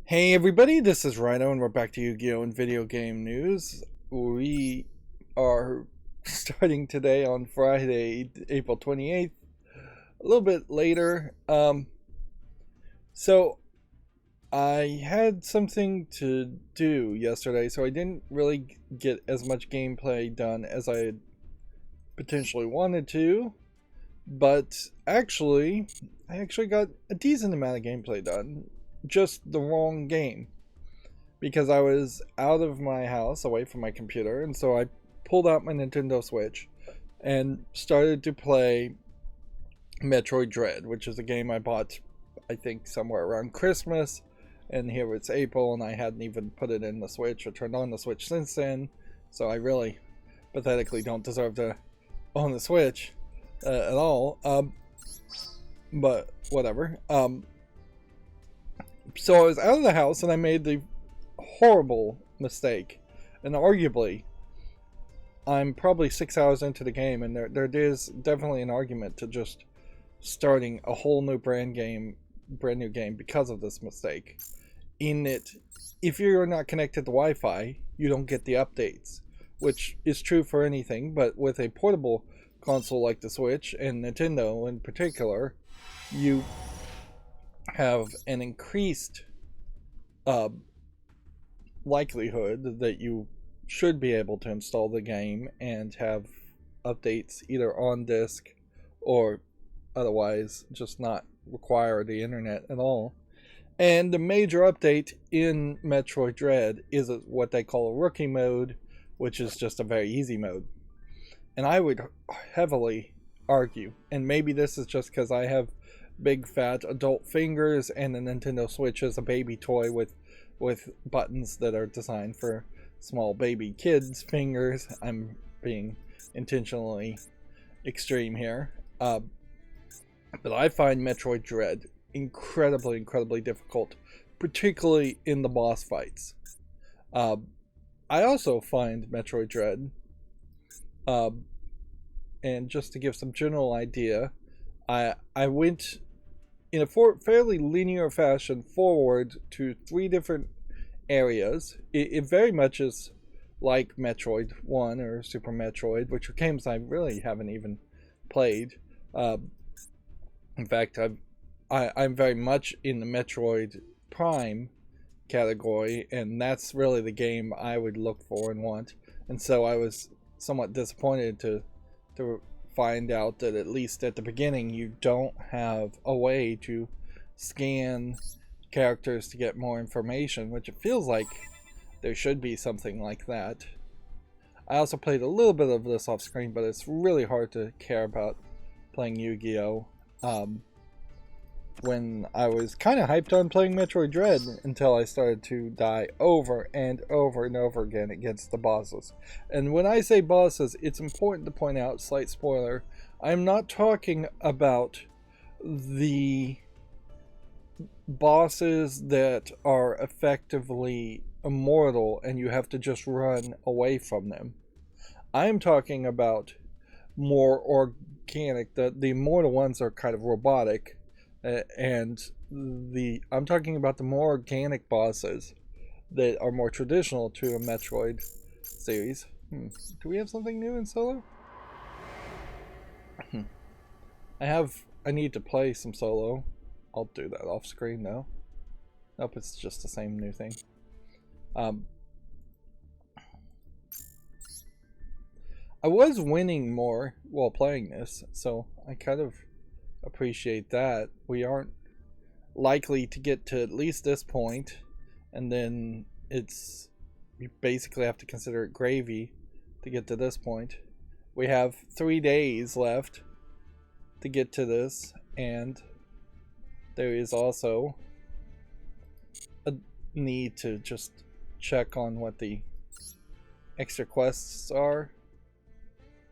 Hey everybody, this is Rydo and we're back to Yu-Gi-Oh! And video game news. We are starting today on Friday, April 28th, a little bit later. So I had something to do yesterday, so I didn't really get as much gameplay done as I had potentially wanted to, but I actually got a decent amount of gameplay done, just the wrong game. Because I was out of my house, away from my computer, and so I pulled out my Nintendo Switch and started to play Metroid Dread, which is a game I bought, I think, somewhere around Christmas, and here it's April, and I hadn't even put it in the Switch or turned on the Switch since then, so I really pathetically don't deserve to own the Switch at all, but whatever. So I was out of the house, and I made the horrible mistake, and arguably I'm probably 6 hours into the game, and there is definitely an argument to just starting a whole new brand new game because of this mistake. In it, if you're not connected to Wi-Fi, you don't get the updates, which is true for anything, but with a portable console like the Switch and Nintendo in particular, you have an increased likelihood that you should be able to install the game and have updates either on disk or otherwise just not require the internet at all. And the major update in Metroid Dread is what they call a rookie mode, which is just a very easy mode. And I would heavily argue, and maybe this is just because I have big fat adult fingers and the Nintendo Switch is a baby toy with buttons that are designed for small baby kids' fingers. I'm being intentionally extreme here. But I find Metroid Dread incredibly difficult, particularly in the boss fights. I also find Metroid Dread, and just to give some general idea, I went in a fairly linear fashion forward to 3 different areas. It very much is like Metroid 1 or Super Metroid, which are games I really haven't even played. In fact, I'm very much in the Metroid Prime category, and that's really the game I would look for and want. And so I was somewhat disappointed to find out that at least at the beginning you don't have a way to scan characters to get more information, which it feels like there should be something like that. I also played a little bit of this off screen, but it's really hard to care about playing Yu-Gi-Oh! When I was kind of hyped on playing Metroid Dread until I started to die over and over and over again against the bosses. And when I say bosses, it's important to point out, slight spoiler, I'm not talking about the bosses that are effectively immortal and you have to just run away from them. I'm talking about more organic. The immortal ones are kind of robotic, and I'm talking about the more organic bosses that are more traditional to a Metroid series. Do we have something new in solo? I need to play some solo. I'll do that off screen though. Nope, it's just the same new thing. I was winning more while playing this, so I kind of appreciate that. We aren't likely to get to at least this point, and then you basically have to consider it gravy to get to this point. We have 3 days left to get to this, and there is also a need to just check on what the extra quests are.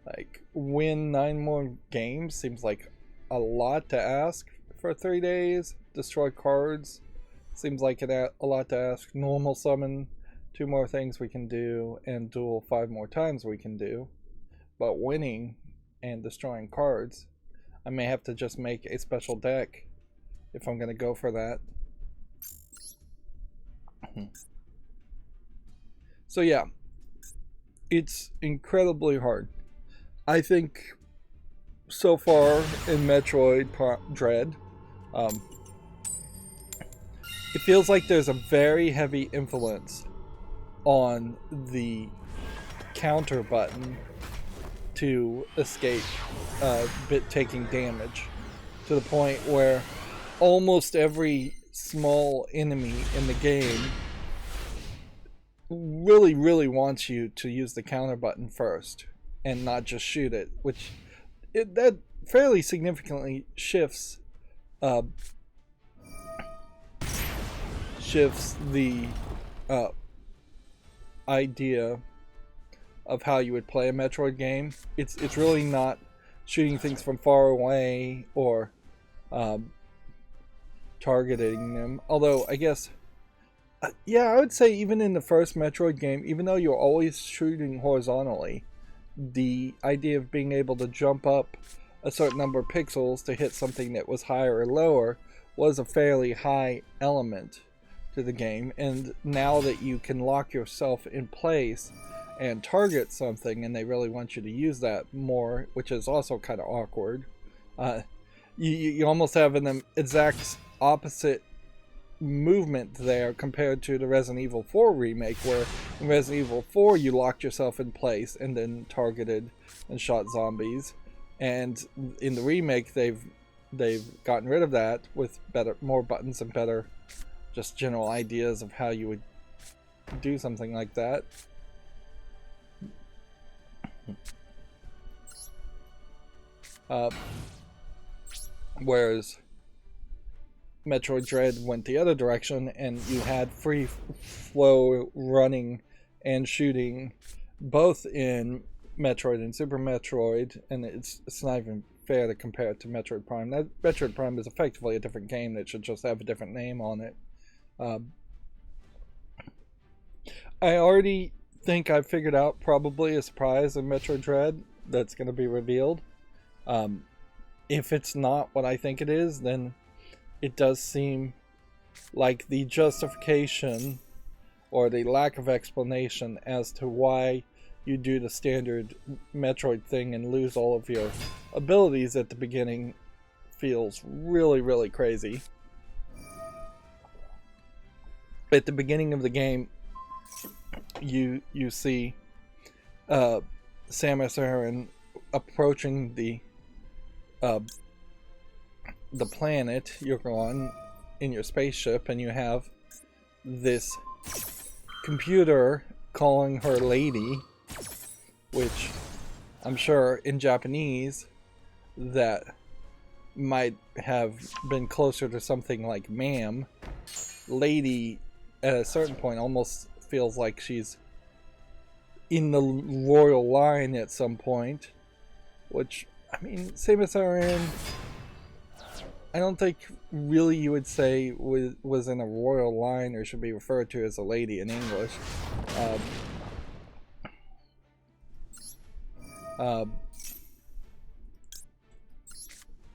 Like, win 9 more games seems like a lot to ask for 3 days. Destroy cards seems like a lot to ask. Normal summon 2 more things we can do, and duel 5 more times we can do. But winning and destroying cards, I may have to just make a special deck if I'm going to go for that. So yeah, it's incredibly hard. I think so far in Metroid Dread, um, it feels like there's a very heavy influence on the counter button to escape bit taking damage, to the point where almost every small enemy in the game really wants you to use the counter button first and not just shoot it, which that fairly significantly uh, shifts the uh, idea of how you would play a Metroid game. It's really not shooting things from far away or um, targeting them. Although I guess, yeah, I would say even in the first Metroid game, even though you're always shooting horizontally, the idea of being able to jump up a certain number of pixels to hit something that was higher or lower was a fairly high element to the game. And now that you can lock yourself in place and target something, and they really want you to use that more, which is also kind of awkward, you almost have an exact opposite movement there compared to the Resident Evil 4 remake, where in Resident Evil 4 you locked yourself in place and then targeted and shot zombies, and in the remake they've gotten rid of that with more buttons and better just general ideas of how you would do something like that. Whereas Metroid Dread went the other direction, and you had free flow running and shooting both in Metroid and Super Metroid, and it's not even fair to compare it to Metroid Prime. Metroid Prime is effectively a different game that should just have a different name on it. I already think I've figured out probably a surprise in Metroid Dread that's going to be revealed. If it's not what I think it is, then it does seem like the justification or the lack of explanation as to why you do the standard Metroid thing and lose all of your abilities at the beginning feels really crazy. At the beginning of the game, you see Samus Aran approaching the planet you're on in your spaceship, and you have this computer calling her lady, which I'm sure in Japanese that might have been closer to something like ma'am. Lady at a certain point almost feels like she's in the royal line at some point, which, I mean, Samus Aran, I don't think really you would say was in a royal line or should be referred to as a lady in English.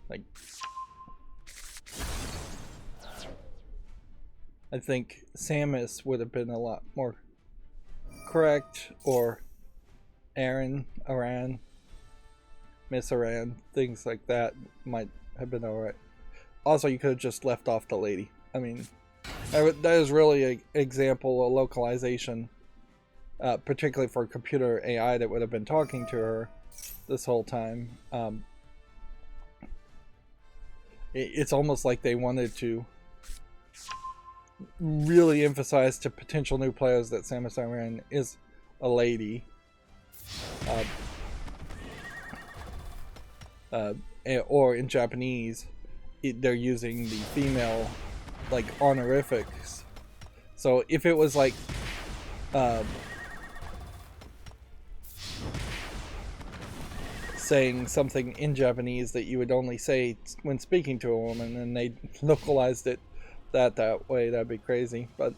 Like, I think Samus would have been a lot more correct, or Aran, Miss Aran, things like that might have been alright. Also, you could have just left off the lady. I mean, that is really an example of localization, particularly for computer AI that would have been talking to her this whole time. It's almost like they wanted to really emphasize to potential new players that Samus Aran is a lady. Or in Japanese, they're using the female like honorifics. So if it was like saying something in Japanese that you would only say when speaking to a woman, and they localized it that way, that'd be crazy. But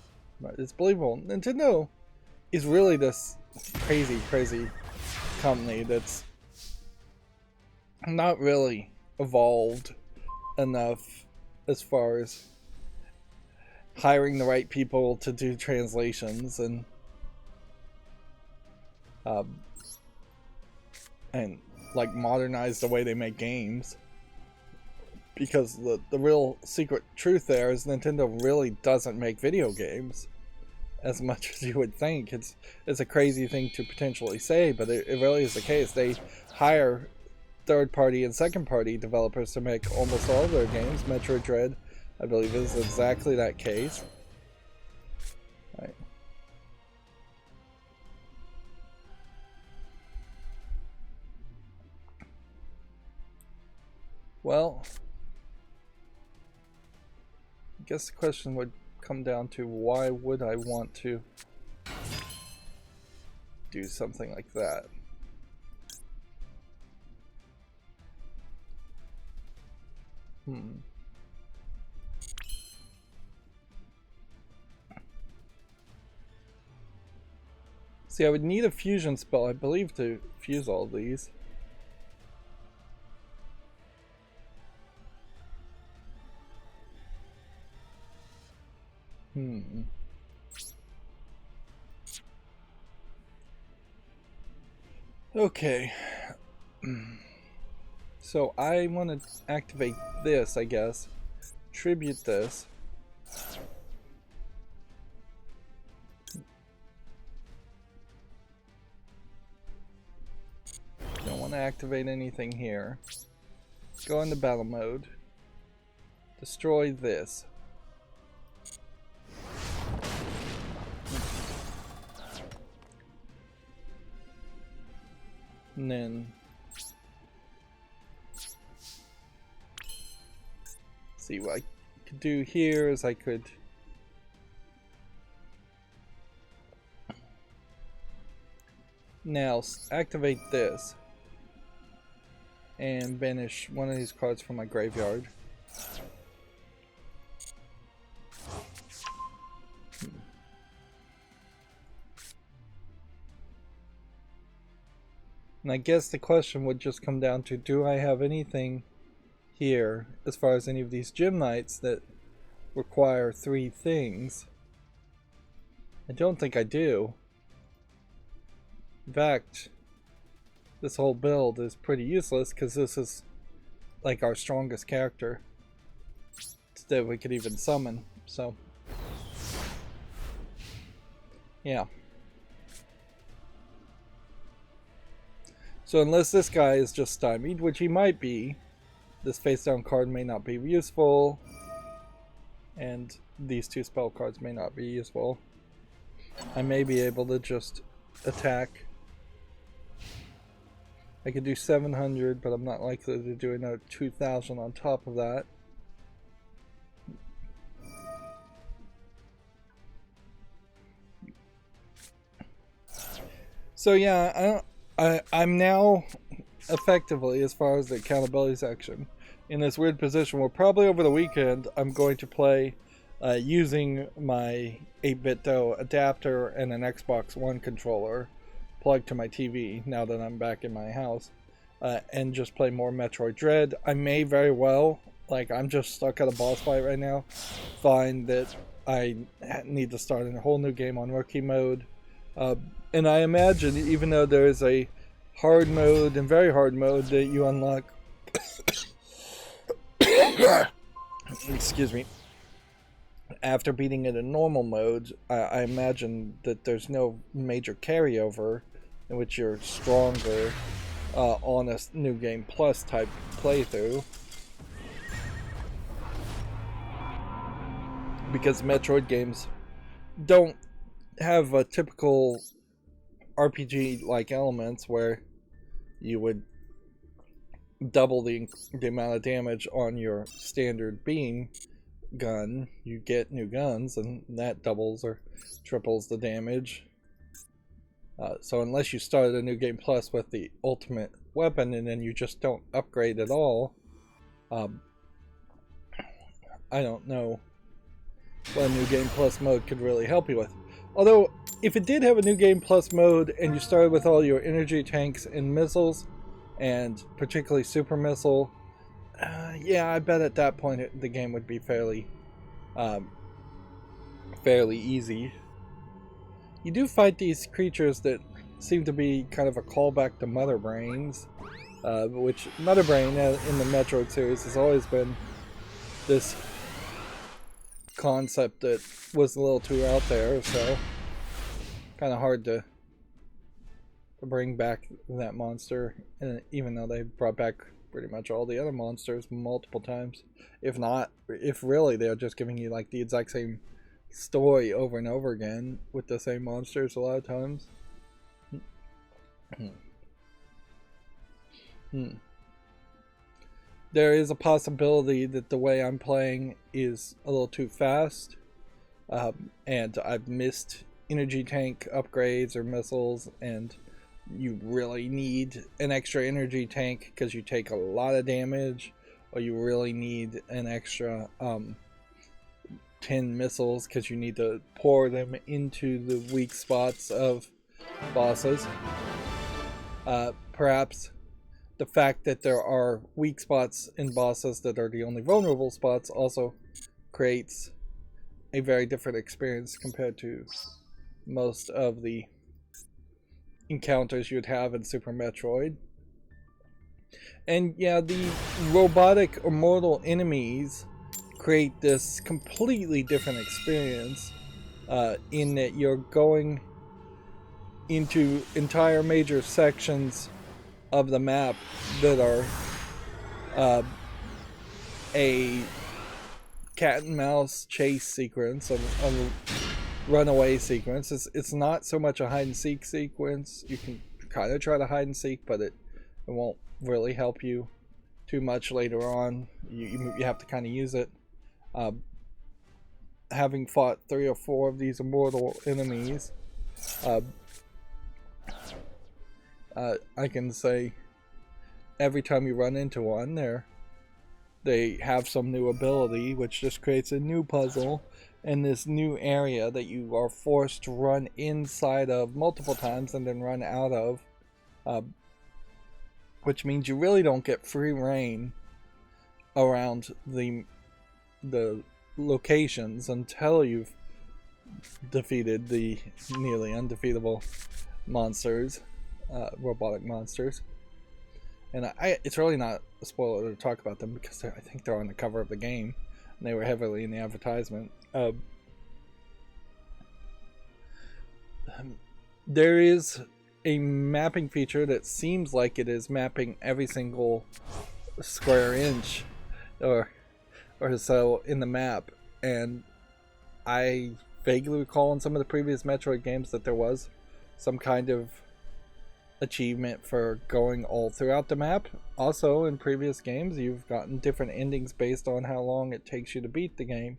it's believable. Nintendo is really this crazy company that's not really evolved enough as far as hiring the right people to do translations and like modernize the way they make games. Because the real secret truth there is Nintendo really doesn't make video games as much as you would think. It's a crazy thing to potentially say, but it really is the case. They hire third-party and second-party developers to make almost all of their games. Metroid Dread, I believe, is exactly that case. Right. Well, I guess the question would come down to why would I want to do something like that? See, I would need a fusion spell, I believe, to fuse all of these. Okay. So I want to activate this, I guess. Tribute this. Don't want to activate anything here. Go into battle mode. Destroy this. And then see what I could do here is I could now activate this and banish one of these cards from my graveyard. And I guess the question would just come down to, do I have anything here as far as any of these gym knights that require 3 things? I don't think I do. In fact, this whole build is pretty useless because this is like our strongest character that we could even summon, so yeah. So unless this guy is just stymied, which he might be, this face down card may not be useful, and these 2 spell cards may not be useful. I may be able to just attack. I could do 700, but I'm not likely to do another 2,000 on top of that. So yeah, I'm now effectively, as far as the accountability section, in this weird position where probably over the weekend I'm going to play using my 8-bit DOE adapter and an Xbox One controller plugged to my TV now that I'm back in my house, and just play more Metroid Dread. I may very well, like I'm just stuck at a boss fight right now, find that I need to start a whole new game on rookie mode. And I imagine, even though there is a hard mode and very hard mode that you unlock excuse me, after beating it in normal mode, I imagine that there's no major carryover in which you're stronger on a New Game Plus type playthrough, because Metroid games don't have a typical RPG like elements where you would double the amount of damage on your standard beam gun. You get new guns and that doubles or triples the damage. So unless you start a New Game Plus with the ultimate weapon and then you just don't upgrade at all, I don't know what a New Game Plus mode could really help you with. Although, if it did have a New Game Plus mode and you started with all your energy tanks and missiles, and particularly Super Missile, yeah, I bet at that point the game would be fairly fairly easy. You do fight these creatures that seem to be kind of a callback to Mother Brains, which Mother Brain in the Metroid series has always been this concept that was a little too out there, so kind of hard to bring back that monster, even though they brought back pretty much all the other monsters multiple times. If really they're just giving you like the exact same story over and over again with the same monsters a lot of times. There is a possibility that the way I'm playing is a little too fast, and I've missed energy tank upgrades or missiles, and you really need an extra energy tank because you take a lot of damage, or you really need an extra 10 missiles because you need to pour them into the weak spots of bosses. Perhaps the fact that there are weak spots in bosses that are the only vulnerable spots also creates a very different experience compared to most of the encounters you'd have in Super Metroid. And yeah, the robotic immortal enemies create this completely different experience, in that you're going into entire major sections of the map that are a cat and mouse chase sequence, a runaway sequence. It's not so much a hide and seek sequence. You can kind of try to hide and seek, but it won't really help you too much later on. You have to kind of use it. Having fought 3 or 4 of these immortal enemies, I can say every time you run into one, they have some new ability, which just creates a new puzzle and this new area that you are forced to run inside of multiple times and then run out of, which means you really don't get free reign around the locations until you've defeated the nearly undefeatable monsters, robotic monsters. And it's really not a spoiler to talk about them because I think they're on the cover of the game and they were heavily in the advertisement. There is a mapping feature that seems like it is mapping every single square inch or so in the map, and I vaguely recall in some of the previous Metroid games that there was some kind of achievement for going all throughout the map. Also, in previous games you've gotten different endings based on how long it takes you to beat the game,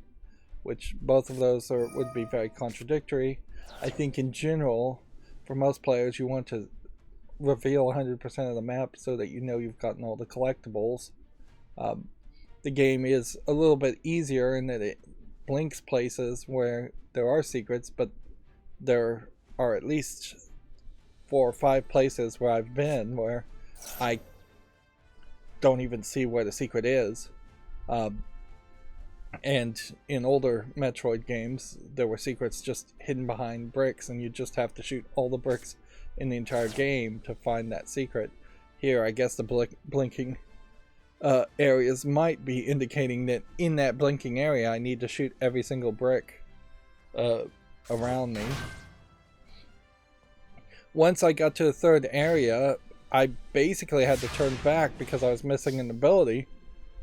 which both of those would be very contradictory. I think in general, for most players, you want to reveal 100% of the map so that you know you've gotten all the collectibles. The game is a little bit easier in that it blinks places where there are secrets, but there are at least 4 or 5 places where I've been where I don't even see where the secret is. And in older Metroid games, there were secrets just hidden behind bricks, and you just have to shoot all the bricks in the entire game to find that secret. Here, I guess the blinking areas might be indicating that in that blinking area, I need to shoot every single brick around me. Once I got to the 3rd area, I basically had to turn back because I was missing an ability.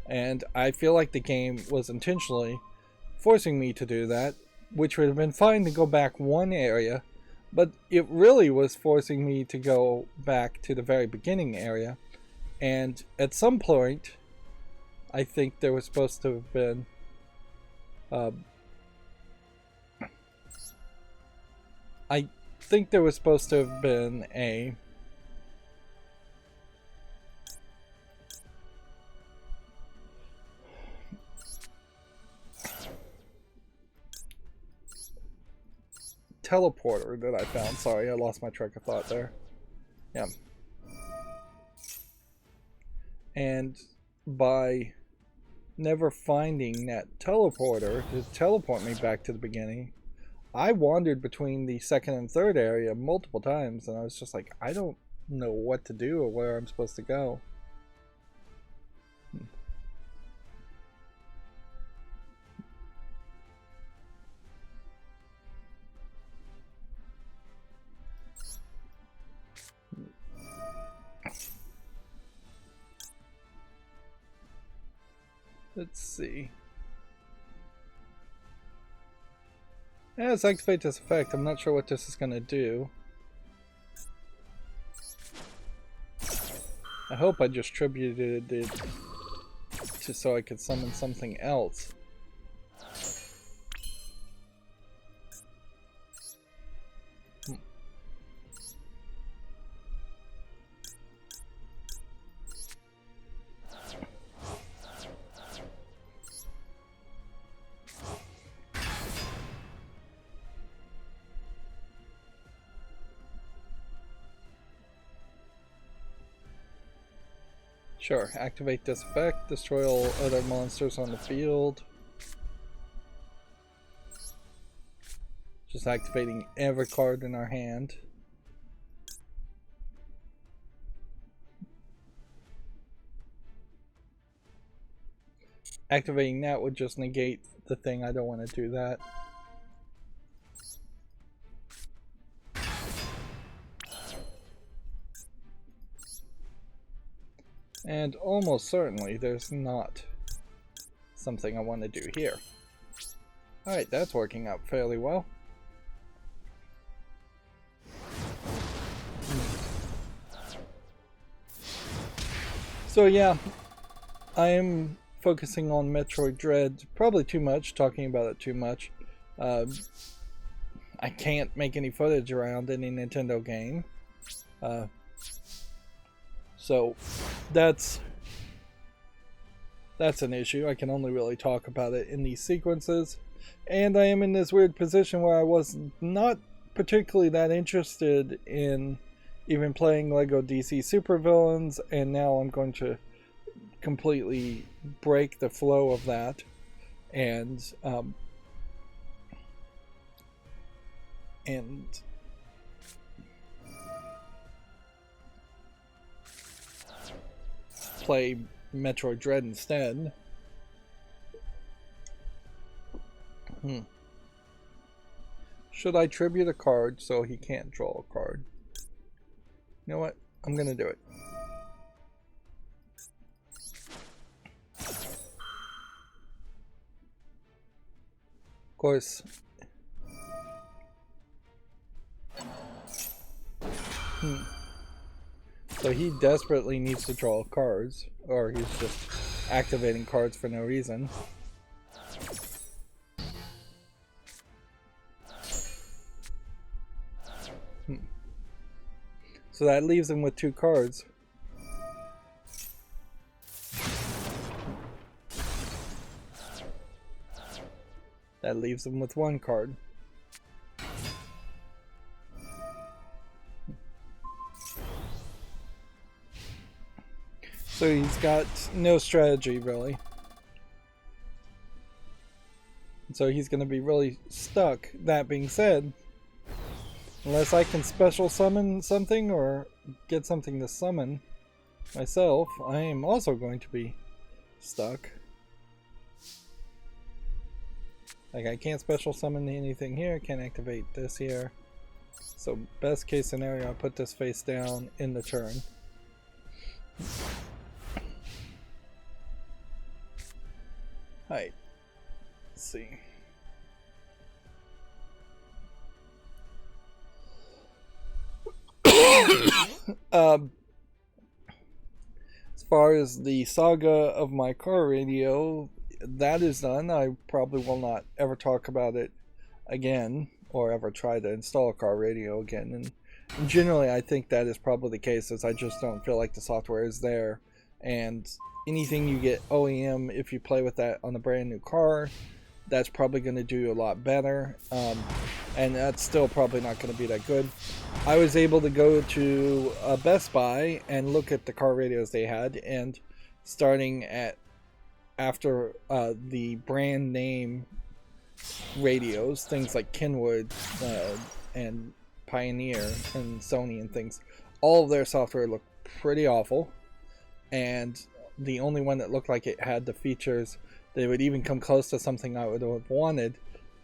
And I feel like the game was intentionally forcing me to do that, which would have been fine to go back one area, but it really was forcing me to go back to the very beginning area. And at some point, I think there was supposed to have been I think there was supposed to have been a teleporter that I found. Sorry, I lost my track of thought there. Yeah. And by never finding that teleporter to teleport me back to the beginning, I wandered between the second and third area multiple times, and I was just like, I don't know what to do or where I'm supposed to go. Let's see. Yeah, let's activate this effect. I'm not sure what this is going to do. I hope I just tributed it just so I could summon something else. Sure, activate this effect, destroy all other monsters on the field. Just activating every card in our hand. Activating that would just negate the thing. I don't want to do that. And almost certainly there's not something I want to do here. Alright, that's working out fairly well. So yeah, I am focusing on Metroid Dread probably too much, talking about it too much. I can't make any footage around any Nintendo game. So that's an issue. I can only really talk about it in these sequences. And I am in this weird position where I was not particularly that interested in even playing Lego DC Supervillains, and now I'm going to completely break the flow of that and play Metroid Dread instead. Should I tribute a card so he can't draw a card? You know what? I'm gonna do it. Of course. So he desperately needs to draw cards, or he's just activating cards for no reason. So that leaves him with 2 cards. That leaves him with 1 card. So he's got no strategy, really. So he's going to be really stuck. That being said, unless I can special summon something or get something to summon myself, I am also going to be stuck. Like, I can't special summon anything here, can't activate this here. So best case scenario, I put this face down in the turn. Alright, let's see. As far as the saga of my car radio, that is done. I probably will not ever talk about it again or ever try to install a car radio again. And generally, I think that is probably the case, as I just don't feel like the software is there. And anything you get OEM, if you play with that on a brand new car, that's probably going to do a lot better. And that's still probably not going to be that good. I was able to go to Best Buy and look at the car radios they had, and starting at after the brand name radios, things like Kenwood and Pioneer and Sony and things, all of their software looked pretty awful, and the only one that looked like it had the features that would even come close to something I would have wanted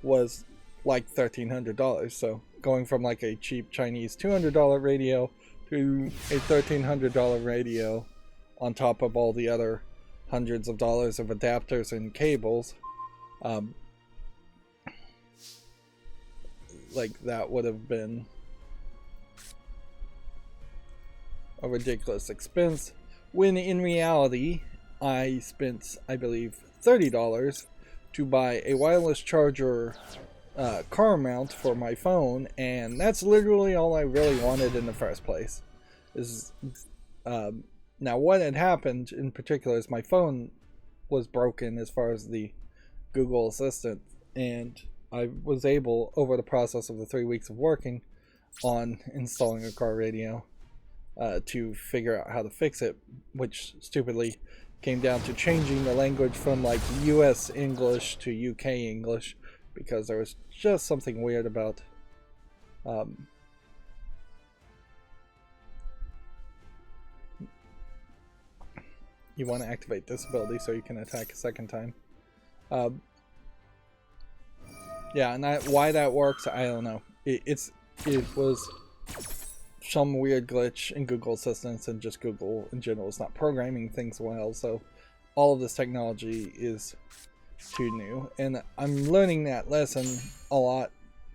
was like $1,300. So going from like a cheap Chinese $200 radio to a $1,300 radio on top of all the other hundreds of dollars of adapters and cables, like that would have been a ridiculous expense, when in reality I spent, I believe, $30 to buy a wireless charger car mount for my phone, and that's literally all I really wanted in the first place. Now what had happened in particular is my phone was broken as far as the Google Assistant, and I was able, over the process of the 3 weeks of working on installing a car radio, to figure out how to fix it, which stupidly came down to changing the language from like US English to UK English, because there was just something weird about you want to activate this ability so you can attack a second time. Yeah, and why that works, I don't know. It was some weird glitch in Google Assistants, and just Google in general is not programming things well, so all of this technology is too new, and I'm learning that lesson a lot,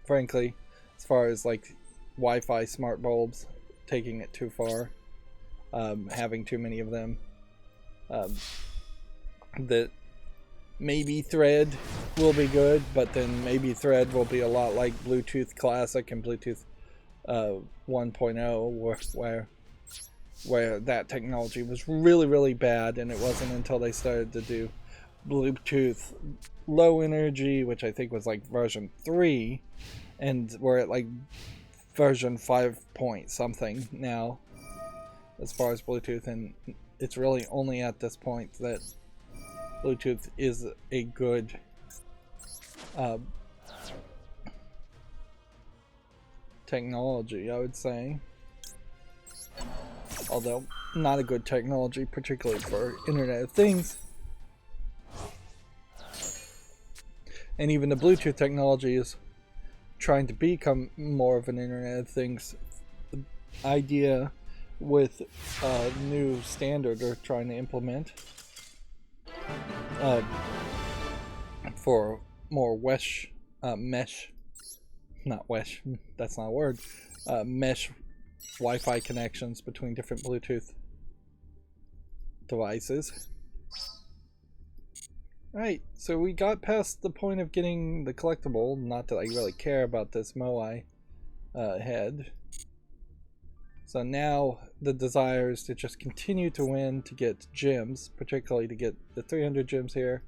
frankly, as far as like Wi-Fi smart bulbs, taking it too far, having too many of them, that maybe Thread will be good, but then maybe Thread will be a lot like Bluetooth Classic and Bluetooth 1.0, where that technology was really bad, and it wasn't until they started to do Bluetooth low energy, which I think was like version 3, and we're at like version 5 point something now as far as Bluetooth, and it's really only at this point that Bluetooth is a good technology, I would say. Although not a good technology, particularly for Internet of Things. And even the Bluetooth technology is trying to become more of an Internet of Things idea with a new standard they're trying to implement for more mesh, that's not a word, mesh Wi-Fi connections between different Bluetooth devices. Right, so we got past the point of getting the collectible. Not that I really care about this Moai head. So now the desire is to just continue to win, to get gems, particularly to get the 300 gems here.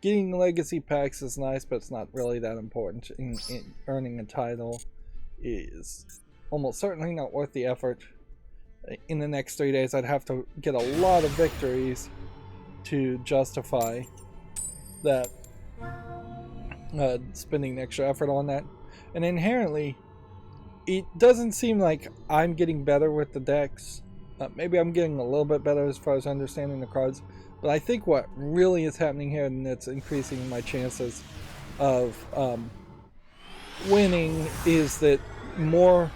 Getting legacy packs is nice, but it's not really that important. In earning a title is almost certainly not worth the effort. In the next 3 days, I'd have to get a lot of victories to justify that, spending extra effort on that. And inherently, it doesn't seem like I'm getting better with the decks. Maybe I'm getting a little bit better as far as understanding the cards, but I think what really is happening here, and that's increasing my chances of winning, is that more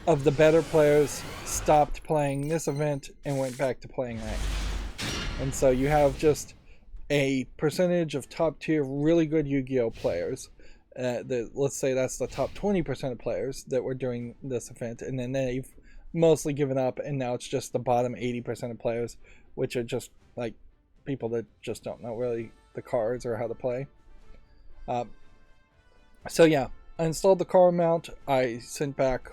of the better players stopped playing this event and went back to playing ranked. And so you have just a percentage of top tier really good Yu-Gi-Oh players, let's say that's the top 20% of players that were doing this event, and then they've mostly given up, and now it's just the bottom 80% of players, which are just like people that just don't know really the cards or how to play. So yeah, I installed the car mount. I sent back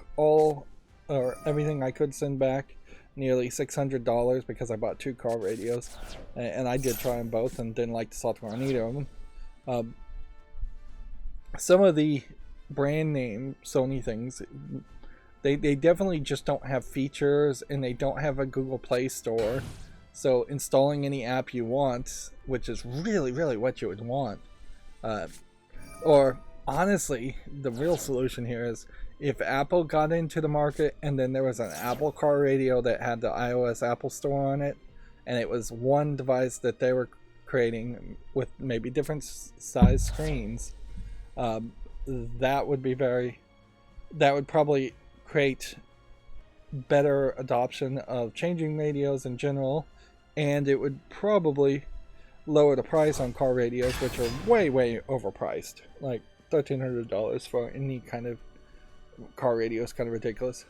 everything I could send back, nearly $600, because I bought 2 car radios, and I did try them both and didn't like the software on either of them. Some of the brand name Sony things, they definitely just don't have features, and they don't have a Google Play Store, so installing any app you want, which is really what you would want, Or honestly, the real solution here is if Apple got into the market and then there was an Apple car radio that had the iOS Apple Store on it, and it was one device that they were creating with maybe different size screens, that would be that would probably create better adoption of changing radios in general, and it would probably lower the price on car radios, which are way overpriced. Like $1,300 for any kind of car radio is kind of ridiculous.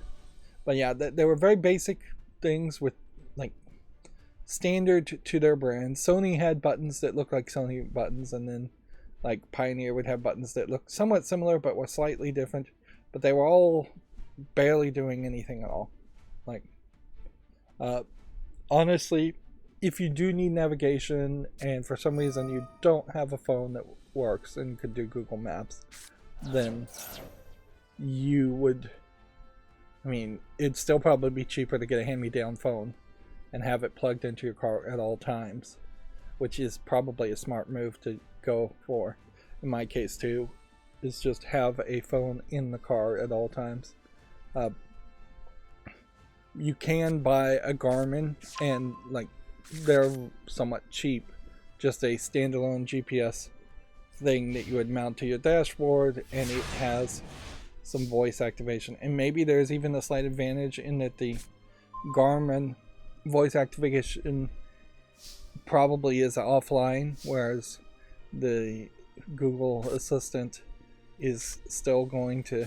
But yeah, they were very basic things with like standard to their brand. Sony had buttons that looked like Sony buttons, and then like Pioneer would have buttons that looked somewhat similar but were slightly different. But they were all barely doing anything at all. Like, honestly, if you do need navigation and for some reason you don't have a phone that works and could do Google Maps, then you would, I mean, it'd still probably be cheaper to get a hand-me-down phone and have it plugged into your car at all times, which is probably a smart move to go for. In my case too, is just have a phone in the car at all times. You can buy a Garmin, and like they're somewhat cheap, just a standalone GPS thing that you would mount to your dashboard, and it has some voice activation. And maybe there's even a slight advantage in that the Garmin voice activation probably is offline, whereas the Google Assistant is still going to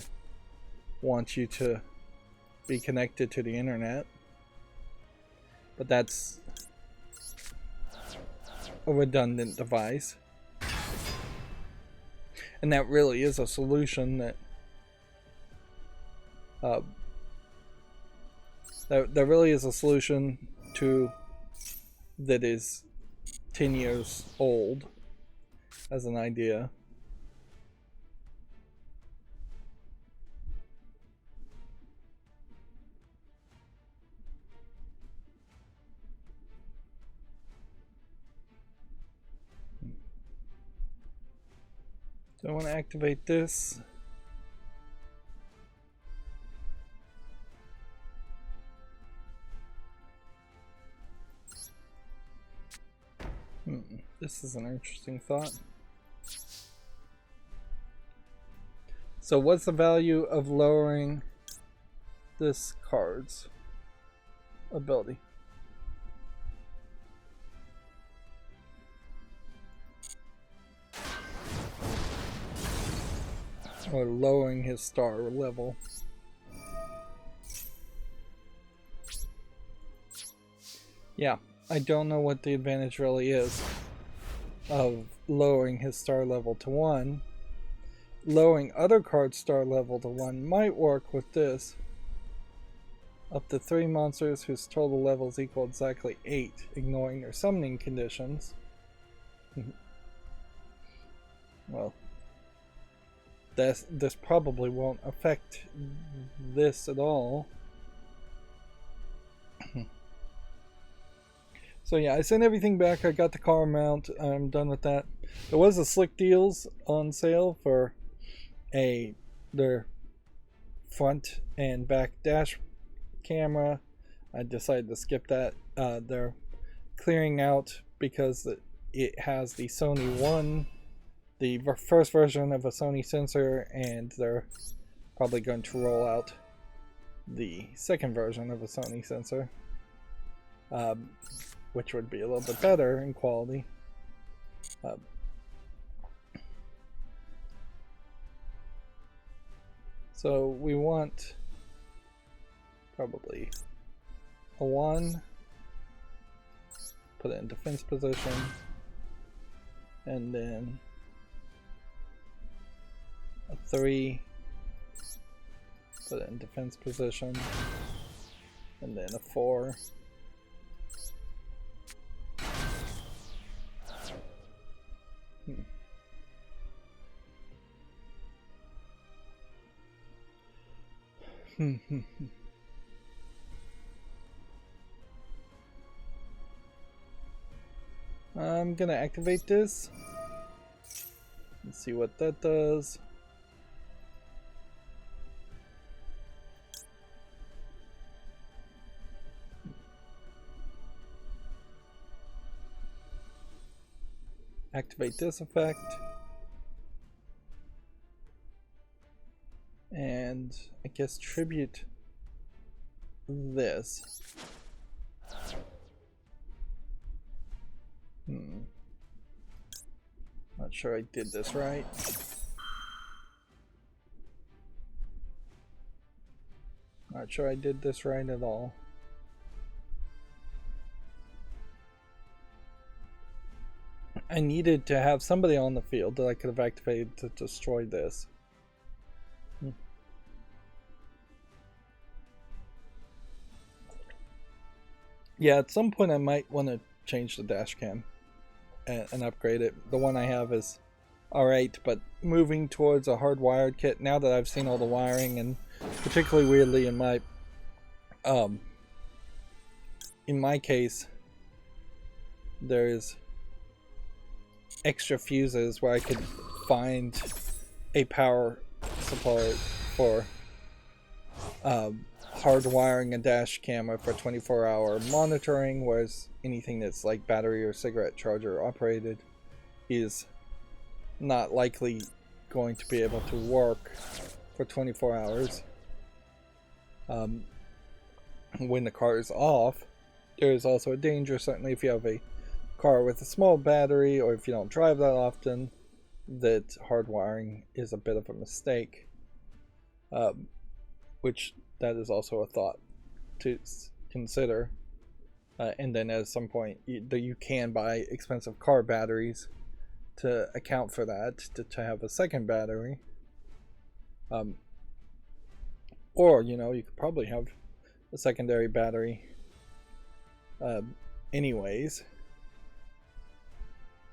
want you to be connected to the internet. But that's a redundant device. And that really is a solution that that really is a solution to that is 10 years old as an idea. So I want to activate this. This is an interesting thought. So what's the value of lowering this card's ability? Or lowering his star level. Yeah, I don't know what the advantage really is of lowering his star level to 1. Lowering other cards' star level to 1 might work with this. Up to 3 monsters whose total levels equal exactly 8, ignoring their summoning conditions. Well, this probably won't affect this at all. So yeah, I sent everything back. I got the car mount. I'm done with that. There was a Slick Deals on sale for their front and back dash camera. I decided to skip that. They're clearing out because it has the Sony One, the first version of a Sony sensor, and they're probably going to roll out the second version of a Sony sensor, which would be a little bit better in quality. So we want probably a 1, put it in defense position, and then a 3, put it in defense position, and then a 4. I'm gonna activate this. Let's see what that does. Activate this effect. And I guess tribute this. Not sure I did this right. Not sure I did this right at all. I needed to have somebody on the field that I could have activated to destroy this. Yeah, at some point I might want to change the dash cam and upgrade it. The one I have is alright, but moving towards a hardwired kit, now that I've seen all the wiring, and particularly weirdly in my case, there's extra fuses where I could find a power support for hardwiring a dash camera for 24-hour monitoring, whereas anything that's like battery or cigarette charger operated is not likely going to be able to work for 24 hours. When the car is off, there is also a danger, certainly if you have a car with a small battery or if you don't drive that often, that hardwiring is a bit of a mistake. Which that is also a thought to consider. And then at some point you can buy expensive car batteries to account for that, to have a second battery. Or, you know, you could probably have a secondary battery anyways.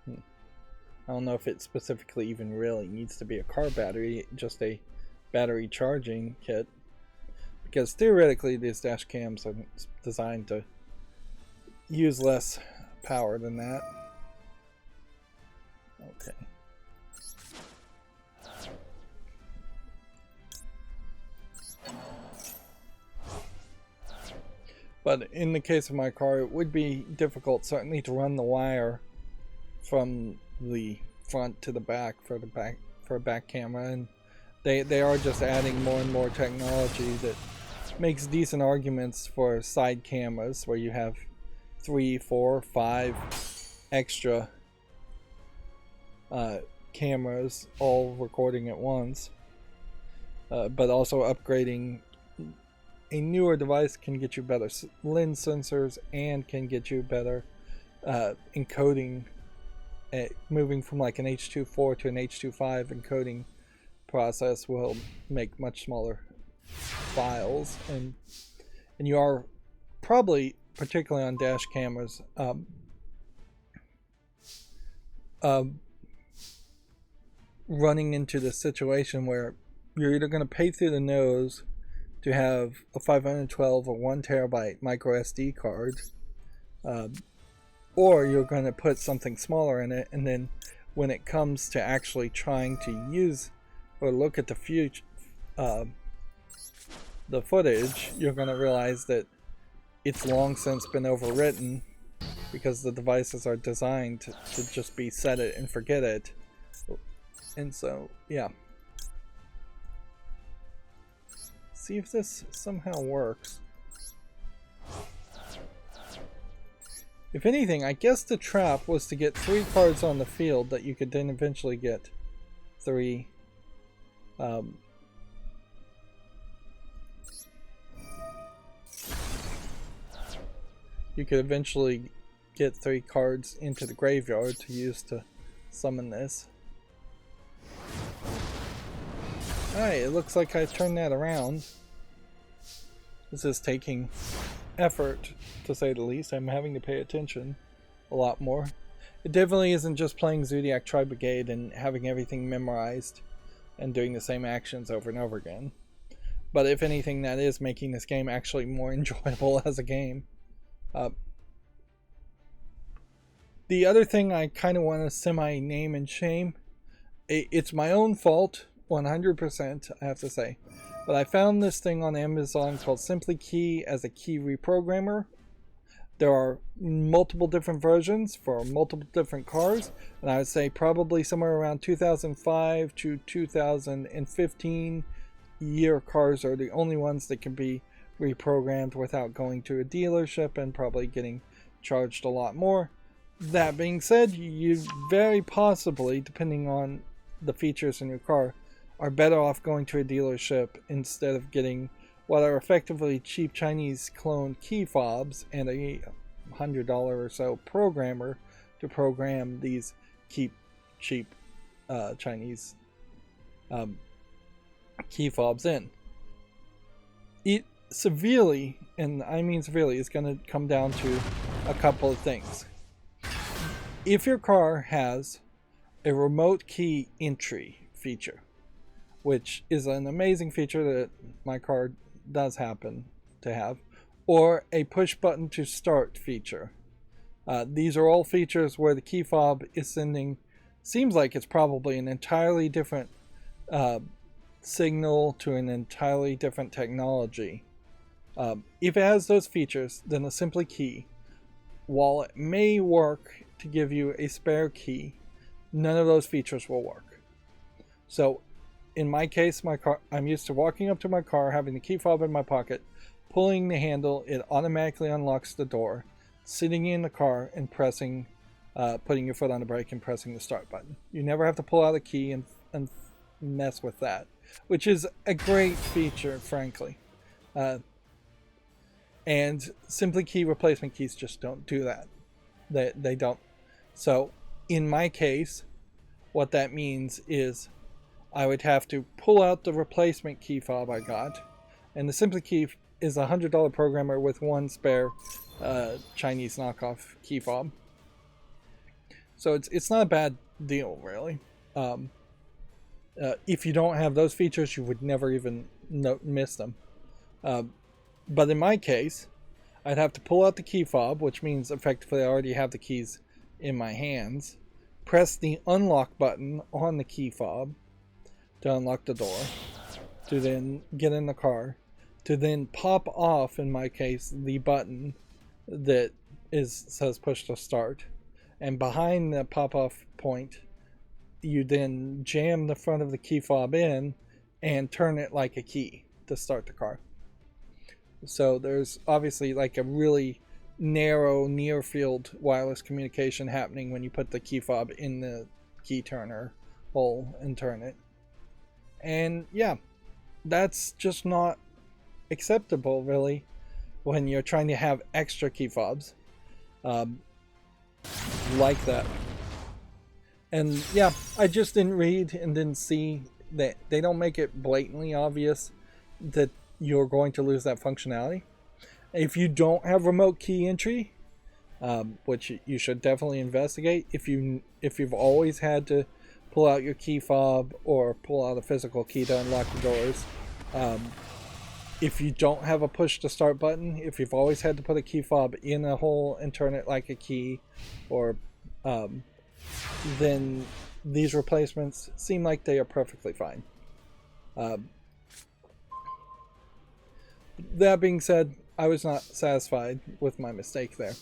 I don't know if it specifically even really needs to be a car battery, just a battery charging kit. Because theoretically these dash cams are designed to use less power than that. Okay. But in the case of my car, it would be difficult certainly to run the wire from the front to the back for a back camera, and they are just adding more and more technology that makes decent arguments for side cameras where you have 3, 4, 5 extra cameras all recording at once. But also upgrading a newer device can get you better lens sensors and can get you better encoding. Moving from like an H.2.4 to an H.2.5 encoding process will make much smaller files, and you are probably, particularly on dash cameras, running into the situation where you're either going to pay through the nose to have a 512 or 1 terabyte micro SD card, or you're going to put something smaller in it, and then when it comes to actually trying to use or look at the footage, you're going to realize that it's long since been overwritten because the devices are designed to just be set it and forget it. And so, yeah. See if this somehow works. If anything, I guess the trap was to get 3 cards on the field that you could then eventually get 3 you could eventually get 3 cards into the graveyard to use to summon this. Alright, it looks like I turned that around. This is taking effort, to say the least. I'm having to pay attention a lot more. It definitely isn't just playing Zodiac Tri-Brigade and having everything memorized and doing the same actions over and over again. But if anything, that is making this game actually more enjoyable as a game. The other thing I kind of want to semi-name and shame, It's my own fault, 100%, I have to say. But I found this thing on Amazon called Simply Key as a key reprogrammer. There are multiple different versions for multiple different cars, and I would say probably somewhere around 2005 to 2015 year cars are the only ones that can be reprogrammed without going to a dealership and probably getting charged a lot more. That being said, you very possibly, depending on the features in your car, are better off going to a dealership instead of getting what are effectively cheap Chinese cloned key fobs and a $100 or so programmer to program these cheap Chinese key fobs in. It severely, and I mean severely, is going to come down to a couple of things. If your car has a remote key entry feature, which is an amazing feature that my car does happen to have, or a push button to start feature. These are all features where the key fob is sending, seems like it's probably an entirely different signal to an entirely different technology. If it has those features, then the Simply Key, while it may work to give you a spare key, none of those features will work. So in my case, my car, I'm used to walking up to my car, having the key fob in my pocket, pulling the handle, it automatically unlocks the door, sitting in the car and pressing, putting your foot on the brake and pressing the start button. You never have to pull out a key and mess with that, which is a great feature, frankly. And Simply Key replacement keys just don't do that. They don't. So in my case, what that means is I would have to pull out the replacement key fob I got, and the Simply Key is a $100 programmer with one spare Chinese knockoff key fob. So it's not a bad deal, really. If you don't have those features, you would never even miss them. But in my case, I'd have to pull out the key fob, which means effectively I already have the keys in my hands, press the unlock button on the key fob to unlock the door, to then get in the car, to then pop off, in my case, the button that says push to start, and behind the pop off point you then jam the front of the key fob in and turn it like a key to start the car. So there's obviously like a really narrow near field wireless communication happening when you put the key fob in the key turner hole and turn it. And yeah, that's just not acceptable, really, when you're trying to have extra key fobs like that. And yeah, I just didn't read and didn't see that they don't make it blatantly obvious that you're going to lose that functionality. If you don't have remote key entry, which you should definitely investigate, if you've always had to pull out your key fob or pull out a physical key to unlock the doors, if you don't have a push to start button, if you've always had to put a key fob in a hole and turn it like a key, or then these replacements seem like they are perfectly fine. That being said, I was not satisfied with my mistake there.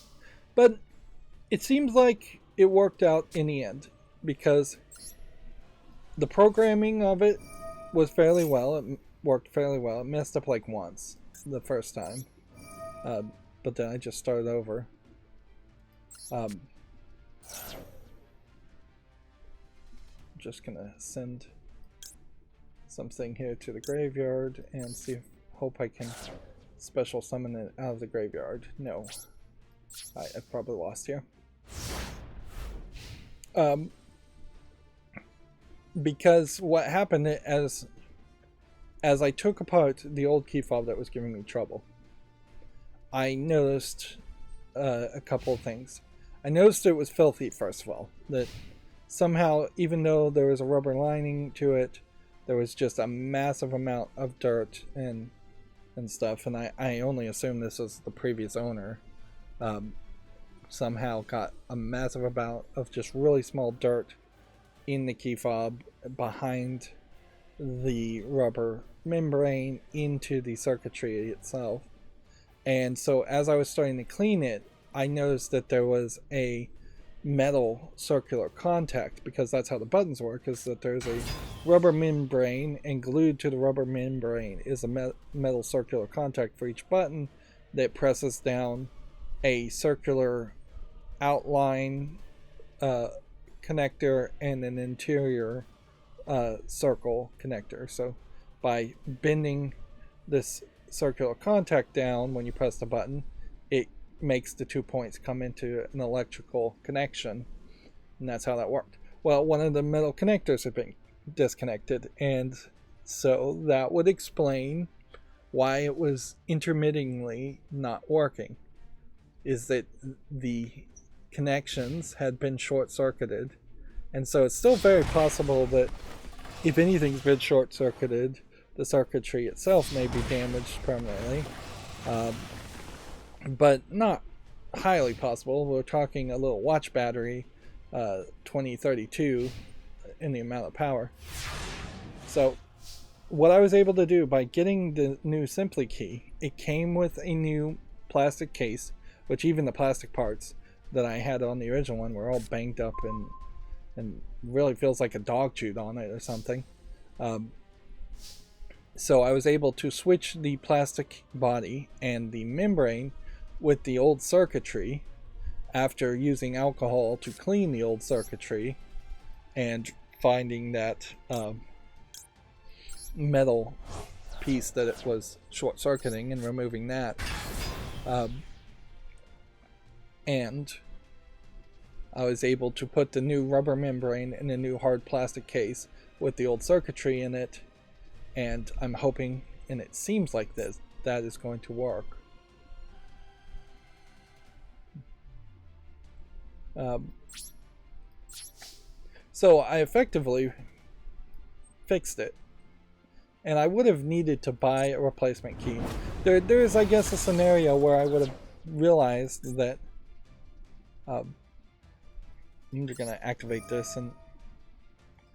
But it seems like it worked out in the end, because the programming of it was fairly well. It worked fairly well. It messed up like once the first time. But then I just started over. Just gonna send something here to the graveyard and hope I can special summon it out of the graveyard. No, I've probably lost here. Because what happened as I took apart the old key fob that was giving me trouble, I noticed a couple of things. I noticed it was filthy, first of all. That somehow, even though there was a rubber lining to it, there was just a massive amount of dirt and stuff. And I only assume this was the previous owner. Somehow got a massive amount of just really small dirt in the key fob behind the rubber membrane into the circuitry itself. And so as I was starting to clean it, I noticed that there was a metal circular contact, because that's how the buttons work, is that there's a rubber membrane, and glued to the rubber membrane is a metal circular contact for each button that presses down a circular outline connector and an interior circle connector. So by bending this circular contact down when you press the button, it makes the 2 points come into an electrical connection, and that's how that worked. Well, one of the metal connectors had been disconnected, and so that would explain why it was intermittently not working, is that the connections had been short-circuited. And so it's still very possible that if anything's been short-circuited, the circuitry itself may be damaged permanently, but not highly possible. We're talking a little watch battery, 2032 in the amount of power. So what I was able to do by getting the new Simply key, it came with a new plastic case, which even the plastic parts that I had on the original one were all banged up and really feels like a dog chewed on it or something. So I was able to switch the plastic body and the membrane with the old circuitry after using alcohol to clean the old circuitry and finding that metal piece that it was short-circuiting and removing that. And I was able to put the new rubber membrane in a new hard plastic case with the old circuitry in it, and I'm hoping, and it seems like that is going to work. So I effectively fixed it, and I would have needed to buy a replacement key. There is, I guess, a scenario where I would have realized that I'm just going to activate this and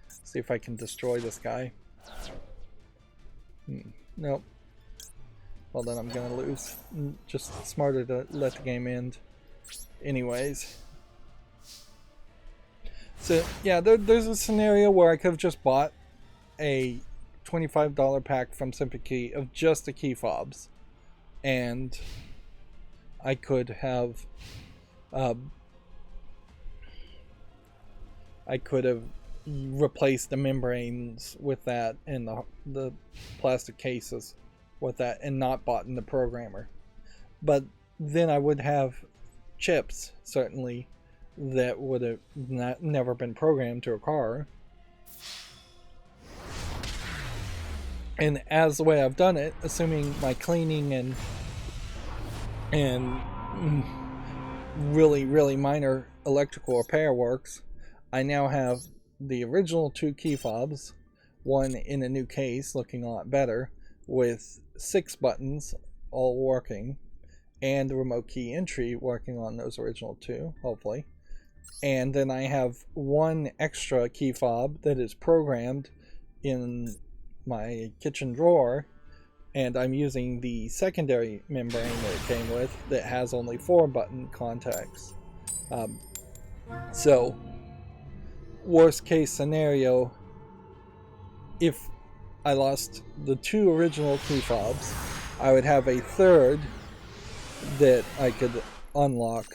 see if I can destroy this guy. Nope. Well, then I'm going to lose. Just smarter to let the game end. Anyways. So, yeah, there's a scenario where I could have just bought a $25 pack from Simply of just the key fobs. And I could have replaced the membranes with that and the plastic cases with that, and not bought in the programmer. But then I would have chips, certainly, that would have never been programmed to a car. And as the way I've done it, assuming my cleaning and really, really minor electrical repair works, I now have the original 2 key fobs, one in a new case looking a lot better, with 6 buttons all working, and the remote key entry working on those original 2, hopefully. And then I have 1 extra key fob that is programmed in my kitchen drawer, and I'm using the secondary membrane that it came with that has only 4 button contacts. So worst case scenario, if I lost the 2 original key fobs, I would have a third that I could unlock.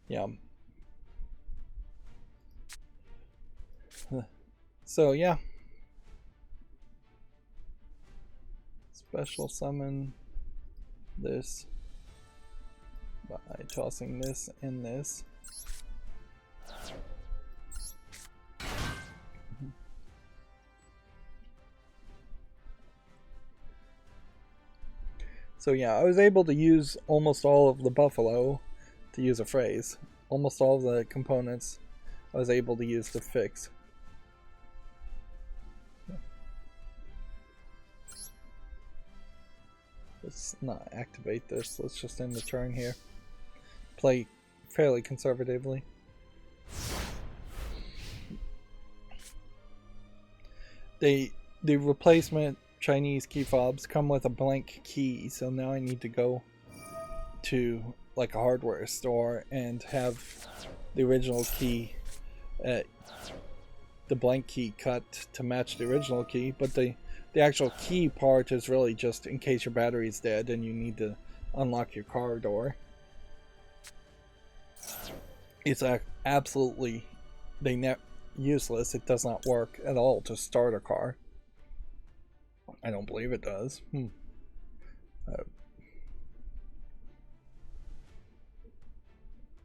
Yeah. So yeah. Special summon this by tossing this in this. So yeah, I was able to use almost all of the buffalo, to use a phrase. Almost all of the components I was able to use to fix. Let's not activate this, let's just end the turn here. play fairly conservatively. The replacement Chinese key fobs come with a blank key, so now I need to go to like a hardware store and have the original key, the blank key cut to match the original key, but the actual key part is really just in case your battery's dead and you need to unlock your car door. It's absolutely useless. It does not work at all to start a car. I don't believe it does.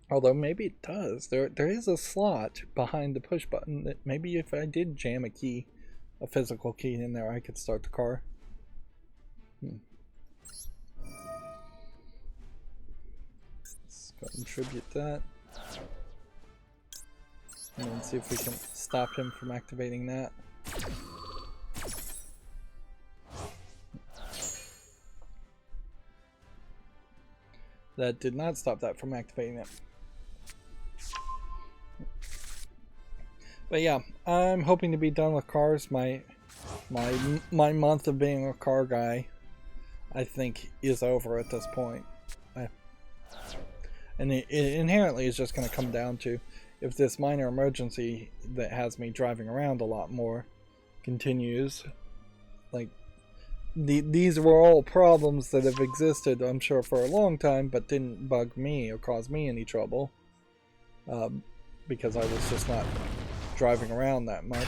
Although maybe it does. There is a slot behind the push button that maybe if I did jam a key, a physical key in there, I could start the car. Let's go and tribute that. And then see if we can stop him from activating that. That did not stop that from activating it. But yeah, I'm hoping to be done with cars. My month of being a car guy, I think, is over at this point. And it inherently is just going to come down to if this minor emergency that has me driving around a lot more continues. Like, these were all problems that have existed, I'm sure, for a long time, but didn't bug me or cause me any trouble. Because I was just not driving around that much.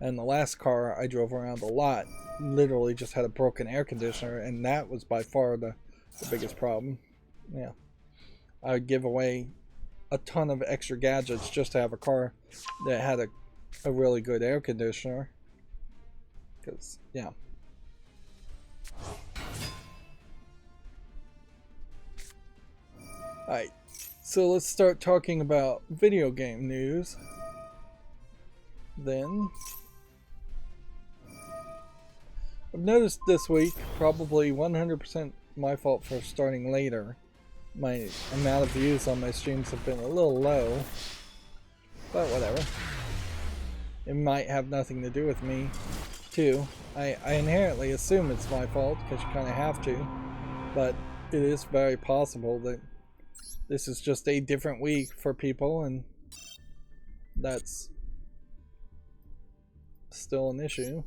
And the last car I drove around a lot literally just had a broken air conditioner, and that was by far the biggest problem. Yeah. I would give away a ton of extra gadgets just to have a car that had a really good air conditioner. Because, yeah. Alright, so let's start talking about video game news. Then, I've noticed this week, probably 100% my fault for starting later, my amount of views on my streams have been a little low, but whatever. It might have nothing to do with me, too. I inherently assume it's my fault, because you kind of have to, but it is very possible that this is just a different week for people, and that's still an issue.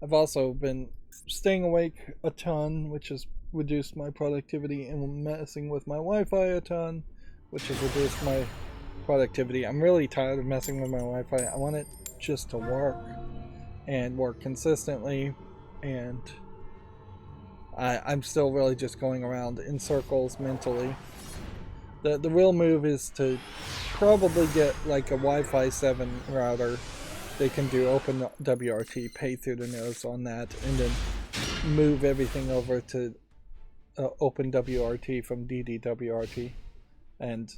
I've also been staying awake a ton, which has reduced my productivity, and messing with my Wi-Fi a ton, which has reduced my productivity. I'm really tired of messing with my Wi-Fi. I want it just to work and work consistently, and I'm still really just going around in circles mentally. The real move is to probably get like a Wi-Fi 7 router. They can do open WRT, pay through the nose on that, and then move everything over to open WRT from DDWRT. And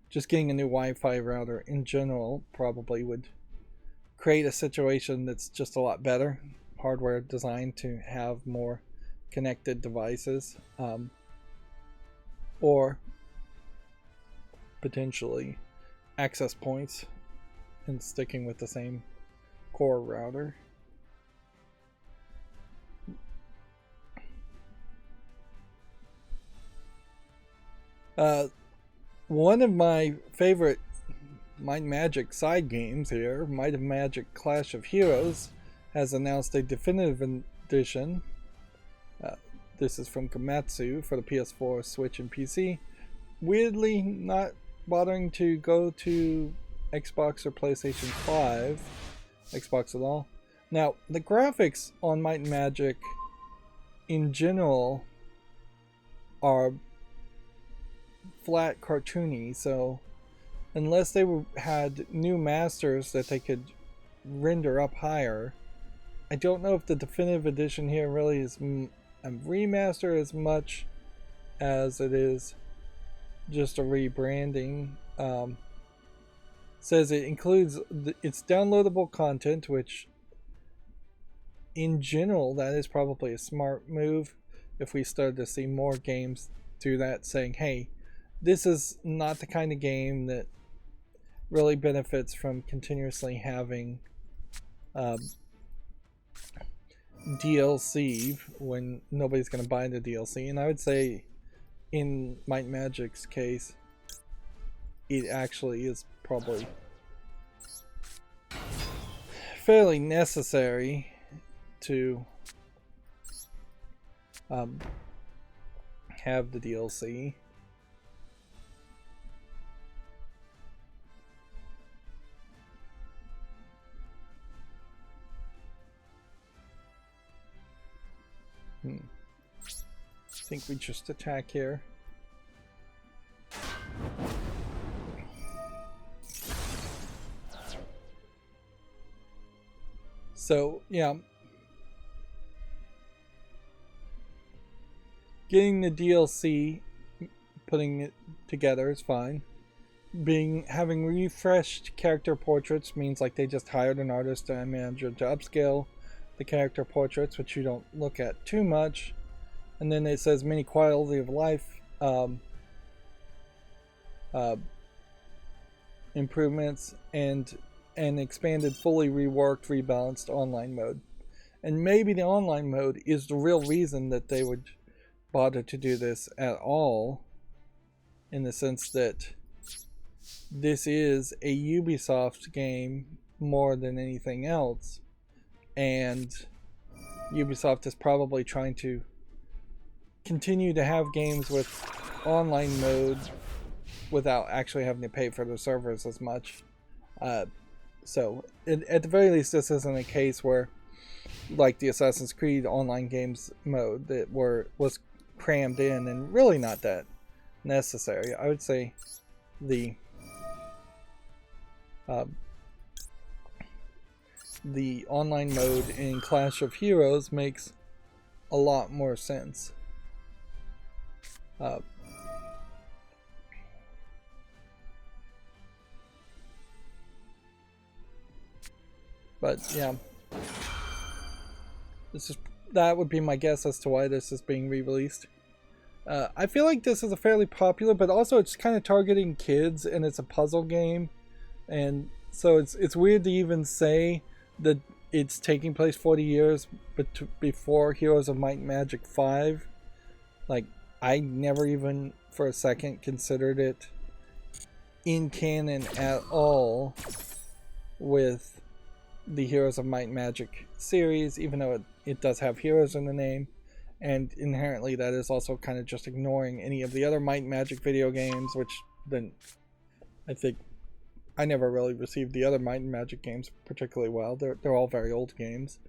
just getting a new Wi-Fi router in general probably would create a situation that's just a lot better. Hardware designed to have more connected devices, or potentially access points, and sticking with the same core router. One of my favorite Might and Magic side games here, Might and Magic Clash of Heroes, has announced a definitive edition. This is from Komatsu for the PS4, Switch, and PC. Weirdly, not bothering to go to Xbox or PlayStation 5, Xbox at all. Now, the graphics on Might and Magic in general are flat cartoony, so unless they had new masters that they could render up higher, I don't know if the definitive edition here really is a remaster as much as it is just a rebranding. Says it includes its downloadable content, which in general that is probably a smart move if we started to see more games through that saying, hey, this is not the kind of game that really benefits from continuously having DLC when nobody's going to buy the DLC. And I would say in Might and Magic's case, it actually is probably fairly necessary to have the DLC. I think we just attack here. So, yeah. Getting the DLC, putting it together is fine. Having refreshed character portraits means like they just hired an artist and manager to upscale the character portraits, which you don't look at too much. And then it says many quality of life improvements and an expanded, fully reworked, rebalanced online mode. And maybe the online mode is the real reason that they would bother to do this at all, in the sense that this is a Ubisoft game more than anything else, and Ubisoft is probably trying to continue to have games with online mode without actually having to pay for the servers as much. So at the very least, this isn't a case where, like the Assassin's Creed online games mode that was crammed in and really not that necessary. I would say the online mode in Clash of Heroes makes a lot more sense. But yeah, that would be my guess as to why this is being re-released. I feel like this is a fairly popular, but also it's kind of targeting kids, and it's a puzzle game, and so it's weird to even say that it's taking place 40 years before Heroes of Might and Magic 5. Like, I never even for a second considered it in canon at all with the Heroes of Might and Magic series, even though it does have heroes in the name, and inherently that is also kind of just ignoring any of the other Might and Magic video games, which then I think I never really received the other Might and Magic games particularly well. They're all very old games,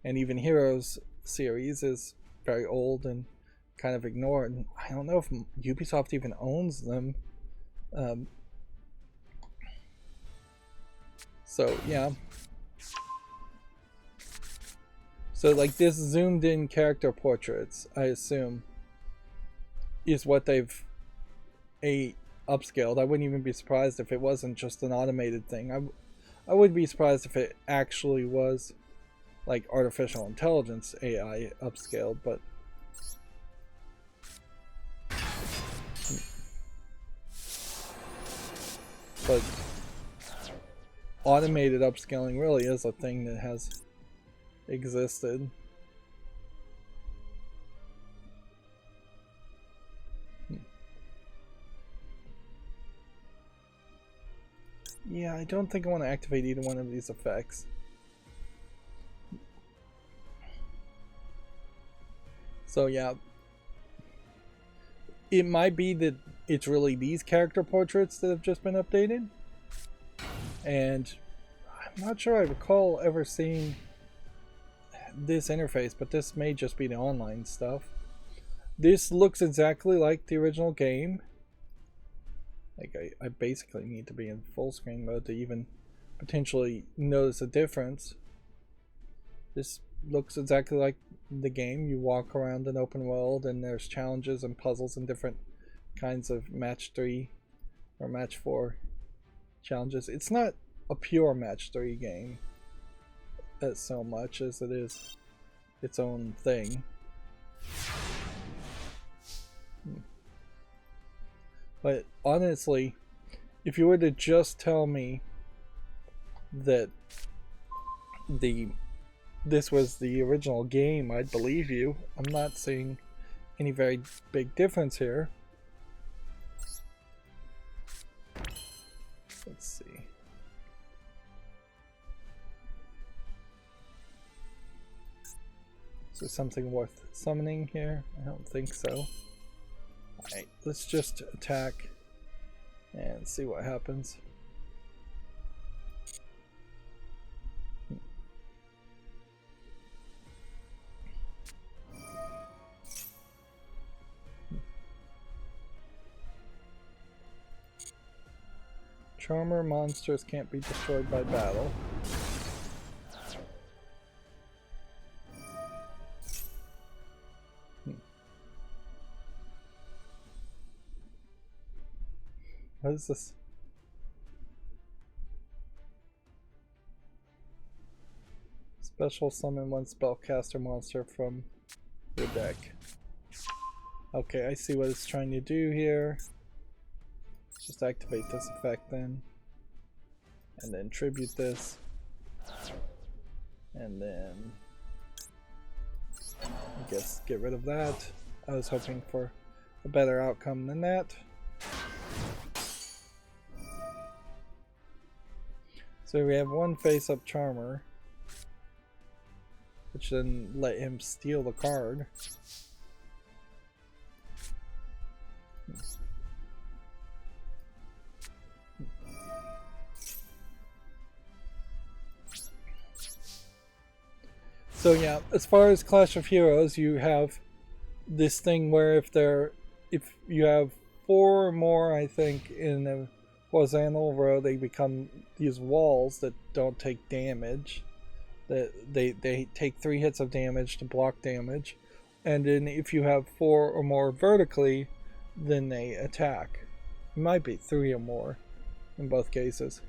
and even Heroes series is very old and kind of ignored. I don't know if Ubisoft even owns them. So yeah. So like this zoomed in character portraits, I assume, is what they've upscaled. I wouldn't even be surprised if it wasn't just an automated thing. I would be surprised if it actually was like artificial intelligence AI upscaled, but automated upscaling really is a thing that has existed. Yeah, I don't think I want to activate either one of these effects. So yeah, it might be that it's really these character portraits that have just been updated, and I'm not sure I recall ever seeing this interface, but this may just be the online stuff. This looks exactly like the original game. Like I basically need to be in full screen mode to even potentially notice a difference. This looks exactly like the game. You walk around an open world and there's challenges and puzzles and different kinds of match 3 or match 4 challenges. It's not a pure match 3 game as so much as it is its own thing. But honestly, if you were to just tell me that this was the original game, I'd believe you. I'm not seeing any very big difference here. Let's see. Is there something worth summoning here? I don't think so. Alright, let's just attack and see what happens. Charmer monsters can't be destroyed by battle. What is this? Special summon one spellcaster monster from your deck. Okay, I see what it's trying to do here. Let's just activate this effect then. And then tribute this. And then I guess get rid of that. I was hoping for a better outcome than that. So we have one face-up Charmer, which then let him steal the card. So yeah, as far as Clash of Heroes, you have this thing where if you have 4 or more, I think, in a horizontal row, they become these walls that don't take damage. That they take 3 hits of damage to block damage, and then if you have 4 or more vertically, then they attack. It might be 3 or more in both cases.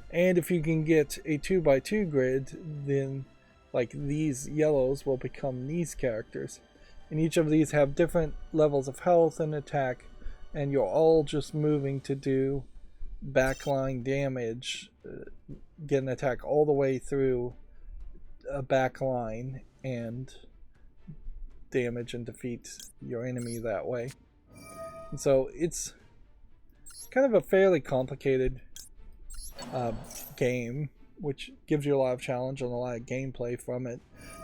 And if you can get a 2x2 grid, then like these yellows will become these characters, and each of these have different levels of health and attack, and you're all just moving to do backline damage, get an attack all the way through a back line and damage and defeat your enemy that way. And so it's kind of a fairly complicated game, which gives you a lot of challenge and a lot of gameplay from it.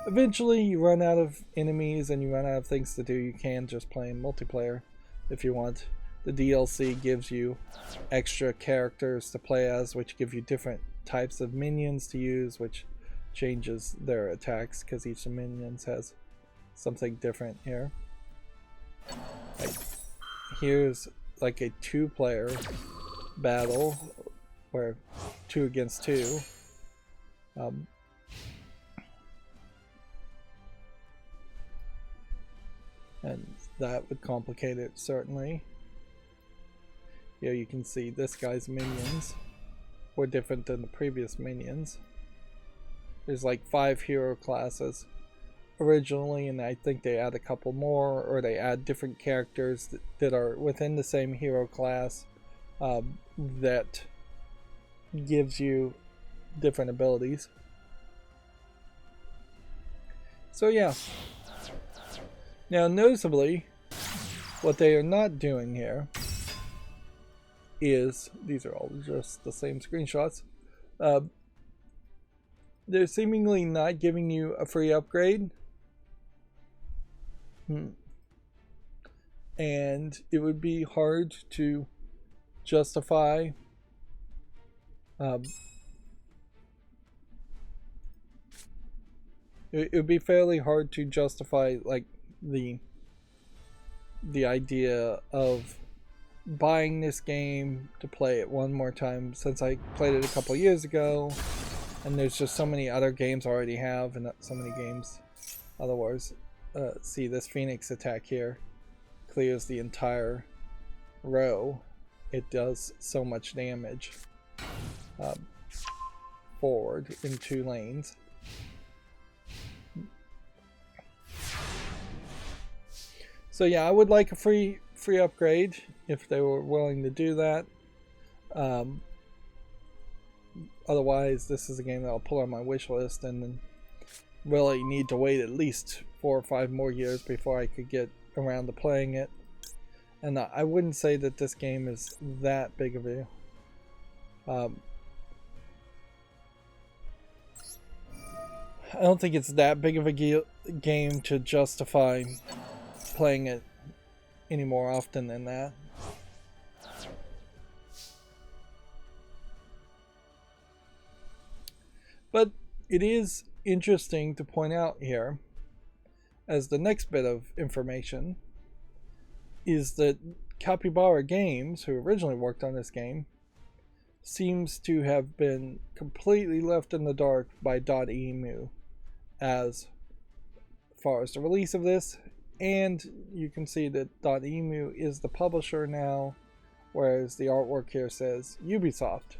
Eventually you run out of enemies and you run out of things to do. You can just play in multiplayer if you want. The DLC gives you extra characters to play as, which give you different types of minions to use, which changes their attacks because each of the minions has something different here. Like, here's like a 2-player battle where 2 against 2. And that would complicate it certainly. Here you can see this guy's minions were different than the previous minions. There's like 5 hero classes originally, and I think they add a couple more, or they add different characters that are within the same hero class that gives you different abilities. So yeah. Now noticeably, what they are not doing here is, these are all just the same screenshots, they're seemingly not giving you a free upgrade. And it would be hard to justify it would be fairly hard to justify like the idea of buying this game to play it one more time, since I played it a couple years ago and there's just so many other games I already have, and so many games otherwise. See, this Phoenix attack here clears the entire row. It does so much damage forward in 2 lanes. So yeah, I would like a free free upgrade if they were willing to do that. Otherwise, this is a game that I'll pull on my wish list and then really need to wait at least 4 or 5 more years before I could get around to playing it. And I wouldn't say that this game is that big of a I don't think it's that big of a game to justify playing it any more often than that. But it is interesting to point out here, as the next bit of information, is that Capybara Games, who originally worked on this game, seems to have been completely left in the dark by .emu as far as the release of this, and you can see that .emu is the publisher now, whereas the artwork here says Ubisoft.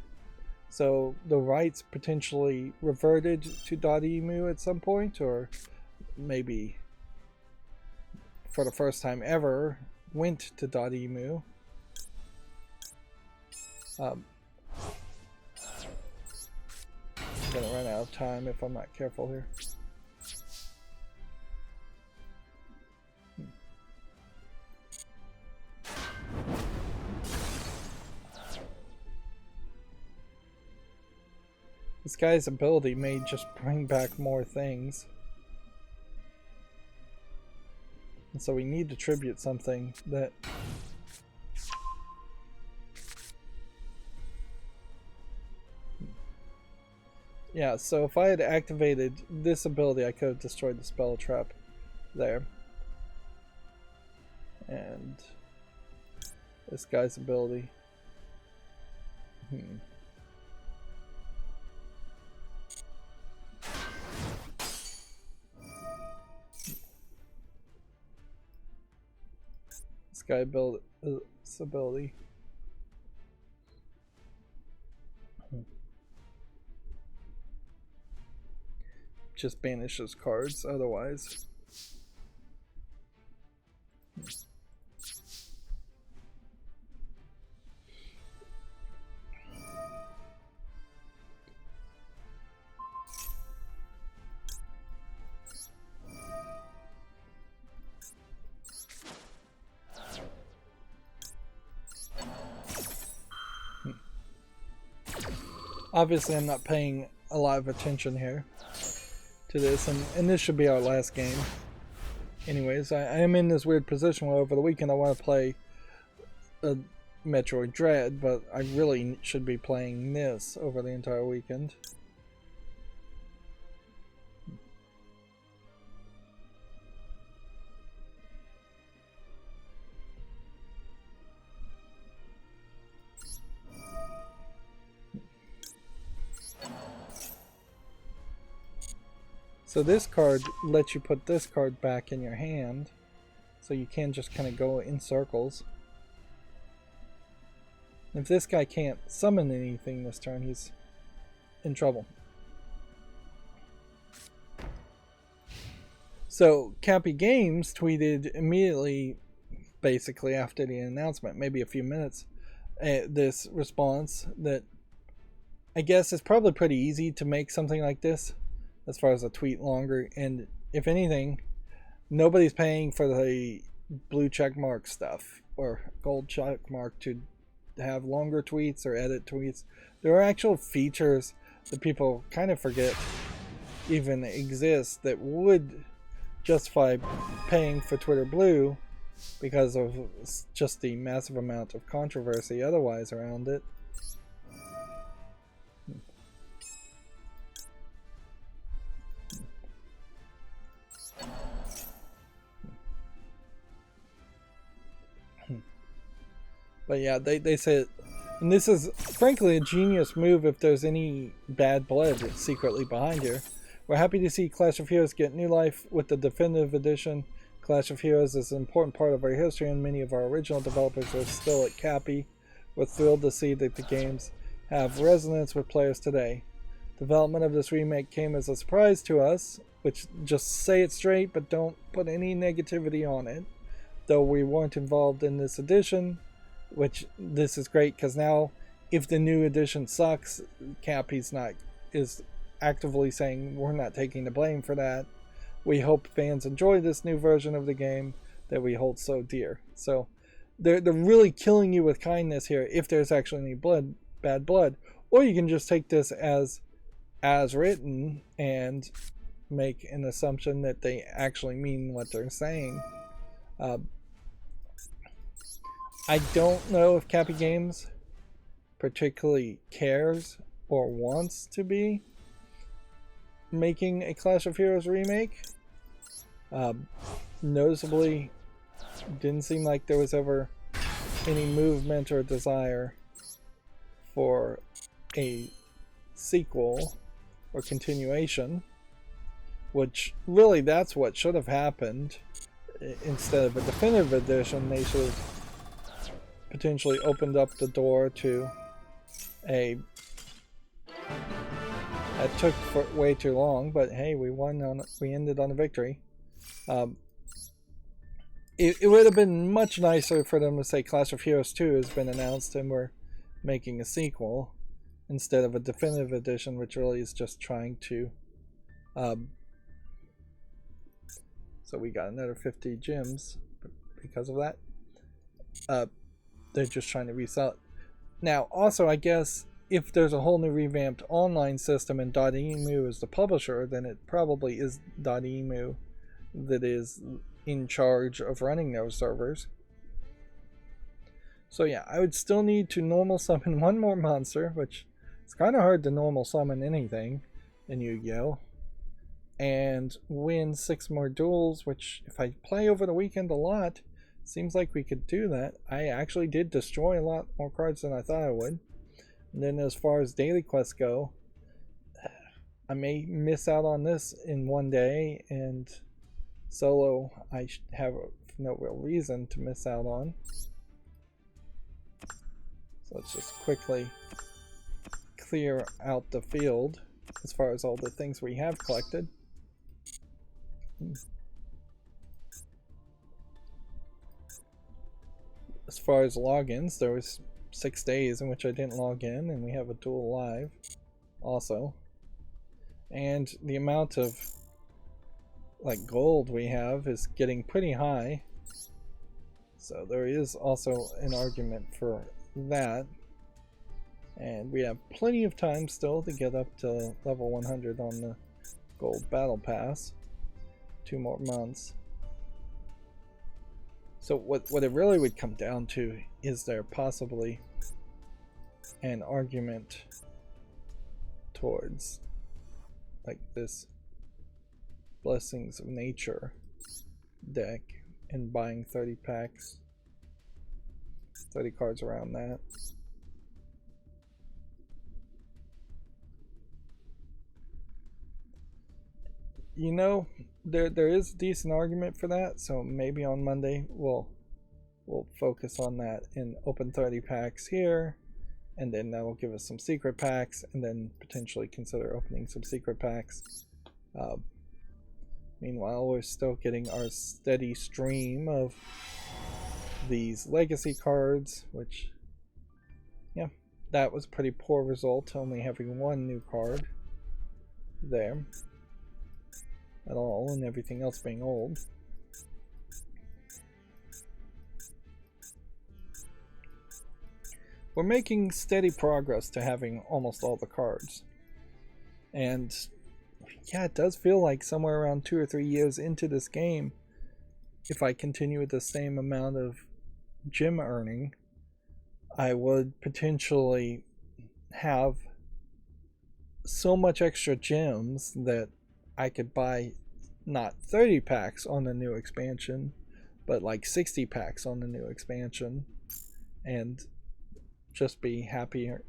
So the rights potentially reverted to .emu at some point, or maybe for the first time ever went to .emu. I'm gonna run out of time if I'm not careful here. This guy's ability may just bring back more things. And so we need to tribute something that... Yeah, so if I had activated this ability, I could have destroyed the spell trap there. And this guy's ability. This guy built this ability. Just banishes cards otherwise. Obviously, I'm not paying a lot of attention here to this, and this should be our last game. Anyways, I am in this weird position where over the weekend I want to play a Metroid Dread, but I really should be playing this over the entire weekend. So this card lets you put this card back in your hand, so you can just kind of go in circles. If this guy can't summon anything this turn, he's in trouble. So Cappy Games tweeted immediately, basically after the announcement, maybe a few minutes, this response that I guess it's probably pretty easy to make something like this as far as a tweet longer, and if anything, nobody's paying for the blue check mark stuff or gold check mark to have longer tweets or edit tweets. There are actual features that people kind of forget even exist that would justify paying for Twitter Blue because of just the massive amount of controversy otherwise around it. But yeah, they said, and this is frankly a genius move if there's any bad blood secretly behind here. We're happy to see Clash of Heroes get new life with the definitive edition. Clash of Heroes is an important part of our history, and many of our original developers are still at Cappy. We're thrilled to see that the games have resonance with players today. Development of this remake came as a surprise to us, which just say it straight, but don't put any negativity on it. though we weren't involved in this edition, which this is great because now if the new edition sucks, Cappy's not is actively saying we're not taking the blame for that. We hope fans enjoy this new version of the game that we hold so dear. So they're really killing you with kindness here if there's actually any bad blood, or you can just take this as written and make an assumption that they actually mean what they're saying. I don't know if Cappy Games particularly cares or wants to be making a Clash of Heroes remake. Noticeably, didn't seem like there was ever any movement or desire for a sequel or continuation, which really that's what should have happened. Instead of a definitive edition, they should have potentially opened up the door to a... That took way too long, but hey, we ended on a victory. It would have been much nicer for them to say Clash of Heroes 2 has been announced and we're making a sequel instead of a definitive edition, which really is just trying to... so we got another 50 gems because of that. They're just trying to resell it. Now, also, I guess if there's a whole new revamped online system and .emu is the publisher, then it probably is .emu that is in charge of running those servers. So yeah, I would still need to normal summon one more monster, which it's kind of hard to normal summon anything in Yu-Gi-Oh! And win 6 more duels, which if I play over the weekend a lot, seems like we could do that. I actually did destroy a lot more cards than I thought I would. And then as far as daily quests go, I may miss out on this in one day, and solo I have no real reason to miss out on. So let's just quickly clear out the field as far as all the things we have collected. As far as logins, there was 6 days in which I didn't log in, and we have a duel live also. And the amount of like gold we have is getting pretty high, so there is also an argument for that. And we have plenty of time still to get up to level 100 on the gold battle pass. 2 more months. So what it really would come down to is there possibly an argument towards like this Blessings of Nature deck and buying 30 packs, 30 cards around that. You know, there is a decent argument for that, so maybe on Monday we'll focus on that and open 30 packs here, and then that will give us some secret packs, and then potentially consider opening some secret packs. Meanwhile, we're still getting our steady stream of these legacy cards, which, yeah, that was a pretty poor result, only having 1 new card there at all, and everything else being old. We're making steady progress to having almost all the cards. And yeah, it does feel like somewhere around 2 or 3 years into this game, if I continue with the same amount of gem earning, I would potentially have so much extra gems that I could buy not 30 packs on the new expansion, but like 60 packs on the new expansion, and just be happier.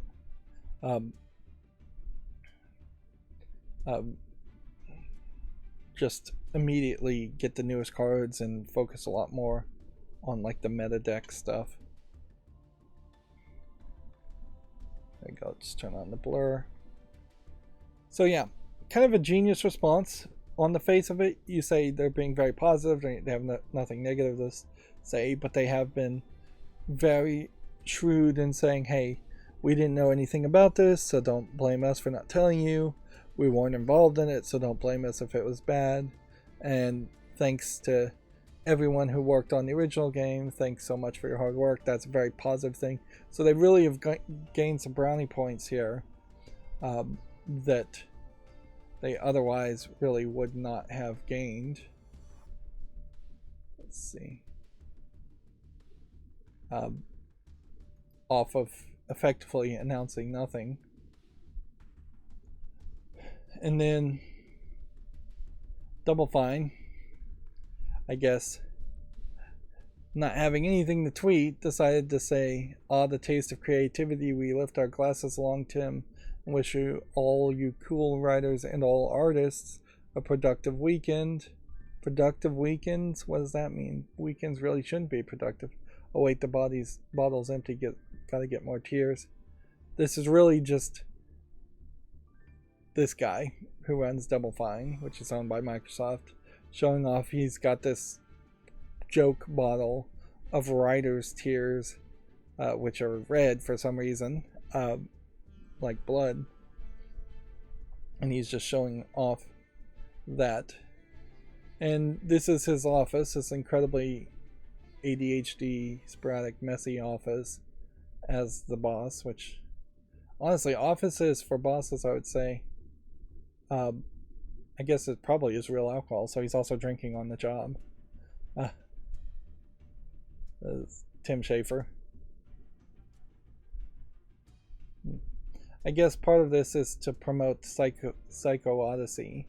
Just immediately get the newest cards and focus a lot more on like the meta deck stuff. There we go, just turn on the blur. So yeah, kind of a genius response. On the face of it, you say they're being very positive, they have nothing negative to say, but they have been very shrewd in saying, hey, we didn't know anything about this, so don't blame us for not telling you. We weren't involved in it, so don't blame us if it was bad. And thanks to everyone who worked on the original game, thanks so much for your hard work. That's a very positive thing. So they really have gained some brownie points here that they otherwise really would not have gained. Let's see. Off of effectively announcing nothing. And then Double Fine, I guess, not having anything to tweet, decided to say, the taste of creativity, we lift our glasses along, Tim, and wish you all, you cool writers and all artists, a productive weekend. Productive weekends? What does that mean? Weekends really shouldn't be productive. Oh wait, the bottle's empty, gotta get more tears. This is really just this guy who runs Double Fine, which is owned by Microsoft, showing off he's got this joke bottle of writer's tears, which are red for some reason, like blood, and he's just showing off that. And this is his office, this incredibly ADHD, sporadic, messy office as the boss, which honestly, offices for bosses, I would say, I guess it probably is real alcohol, so he's also drinking on the job. Tim Schafer. I guess part of this is to promote Psycho Odyssey.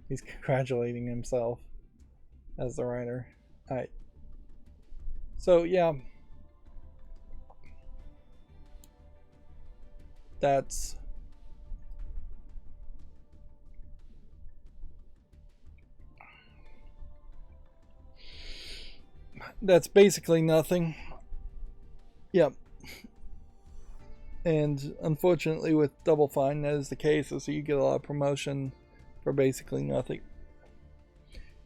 He's congratulating himself as the writer. Alright. So, yeah. That's basically nothing. Yep. And unfortunately with Double Fine, that is the case, so you get a lot of promotion for basically nothing.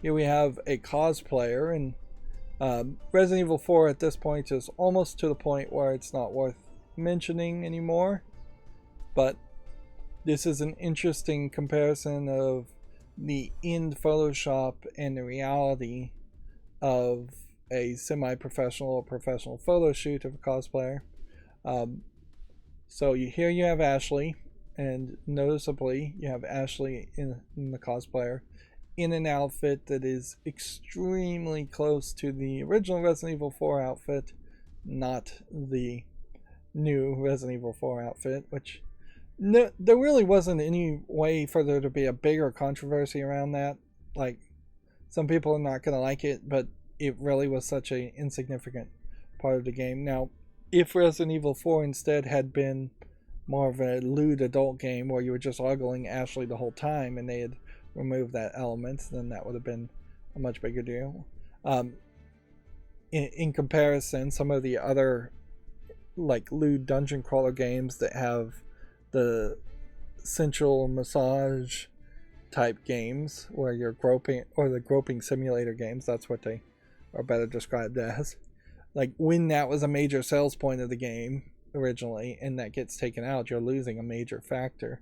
Here we have a cosplayer, and Resident Evil 4 at this point is almost to the point where it's not worth mentioning anymore. But this is an interesting comparison of the in Photoshop and the reality of a semi-professional or professional photo shoot of a cosplayer. So here you have Ashley, and noticeably you have Ashley in the cosplayer in an outfit that is extremely close to the original Resident Evil 4 outfit, not the new Resident Evil 4 outfit, which there really wasn't any way for there to be a bigger controversy around that. Like, some people are not going to like it, but it really was such an insignificant part of the game. Now, if Resident Evil 4 instead had been more of a lewd adult game where you were just ogling Ashley the whole time and they had removed that element, then that would have been a much bigger deal. In comparison, some of the other like lewd dungeon crawler games that have the sensual massage type games where you're groping, or the groping simulator games, that's what they are better described as. Like, when that was a major sales point of the game originally and that gets taken out, you're losing a major factor.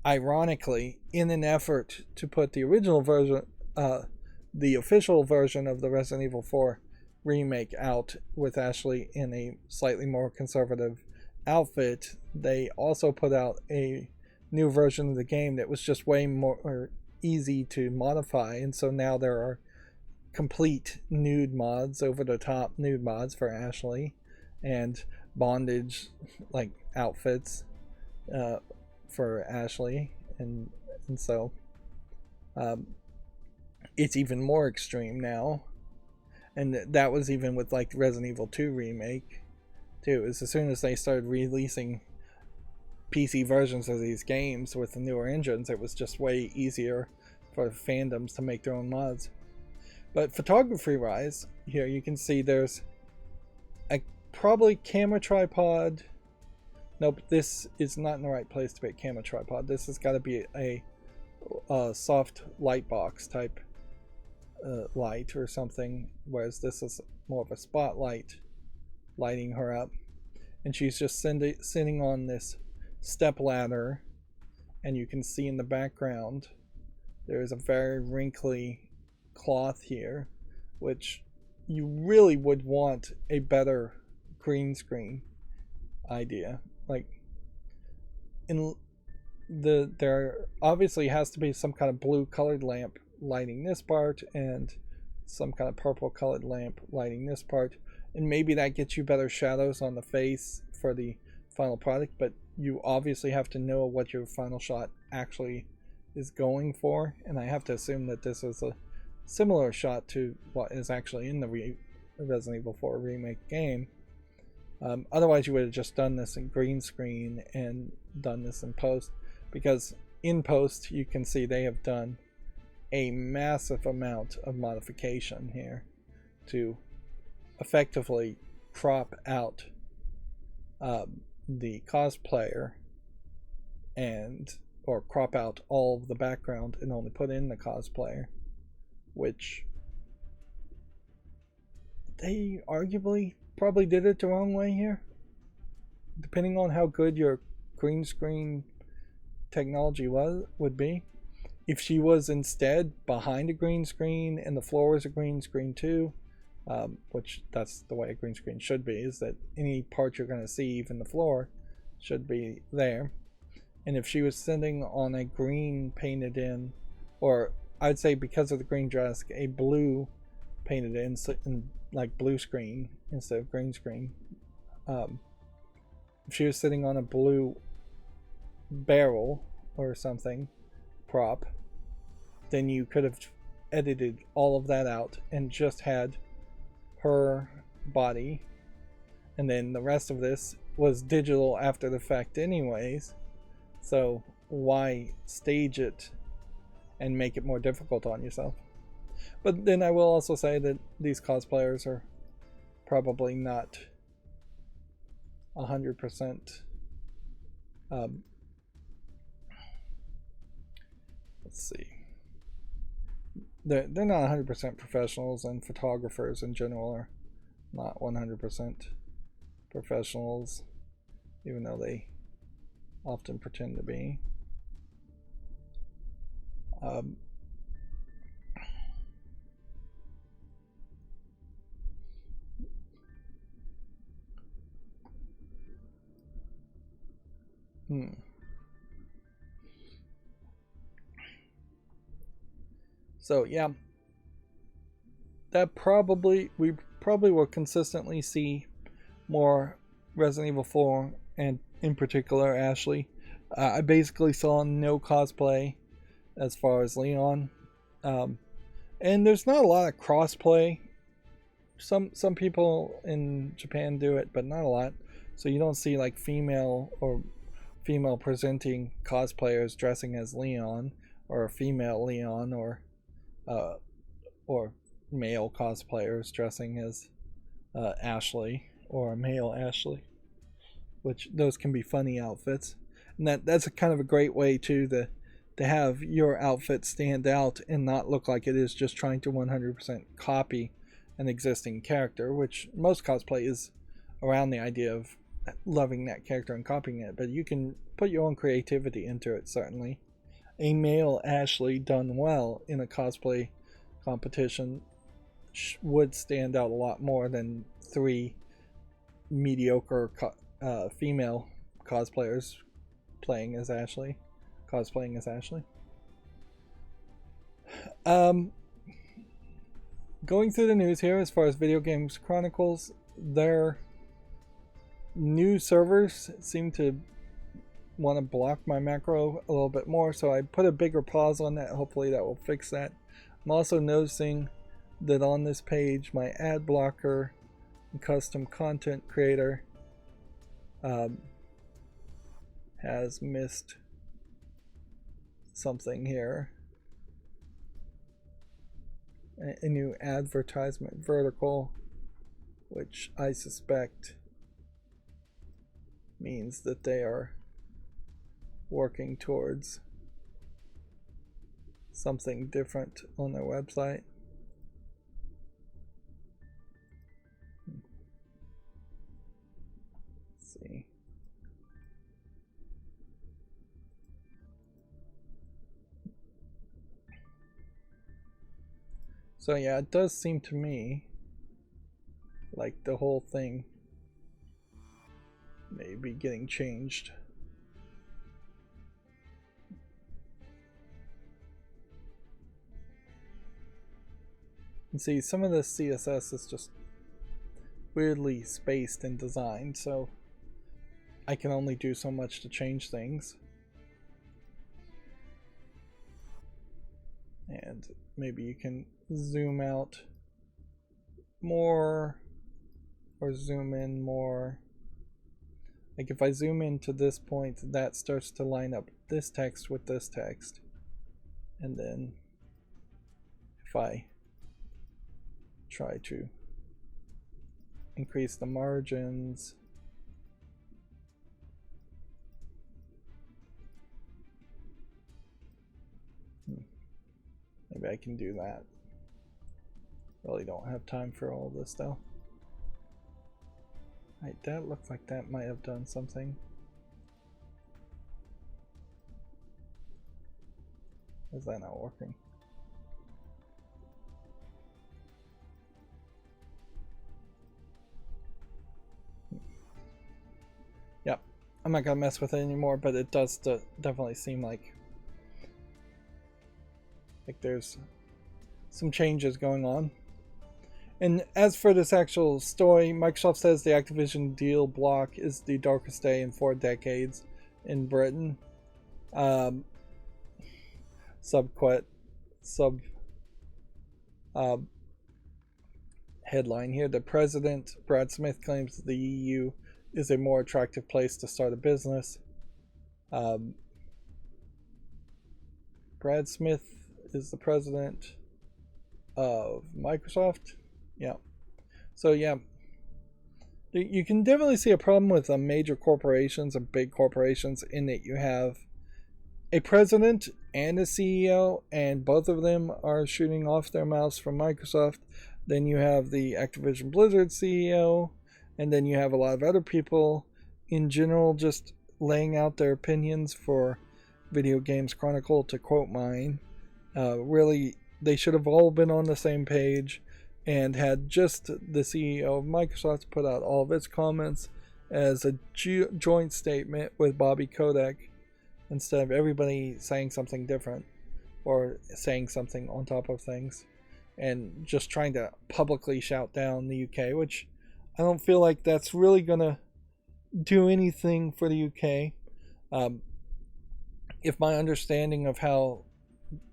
Ironically, in an effort to put the original version, the official version of the Resident Evil 4 remake out with Ashley in a slightly more conservative outfit, they also put out a new version of the game that was just way more easy to modify, and so now there are complete nude mods, over the top nude mods for Ashley, and bondage like outfits for Ashley, and so it's even more extreme now. And that was even with like Resident Evil 2 remake too. Is as soon as they started releasing PC versions of these games with the newer engines, it was just way easier for fandoms to make their own mods. But photography wise, here you can see there's a probably camera tripod Nope, this is not in the right place to be a camera tripod. This has got to be a soft light box type light or something, whereas this is more of a spotlight lighting her up. And she's just sitting on this step ladder, and you can see in the background there's a very wrinkly cloth here, which you really would want a better green screen idea. Like, there obviously has to be some kind of blue colored lamp lighting this part and some kind of purple colored lamp lighting this part, and maybe that gets you better shadows on the face for the final product, but you obviously have to know what your final shot actually is going for, and I have to assume that this is a similar shot to what is actually in the Resident Evil 4 remake game. Otherwise you would have just done this in green screen and done this in post, because in post you can see they have done a massive amount of modification here to effectively crop out the cosplayer or crop out all of the background and only put in the cosplayer, which they arguably probably did it the wrong way here, depending on how good your green screen technology would be. If she was instead behind a green screen and the floor was a green screen too, which that's the way a green screen should be, is that any part you're going to see, even the floor, should be there. And if she was sitting on a green painted in, or I'd say because of the green dress, a blue painted in like blue screen instead of green screen, if she was sitting on a blue barrel or something prop, then you could have edited all of that out and just had her body, and then the rest of this was digital after the fact anyways, so why stage it and make it more difficult on yourself? But then I will also say that these cosplayers are probably not 100%. Let's see. They're not 100% professionals, and photographers in general are not 100% professionals, even though they often pretend to be. So yeah, we probably will consistently see more Resident Evil 4, and in particular Ashley. I basically saw no cosplay as far as Leon, and there's not a lot of crossplay. Some people in Japan do it, but not a lot. So you don't see like female presenting cosplayers dressing as Leon, or a female Leon, or male cosplayers dressing as Ashley, or a male Ashley, which those can be funny outfits, and that's a kind of a great way to have your outfit stand out and not look like it is just trying to 100% copy an existing character, which most cosplay is around the idea of loving that character and copying it, but you can put your own creativity into it. Certainly a male Ashley done well in a cosplay competition would stand out a lot more than 3 mediocre female cosplayers cosplaying as Ashley. Going through the news here, as far as Video Games Chronicles, their new servers seem to want to block my macro a little bit more, so I put a bigger pause on that. Hopefully that will fix that. I'm also noticing that on this page, my ad blocker and custom content creator has missed something here. A new advertisement vertical, which I suspect means that they are working towards something different on their website. Let's see. So yeah, it does seem to me like the whole thing may be getting changed. And see, some of this CSS is just weirdly spaced and designed, so I can only do so much to change things. And maybe you can zoom out more or zoom in more. Like if I zoom into this point, that starts to line up this text with this text. And then if I try to increase the margins, maybe I can do that. Really don't have time for all this though. Right, that looks like that might have done something. Is that not working? Yep, I'm not gonna mess with it anymore, but it does definitely seem like there's some changes going on. And as for this actual story, Microsoft says the Activision deal block is the darkest day in 4 decades in Britain. Headline here: the president, Brad Smith, claims the EU is a more attractive place to start a business. Brad Smith is the president of Microsoft. Yeah. So yeah, you can definitely see a problem with major corporations and big corporations in that you have a president and a CEO, and both of them are shooting off their mouths from Microsoft. Then you have the Activision Blizzard CEO, and then you have a lot of other people in general just laying out their opinions for Video Games Chronicle, to quote mine. Really, they should have all been on the same page and had just the CEO of Microsoft put out all of its comments as a joint statement with Bobby Kotick, instead of everybody saying something different or saying something on top of things and just trying to publicly shout down the UK, which I don't feel like that's really going to do anything for the UK. If my understanding of how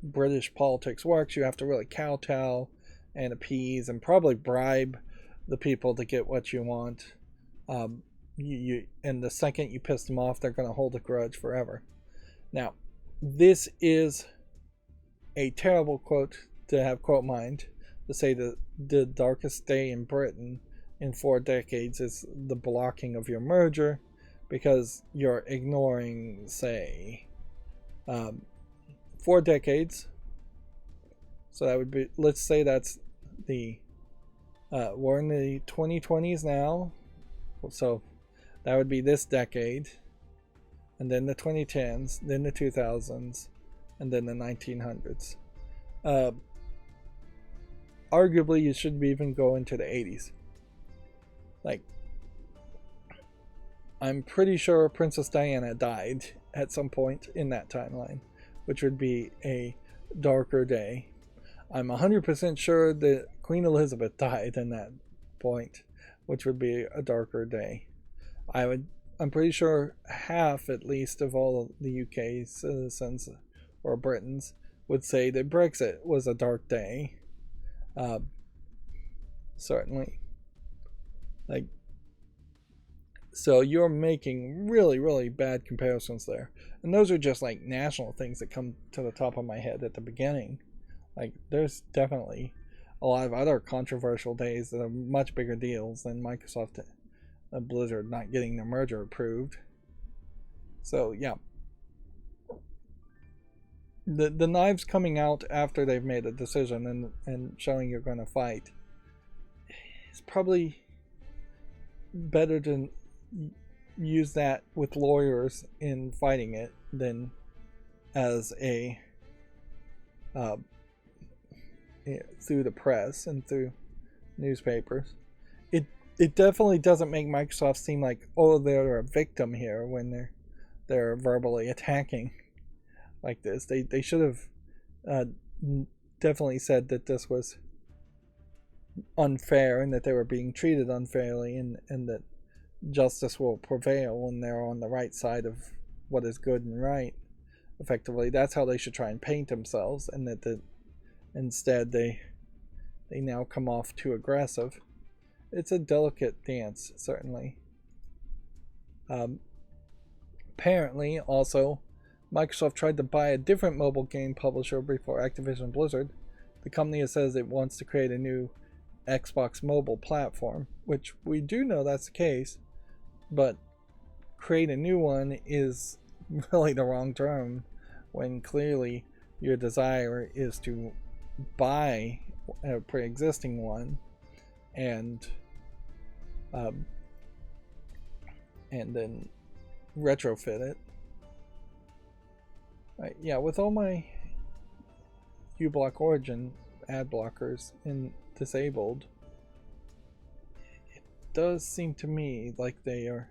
British politics works, you have to really kowtow and appease and probably bribe the people to get what you want. And the second you piss them off, they're going to hold a grudge forever. Now, this is a terrible quote to have quote mined, to say that the darkest day in Britain in 4 decades is the blocking of your merger, because you're ignoring, say, 4 decades. So that would be, let's say that's the, we're in the 2020s now, so that would be this decade, and then the 2010s, then the 2000s, and then the 1900s. Arguably, you should even go into the 80s. Like, I'm pretty sure Princess Diana died at some point in that timeline, which would be a darker day. I'm 100% sure that Queen Elizabeth died in that point, which would be a darker day. I'm pretty sure half, at least, of all of the UK citizens or Britons would say that Brexit was a dark day. Certainly. Like, so you're making really, really bad comparisons there. And those are just like national things that come to the top of my head at the beginning. Like, there's definitely a lot of other controversial days that are much bigger deals than Microsoft Blizzard not getting the merger approved. So yeah, the knives coming out after they've made a decision and showing you're going to fight is probably better to use that with lawyers in fighting it than as a through the press and through newspapers. It definitely doesn't make Microsoft seem like, oh, they're a victim here when they're verbally attacking like this. They should have definitely said that this was unfair and that they were being treated unfairly, and that justice will prevail when they're on the right side of what is good and right. Effectively, that's how they should try and paint themselves, and that instead they now come off too aggressive. It's a delicate dance, certainly. Apparently, also, Microsoft tried to buy a different mobile game publisher before Activision Blizzard. The company says it wants to create a new Xbox mobile platform, which we do know that's the case, but create a new one is really the wrong term when clearly your desire is to buy a pre-existing one and then retrofit it. Yeah, with all my uBlock Origin ad blockers disabled, it does seem to me like they are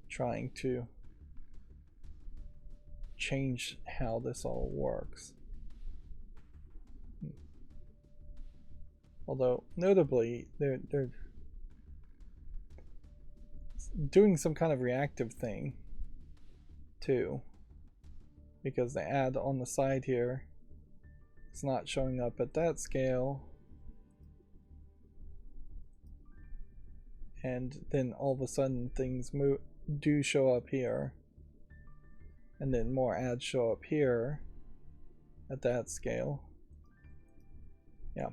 trying to change how this all works. Although, notably, they're doing some kind of reactive thing, too. Because the ad on the side here is not showing up at that scale. And then all of a sudden things do show up here. And then more ads show up here at that scale. Yeah.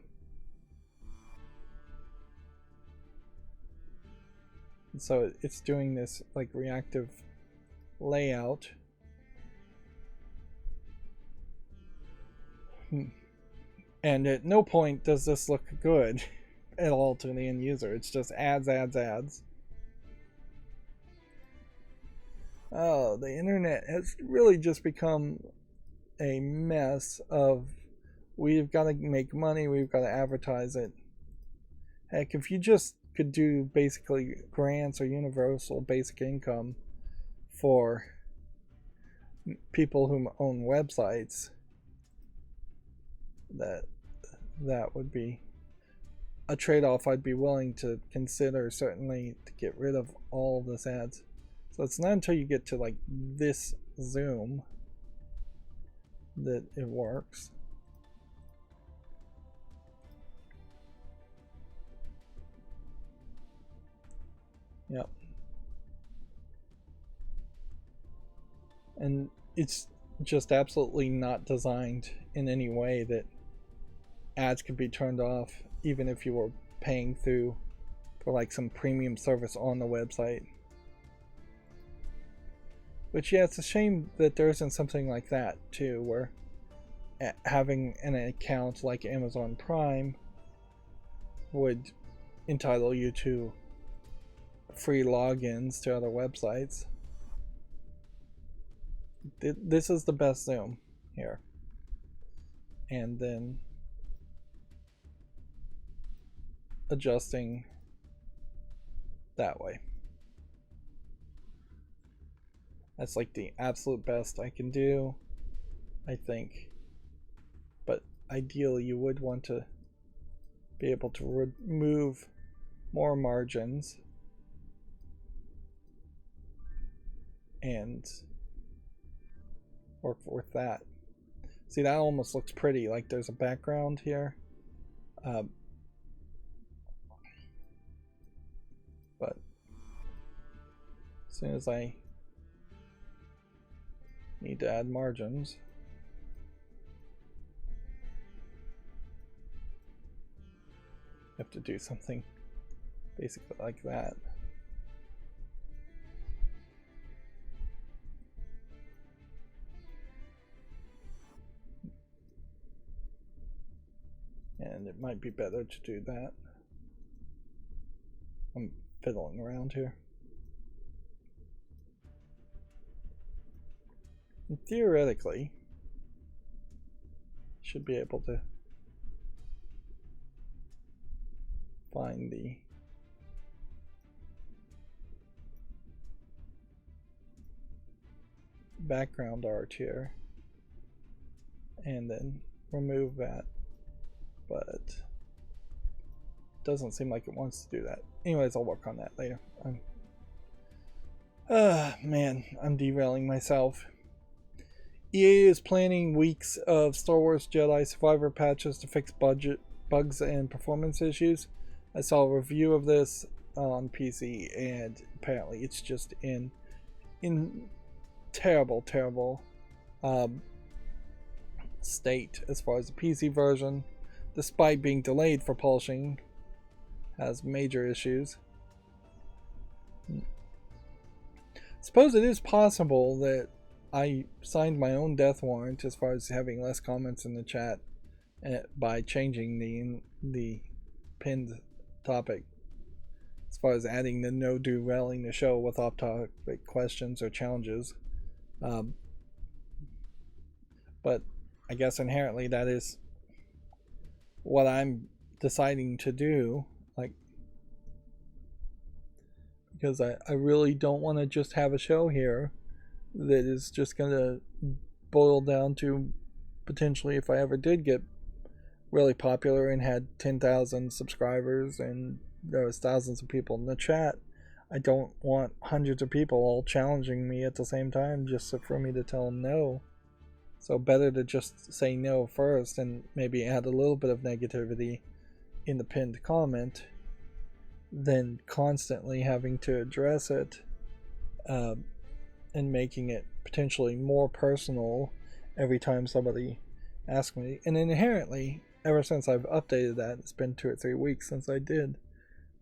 And so it's doing this like reactive layout. And at no point does this look good at all to the end user. It's just ads, ads, ads. Oh, the internet has really just become a mess of, we've got to make money, we've got to advertise it. Heck, if you just could do basically grants or universal basic income for people who own websites, that would be a trade-off I'd be willing to consider, certainly, to get rid of all of this ads. So it's not until you get to like this zoom that it works. Yep. And it's just absolutely not designed in any way that ads could be turned off even if you were paying through for like some premium service on the website. Which, yeah, it's a shame that there isn't something like that too, where having an account like Amazon Prime would entitle you to free logins to other websites. This is the best zoom here. And then adjusting that way. That's like the absolute best I can do, I think. But ideally you would want to be able to remove more margins and work with that. See, that almost looks pretty, like there's a background here. But as soon as I need to add margins, I have to do something Basically like that. And it might be better to do that. I'm fiddling around here. And theoretically, should be able to find the background art here and then remove that, but doesn't seem like it wants to do that. Anyways, I'll work on that later. Man, I'm derailing myself. EA is planning weeks of Star Wars Jedi Survivor patches to fix budget bugs and performance issues. I saw a review of this on PC, and apparently it's just in terrible state as far as the PC version, despite being delayed for polishing, has major issues. Suppose it is possible that I signed my own death warrant as far as having less comments in the chat by changing the pinned topic, as far as adding the no dueling the show with off-topic questions or challenges. But I guess inherently that is what I'm deciding to do, like, because I really don't want to just have a show here that is just going to boil down to potentially, if I ever did get really popular and had 10,000 subscribers and there was thousands of people in the chat, I don't want hundreds of people all challenging me at the same time just for me to tell them no. So better to just say no first and maybe add a little bit of negativity in the pinned comment than constantly having to address it and making it potentially more personal every time somebody asks me. And inherently, ever since I've updated that, it's been 2 or 3 weeks since I did,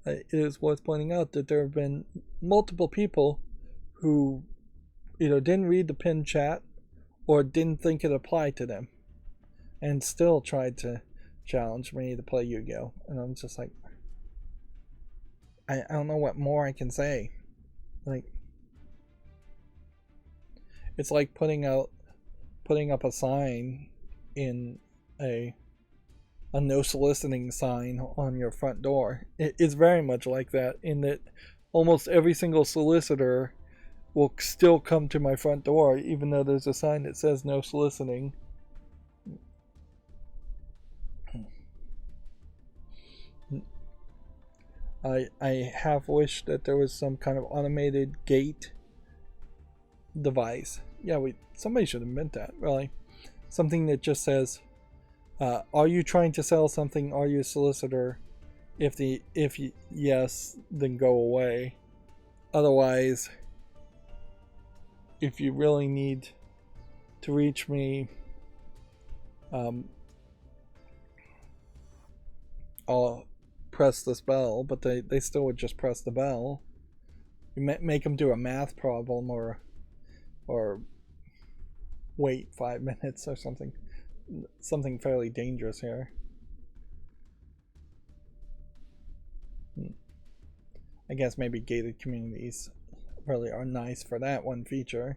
it is worth pointing out that there have been multiple people who either didn't read the pinned chat or didn't think it applied to them and still tried to challenge me to play Yu-Gi-Oh! And I'm just like, I don't know what more I can say. Like, it's like putting up a sign in a no soliciting sign on your front door. It's very much like that, in that almost every single solicitor will still come to my front door even though there's a sign that says no soliciting. I have wished that there was some kind of automated gate device. Yeah, somebody should invent that, really. Something that just says, are you trying to sell something? Are you a solicitor? If yes, then go away. Otherwise, if you really need to reach me, I'll press this bell, but they still would just press the bell. You make them do a math problem or wait 5 minutes or something fairly dangerous here. I guess maybe gated communities really are nice for that one feature,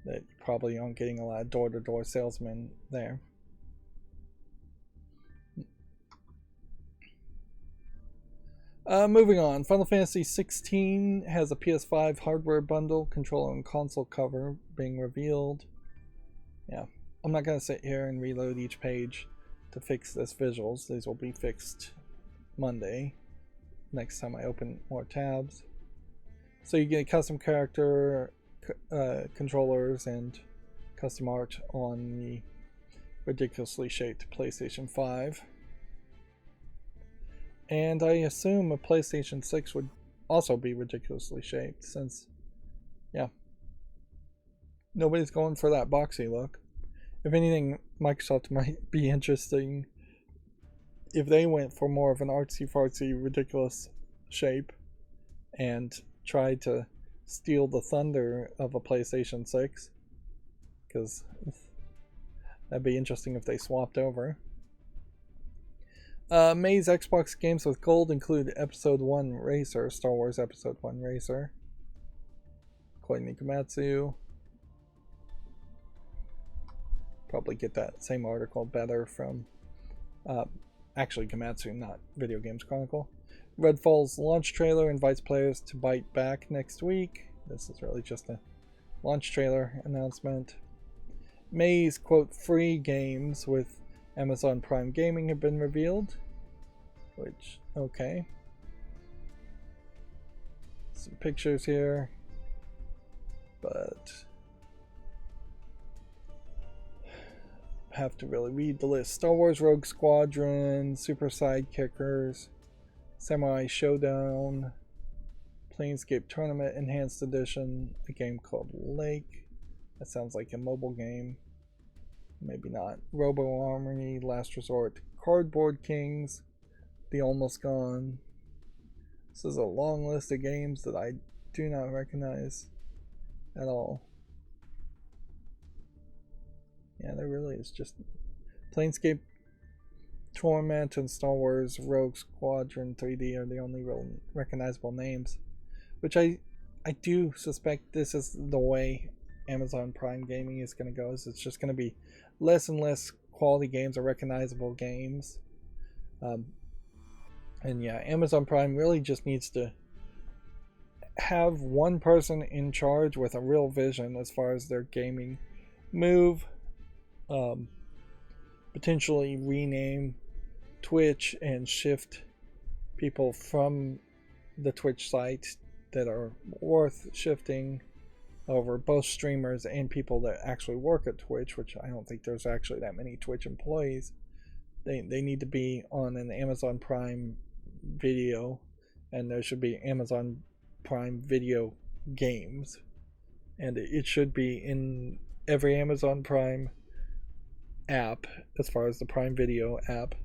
that you probably aren't getting a lot of door-to-door salesmen there. Moving on, Final Fantasy 16 has a PS5 hardware bundle, controller and console cover being revealed. Yeah, I'm not going to sit here and reload each page to fix this visuals. These will be fixed Monday, next time I open more tabs. So you get custom character controllers and custom art on the ridiculously shaped PlayStation 5. And I assume a PlayStation 6 would also be ridiculously shaped, since, yeah, nobody's going for that boxy look. If anything, Microsoft might be interesting if they went for more of an artsy-fartsy, ridiculous shape and try to steal the thunder of a PlayStation 6, because that'd be interesting if they swapped over. May's Xbox games with gold include Episode 1 Racer, Star Wars Episode 1 Racer, according to Komatsu. Probably get that same article better from actually Komatsu, not Video Games Chronicle. Redfall's launch trailer invites players to bite back next week. This is really just a launch trailer announcement. May's, quote, free games with Amazon Prime Gaming have been revealed. Which, okay. Some pictures here. But have to really read the list. Star Wars Rogue Squadron, Super Sidekickers, Samurai Showdown, Planescape Tournament Enhanced Edition, a game called Lake. That sounds like a mobile game. Maybe not. Robo Armory, Last Resort, Cardboard Kings, The Almost Gone. This is a long list of games that I do not recognize at all. Yeah, there really is just Planescape Torment and Star Wars Rogue Squadron 3D are the only real recognizable names, which I do suspect this is the way Amazon Prime Gaming is going to go. Is it's just going to be less and less quality games or recognizable games. And yeah, Amazon Prime really just needs to have one person in charge with a real vision as far as their gaming move. Potentially rename Twitch and shift people from the Twitch site that are worth shifting over, both streamers and people that actually work at Twitch, which I don't think there's actually that many Twitch employees. They need to be on an Amazon Prime Video, and there should be Amazon Prime Video games, and it should be in every Amazon Prime app. As far as the Prime Video app,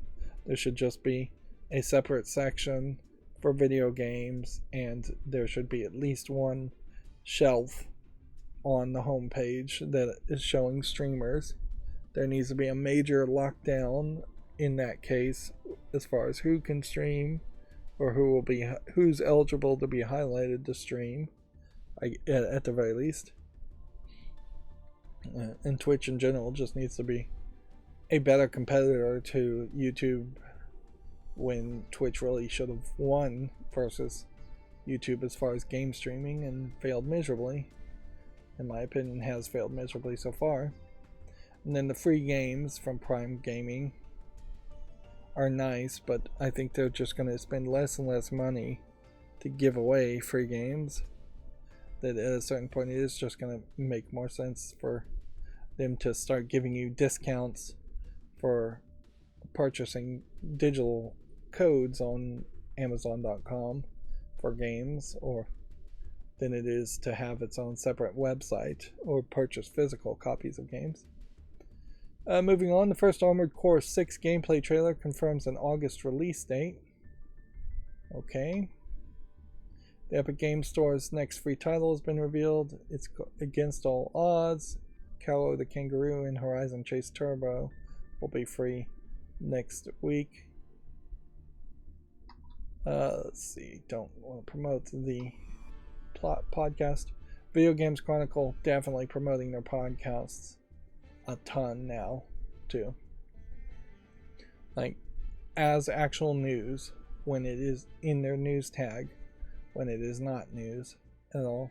there should just be a separate section for video games, and there should be at least one shelf on the home page that is showing streamers. There needs to be a major lockdown in that case as far as who can stream or who's eligible to be highlighted to stream, at the very least. And Twitch in general just needs to be a better competitor to YouTube, when Twitch really should have won versus YouTube as far as game streaming, and failed miserably. In my opinion, has failed miserably so far. And then the free games from Prime Gaming are nice, but I think they're just going to spend less and less money to give away free games. That at a certain point it is just going to make more sense for them to start giving you discounts for purchasing digital codes on Amazon.com for games, or than it is to have its own separate website or purchase physical copies of games. Moving on, the first Armored Core 6 gameplay trailer confirms an August release date. Okay. The Epic Games Store's next free title has been revealed. It's Against All Odds. Callow the Kangaroo and Horizon Chase Turbo will be free next week. Let's see. Don't want to promote the plot podcast. Video Games Chronicle definitely promoting their podcasts a ton now too, like as actual news when it is in their news tag, when it is not news at all.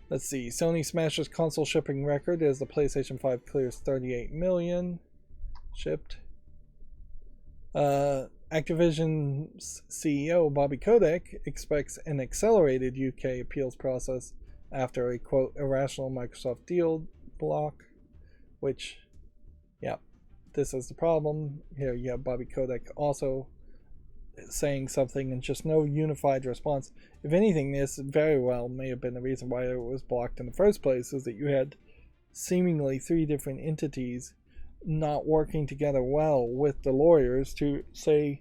Let's see. Sony smashes console shipping record as the PlayStation 5 clears 38 million shipped. Activision's CEO Bobby Kotick expects an accelerated UK appeals process after a, quote, irrational Microsoft deal block, which, yeah, this is the problem. Here you have Bobby Kotick also saying something and just no unified response. If anything, this very well may have been the reason why it was blocked in the first place, is that you had seemingly three different entities not working together well with the lawyers to say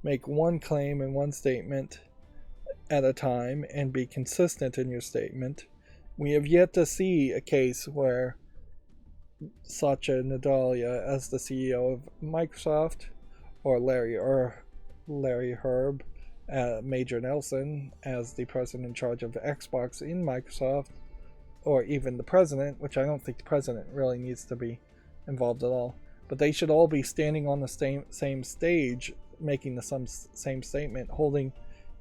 make one claim and one statement at a time and be consistent in your statement. We have yet to see a case where Satya Nadella, as the CEO of Microsoft, or Larry Herb, Major Nelson, as the president in charge of Xbox in Microsoft, or even the president, which I don't think the president really needs to be involved at all. But they should all be standing on the same stage, making the same statement, holding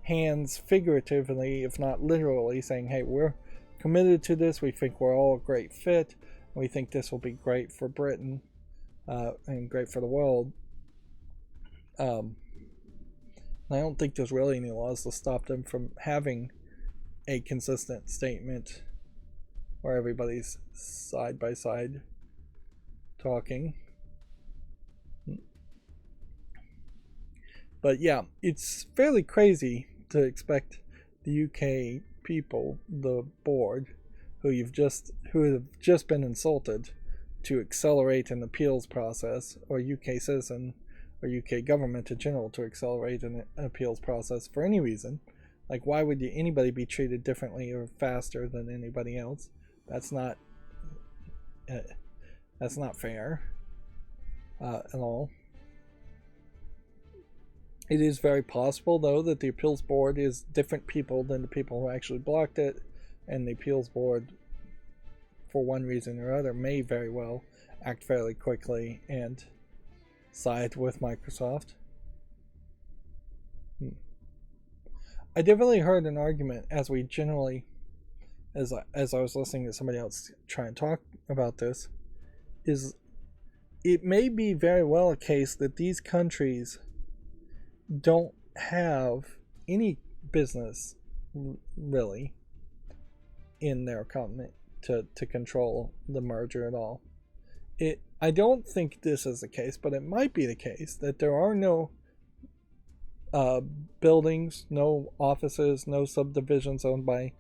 hands figuratively, if not literally, saying, hey, we're committed to this. We think we're all a great fit. We think this will be great for Britain and great for the world. I don't think there's really any laws to stop them from having a consistent statement where everybody's side by side talking. But yeah, it's fairly crazy to expect the UK people, the board, who have just been insulted, to accelerate an appeals process, or UK citizen or UK government in general to accelerate an appeals process for any reason. Like, why would anybody be treated differently or faster than anybody else? That's not fair at all. It is very possible, though, that the appeals board is different people than the people who actually blocked it, and the appeals board, for one reason or other, may very well act fairly quickly and side with Microsoft. I definitely heard an argument as I was listening to somebody else try and talk about this, is it may be very well a case that these countries don't have any business really in their continent to control the merger at all. I don't think this is the case, but it might be the case that there are no buildings, no offices, no subdivisions owned by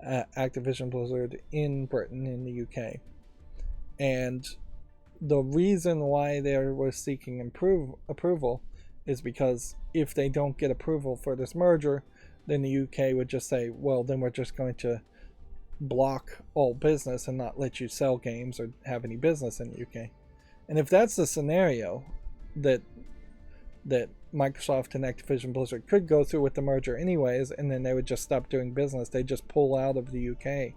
Activision Blizzard in Britain, in the UK. And the reason why they were seeking approval is because if they don't get approval for this merger, then the UK would just say, well, then we're just going to block all business and not let you sell games or have any business in the UK. And if that's the scenario, that Microsoft and Activision Blizzard could go through with the merger anyways, and then they would just stop doing business, they just pull out of the UK.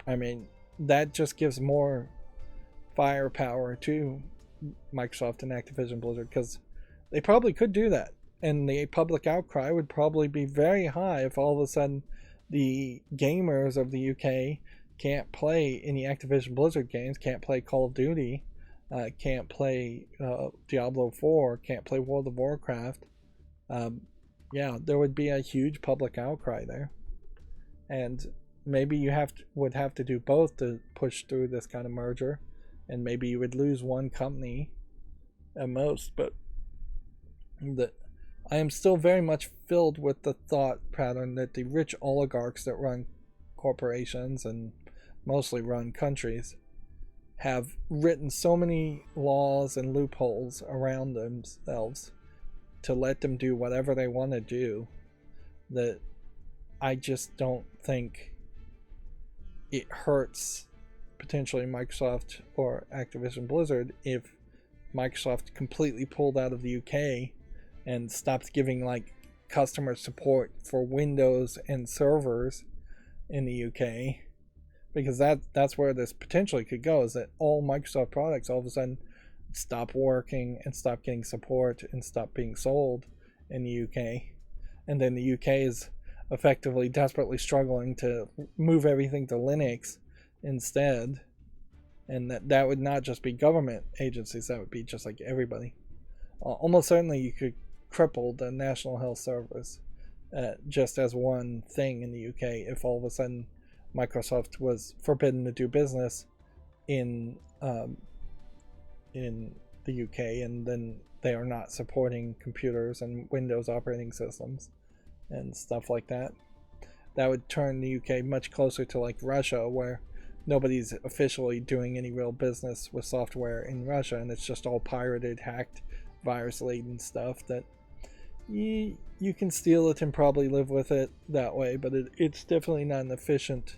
I mean, that just gives more firepower to Microsoft and Activision Blizzard, because they probably could do that, and the public outcry would probably be very high if all of a sudden the gamers of the UK can't play any Activision Blizzard games, can't play Call of Duty, can't play Diablo 4, can't play World of Warcraft. Yeah, there would be a huge public outcry there, and maybe you would have to do both to push through this kind of merger, and maybe you would lose one company at most. But I am still very much filled with the thought pattern that the rich oligarchs that run corporations and mostly run countries have written so many laws and loopholes around themselves to let them do whatever they want to do, that I just don't think it hurts potentially Microsoft or Activision Blizzard if Microsoft completely pulled out of the UK and stopped giving like customer support for Windows and servers in the UK, because that's where this potentially could go, is that all Microsoft products all of a sudden stop working and stop getting support and stop being sold in the UK, and then the UK is effectively desperately struggling to move everything to Linux instead, and that would not just be government agencies, that would be just like everybody. Almost certainly you could cripple the National Health Service just as one thing in the UK if all of a sudden Microsoft was forbidden to do business in the UK, and then they are not supporting computers and Windows operating systems and stuff like that. That would turn the UK much closer to like Russia, where nobody's officially doing any real business with software in Russia, and it's just all pirated, hacked, virus-laden stuff that you can steal it and probably live with it that way, but it's definitely not an efficient,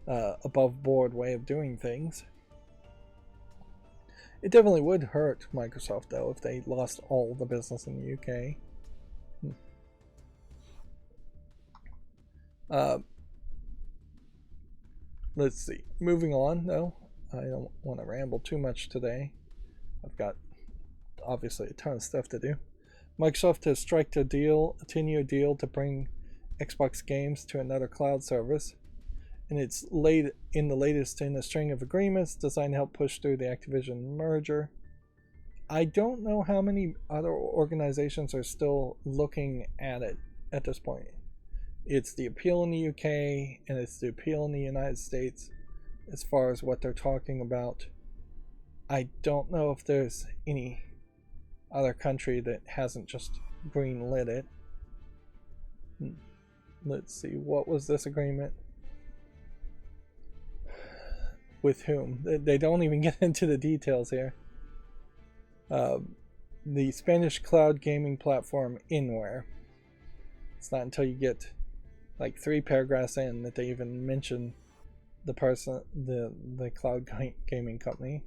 above board way of doing things. It definitely would hurt Microsoft, though, if they lost all the business in the UK. Let's see. Moving on, though. I don't want to ramble too much today. I've got, obviously, a ton of stuff to do. Microsoft has struck a 10-year deal to bring Xbox games to another cloud service. And it's in the latest in a string of agreements designed to help push through the Activision merger. I don't know how many other organizations are still looking at it at this point. It's the appeal in the UK and it's the appeal in the United States as far as what they're talking about. I don't know if there's any other country that hasn't just green-lit it. Let's see, what was this agreement? With whom? They don't even get into the details here. The Spanish cloud gaming platform Inware. It's not until you get like 3 paragraphs in that they even mention the cloud gaming company.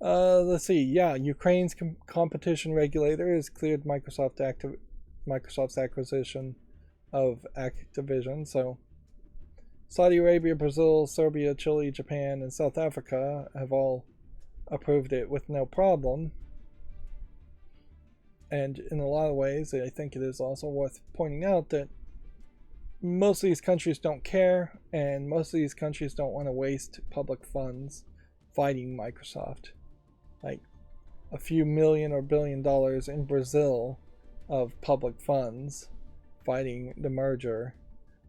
Let's see. Yeah, Ukraine's competition regulator has cleared Microsoft's acquisition of Activision. So Saudi Arabia, Brazil, Serbia, Chile, Japan, and South Africa have all approved it with no problem. And in a lot of ways, I think it is also worth pointing out that most of these countries don't care, and most of these countries don't want to waste public funds fighting Microsoft. Like a few million or $1 billion in Brazil of public funds fighting the merger,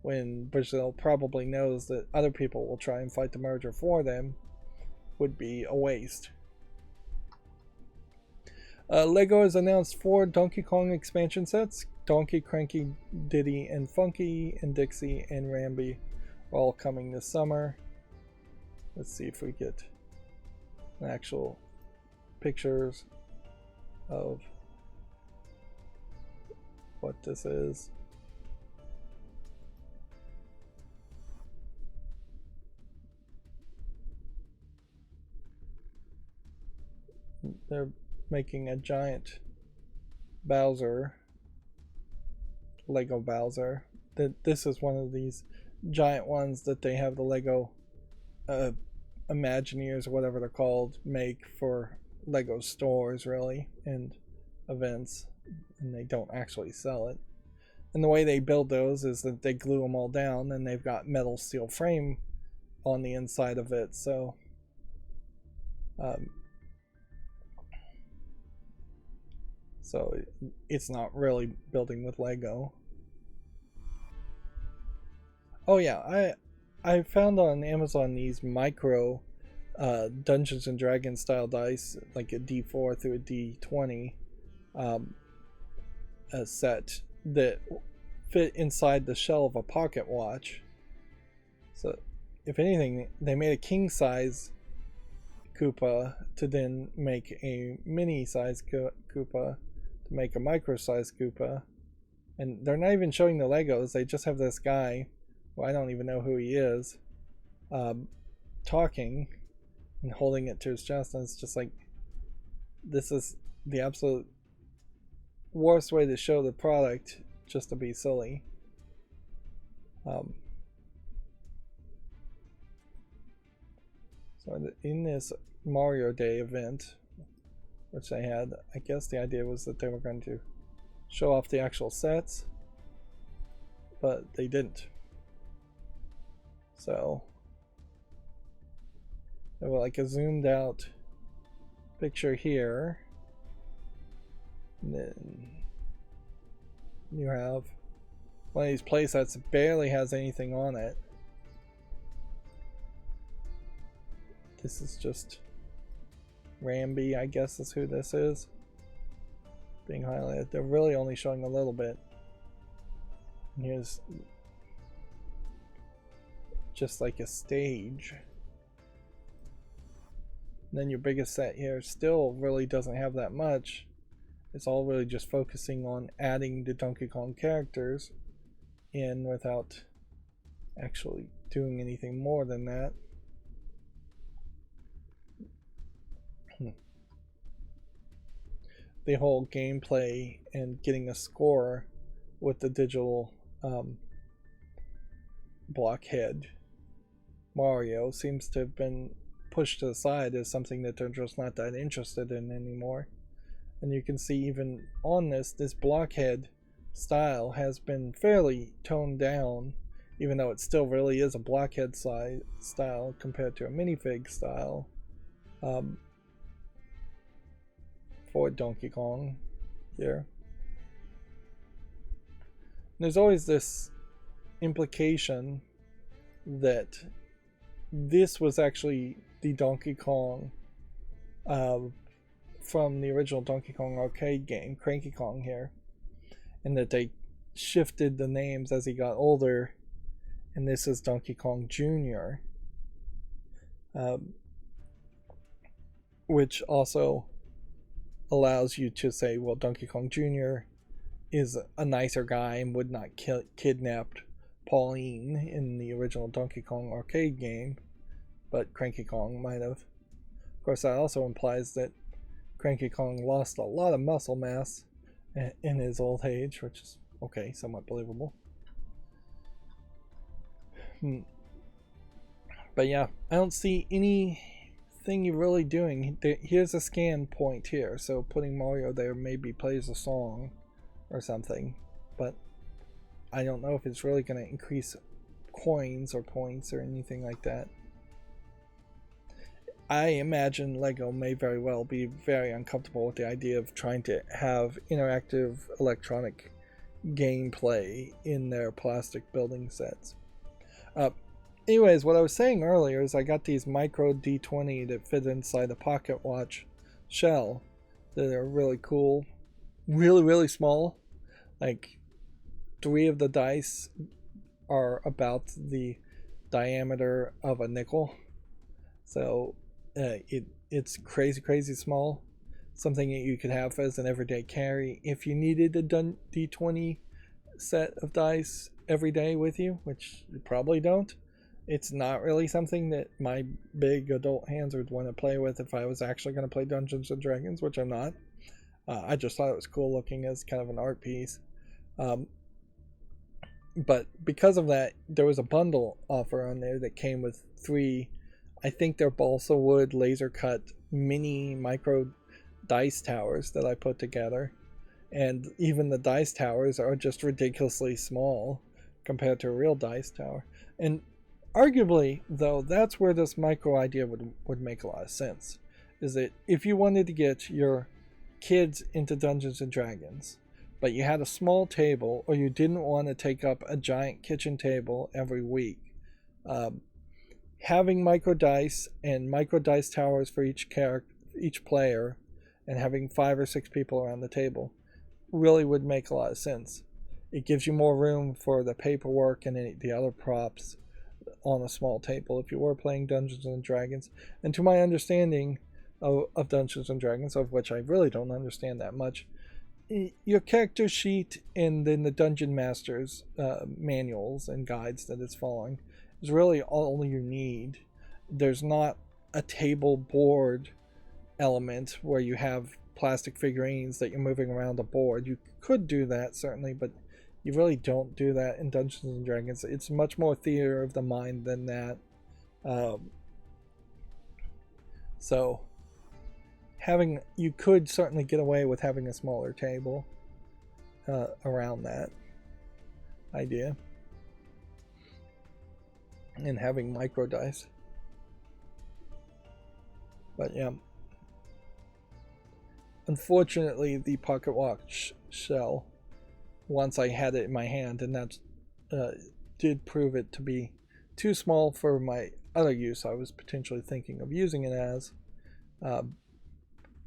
when Brazil probably knows that other people will try and fight the merger for them, would be a waste. Lego has announced 4 Donkey Kong expansion sets. Donkey, Cranky, Diddy, and Funky, and Dixie, and Rambi are all coming this summer. Let's see if we get actual pictures of what this is. They're making a giant Bowser, Lego Bowser. This is one of these giant ones that they have the Lego Imagineers, or whatever they're called, make for Lego stores, really, and events, and they don't actually sell it. And the way they build those is that they glue them all down, and they've got metal steel frame on the inside of it, so it's not really building with Lego. Oh yeah, I found on Amazon these micro Dungeons and Dragons style dice, like a D4 through a D20 a set that fit inside the shell of a pocket watch. So if anything, they made a king size Koopa to then make a mini size Koopa to make a micro size Koopa. And they're not even showing the Legos, they just have this guy, who I don't even know who he is, talking and holding it to his chest, and it's just like, this is the absolute worst way to show the product, just to be silly. So in this Mario Day event, which they had, I guess the idea was that they were going to show off the actual sets, but they didn't. So they were like a zoomed out picture here, and then you have one of these playsets that barely has anything on it. This is just Rambi, I guess is who this is, being highlighted. They're really only showing a little bit. And here's just like a stage. And then your biggest set here still really doesn't have that much, It's all really just focusing on adding the Donkey Kong characters in without actually doing anything more than that. The whole gameplay and getting a score with the digital blockhead Mario seems to have been pushed aside as something that they're just not that interested in anymore. And you can see even on this blockhead style has been fairly toned down, even though it still really is a blockhead style compared to a minifig style for Donkey Kong here. And there's always this implication that this was actually the Donkey Kong from the original Donkey Kong arcade game, Cranky Kong here, and that they shifted the names as he got older, and this is Donkey Kong Jr., which also allows you to say, well, Donkey Kong Jr. is a nicer guy and would not kidnap Pauline in the original Donkey Kong arcade game, but Cranky Kong might have. Of course, that also implies that Cranky Kong lost a lot of muscle mass in his old age, which is okay, somewhat believable. But yeah, I don't see anything you're really doing. Here's a scan point here, so putting Mario there maybe plays a song or something, but I don't know if it's really going to increase coins or points or anything like that. I imagine LEGO may very well be very uncomfortable with the idea of trying to have interactive electronic gameplay in their plastic building sets. Anyways, what I was saying earlier is I got these micro D20 that fit inside a pocket watch shell that are really cool. Really, really small. Like 3 of the dice are about the diameter of a nickel. So it's crazy small. Something that you could have as an everyday carry if you needed a D20 set of dice every day with you, which you probably don't. It's not really something that my big adult hands would want to play with if I was actually going to play Dungeons and Dragons, which I'm not. I just thought it was cool looking as kind of an art piece. But because of that, there was a bundle offer on there that came with 3, I think they're balsa wood laser cut mini micro dice towers that I put together. And even the dice towers are just ridiculously small compared to a real dice tower. And arguably, though, that's where this micro idea would make a lot of sense. Is that if you wanted to get your kids into Dungeons and Dragons, but you had a small table, or you didn't want to take up a giant kitchen table every week, having micro dice and micro dice towers for each player, and having 5 or 6 people around the table really would make a lot of sense. It gives you more room for the paperwork and the other props on a small table if you were playing Dungeons and Dragons. And to my understanding of Dungeons and Dragons, of which I really don't understand that much, your character sheet and then the Dungeon Master's manuals and guides that it's following is really all you need. There's not a table board element where you have plastic figurines that you're moving around the board. You could do that, certainly, but you really don't do that in Dungeons and Dragons. It's much more theater of the mind than that. So you could certainly get away with having a smaller table around that idea and having micro dice. But yeah, unfortunately, the pocket watch shell, once I had it in my hand, and that did prove it to be too small for my other use I was potentially thinking of using it as,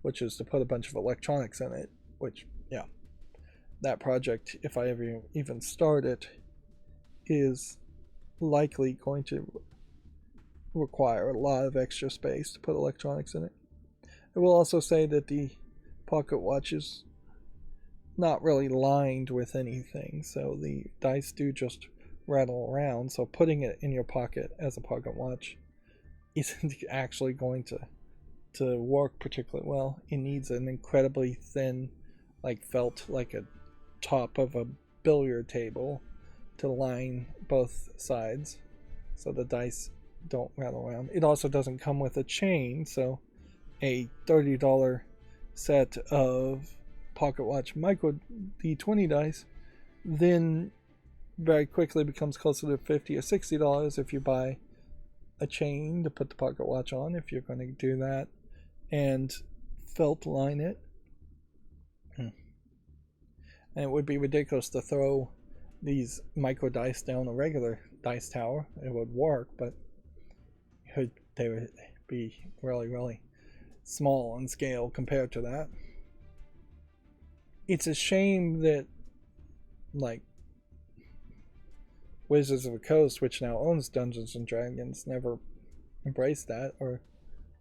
which is to put a bunch of electronics in it, which, yeah, that project, if I ever even start it, is likely going to require a lot of extra space to put electronics in it. I will also say that the pocket watches not really lined with anything, so the dice do just rattle around. So putting it in your pocket as a pocket watch isn't actually going to work particularly well. It needs an incredibly thin, like felt like a top of a billiard table to line both sides so the dice don't rattle around. It also doesn't come with a chain, so a $30 set of pocket watch micro D20 dice then very quickly becomes closer to $50 or $60 if you buy a chain to put the pocket watch on, if you're going to do that, and felt line it. And it would be ridiculous to throw these micro dice down a regular dice tower. It would work, but they would be really, really small in scale compared to that. It's a shame that, like, Wizards of the Coast, which now owns Dungeons and Dragons, never embraced that, or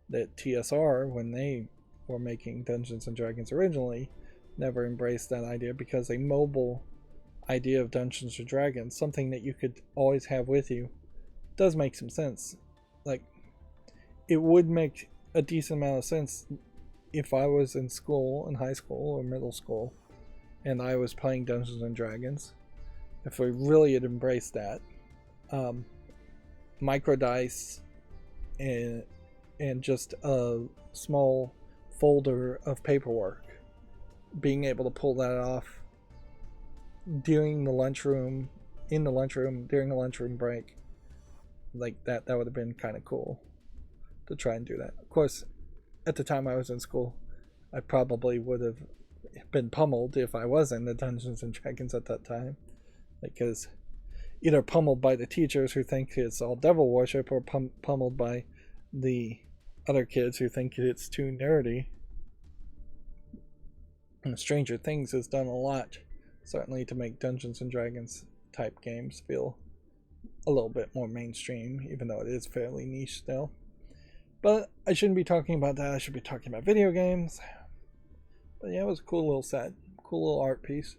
that TSR, when they were making Dungeons and Dragons originally, never embraced that idea, because a mobile idea of Dungeons and Dragons, something that you could always have with you, does make some sense. Like, it would make a decent amount of sense if I was in school, in high school or middle school, and I was playing Dungeons and Dragons. If we really had embraced that, micro dice and just a small folder of paperwork, being able to pull that off during the lunchroom, in the lunchroom, during the lunchroom break, like that would have been kind of cool to try and do that. Of course, at the time I was in school, I probably would have been pummeled if I was in the Dungeons and Dragons at that time, because either pummeled by the teachers who think it's all devil worship, or pummeled by the other kids who think it's too nerdy. And Stranger Things has done a lot, certainly, to make Dungeons and Dragons type games feel a little bit more mainstream, even though it is fairly niche still. But I shouldn't be talking about that. I should be talking about video games. But yeah, it was a cool little set, cool little art piece.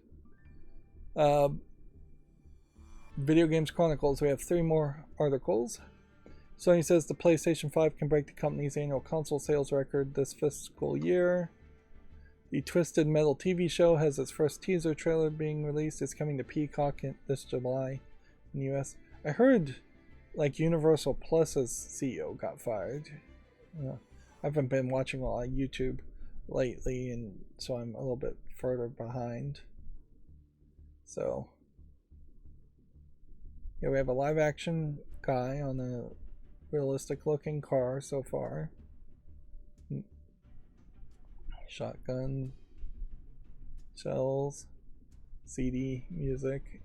Video Games Chronicles, we have 3 more articles. Sony says the PlayStation 5 can break the company's annual console sales record this fiscal year. The Twisted Metal TV show has its first teaser trailer being released. It's coming to Peacock this July in the US. I heard, like, Universal Plus's CEO got fired. I haven't been watching a lot of YouTube lately, and so I'm a little bit further behind. So yeah, we have a live action guy on a realistic looking car so far. Shotgun shells, CD music.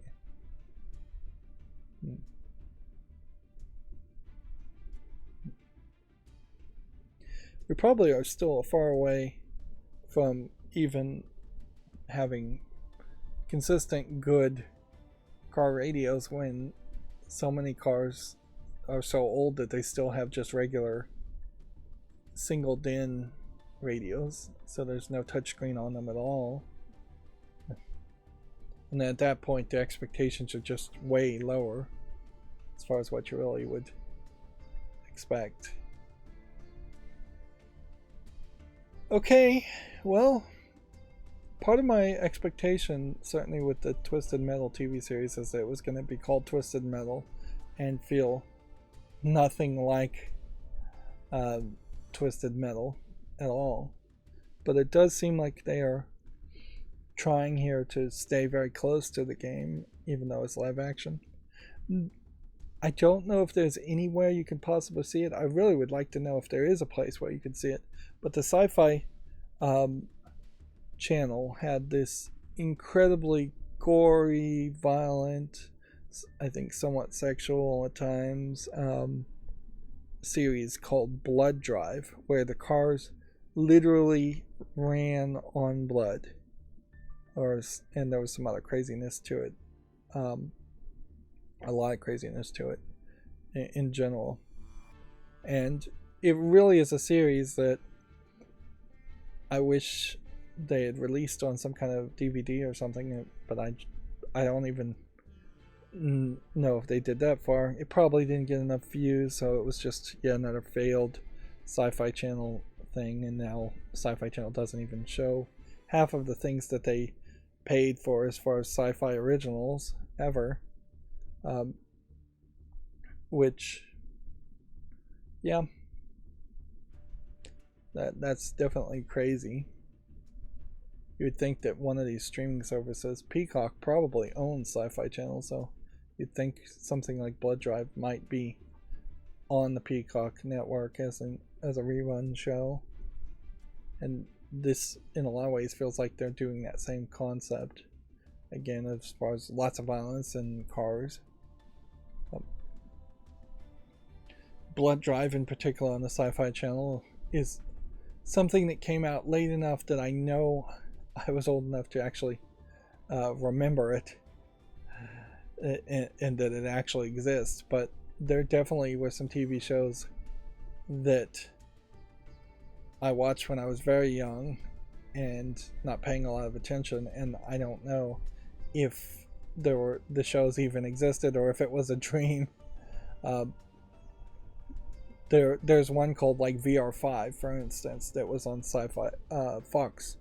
We probably are still far away from even having consistent good car radios when so many cars are so old that they still have just regular single DIN radios, so there's no touchscreen on them at all. And at that point the expectations are just way lower as far as what you really would expect. Okay, well, part of my expectation, certainly with the Twisted Metal TV series, is that it was going to be called Twisted Metal and feel nothing like Twisted Metal at all. But it does seem like they are trying here to stay very close to the game, even though it's live action. I don't know if there's anywhere you can possibly see it. I really would like to know if there is a place where you can see it. But the Sci-Fi channel had this incredibly gory, violent, I think somewhat sexual at times, series called Blood Drive, where the cars literally ran on blood, and there was some other craziness to it, a lot of craziness to it in general. And it really is a series that I wish they had released on some kind of DVD or something, but I don't even know if they did that far. It probably didn't get enough views, so it was just yet another failed Sci-Fi Channel thing, and now Sci-Fi Channel doesn't even show half of the things that they paid for as far as sci-fi originals ever. Which, yeah, that's definitely crazy. You'd think that one of these streaming services, Peacock, probably owns Sci-Fi Channel, so you'd think something like Blood Drive might be on the Peacock network as a rerun show. And this, in a lot of ways, feels like they're doing that same concept again, as far as lots of violence and cars. Blood Drive, in particular, on the Sci-Fi Channel, is something that came out late enough that I know I was old enough to actually remember it, and that it actually exists. But there definitely were some TV shows that I watched when I was very young and not paying a lot of attention, and I don't know if the shows even existed or if it was a dream. There's one called like VR5, for instance, that was on Sci-Fi Fox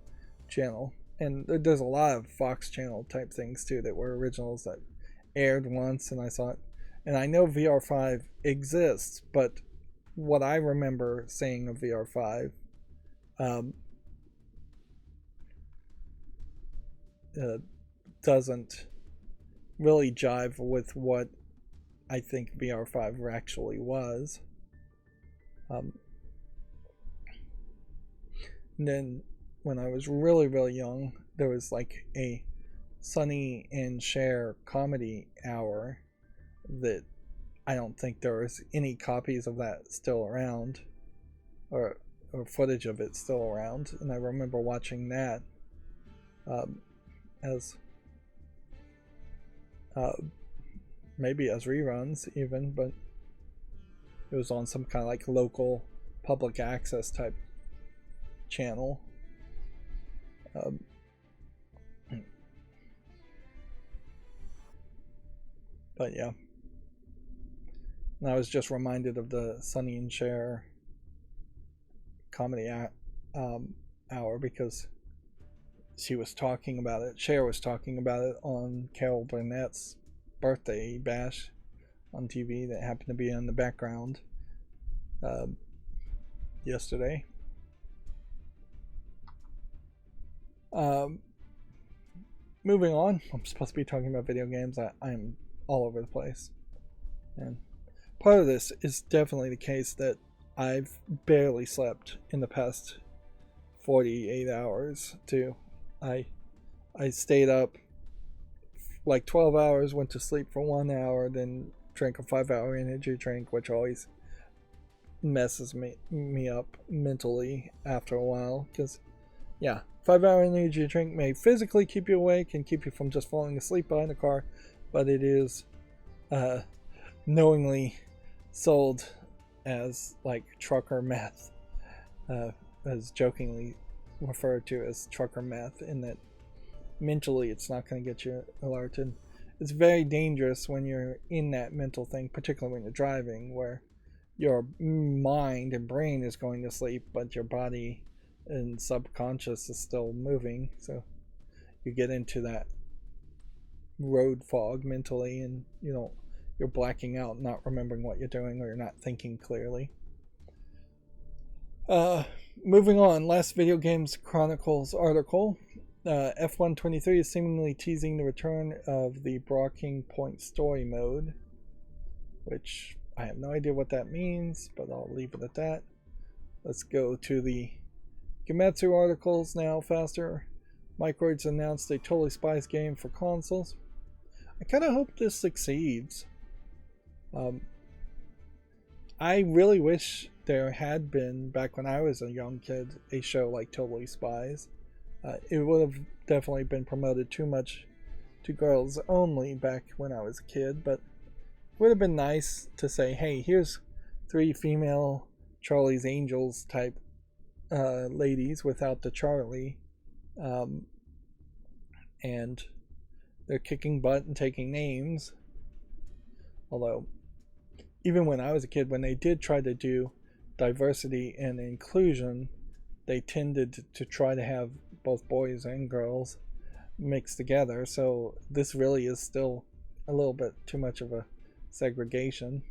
Channel, and there's a lot of Fox Channel type things too that were originals that aired once, and I saw it, and I know VR5 exists, but what I remember seeing of VR5 doesn't really jive with what I think VR5 actually was. And then when I was really, really young, there was like a Sonny and Cher comedy hour that I don't think there was any copies of that still around, or footage of it still around. And I remember watching that as maybe as reruns even, but it was on some kind of like local public access type channel. But yeah, and I was just reminded of the Sonny and Cher comedy hour because she was talking about it. Cher was talking about it on Carol Burnett's birthday bash on TV that happened to be in the background yesterday. Moving on, I'm supposed to be talking about video games. I'm all over the place, and part of this is definitely the case that I've barely slept in the past 48 hours too. I stayed up like 12 hours, went to sleep for 1 hour, then drank a 5-hour energy drink, which always messes me up mentally after a while, because yeah, 5-hour energy drink may physically keep you awake and keep you from just falling asleep behind the car, but it is knowingly sold as like trucker meth, as jokingly referred to as trucker meth, in that mentally it's not going to get you alerted. It's very dangerous when you're in that mental thing, particularly when you're driving, where your mind and brain is going to sleep, but your body and subconscious is still moving. So you get into that road fog mentally, and you're blacking out, not remembering what you're doing, or you're not thinking clearly. Moving on, last Video Games Chronicles article. F123 is seemingly teasing the return of the Breaking Point story mode, which I have no idea what that means, but I'll leave it at that. Let's go to the Gematsu articles now faster. Microids announced a Totally Spies game for consoles. I kind of hope this succeeds. I really wish there had been, back when I was a young kid, a show like Totally Spies. It would have definitely been promoted too much to girls only back when I was a kid, but it would have been nice to say, hey, here's 3 female Charlie's Angels type ladies without the Charlie um, and they're kicking butt and taking names. Although, even when I was a kid, when they did try to do diversity and inclusion, they tended to try to have both boys and girls mixed together. So this really is still a little bit too much of a segregation,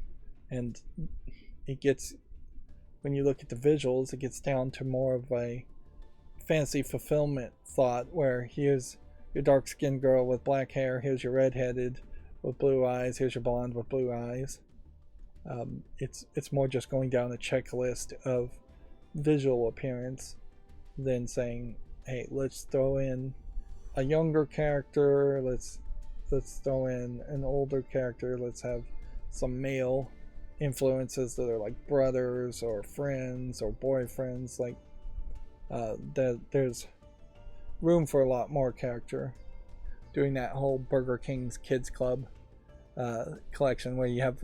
and it gets, when you look at the visuals, it gets down to more of a fantasy fulfillment thought, where here's your dark skinned girl with black hair, here's your redheaded with blue eyes, here's your blonde with blue eyes. It's more just going down a checklist of visual appearance than saying, hey, let's throw in a younger character, let's throw in an older character, let's have some male influences that are like brothers or friends or boyfriends. Like there's room for a lot more character. Doing that whole Burger King's Kids Club collection, where you have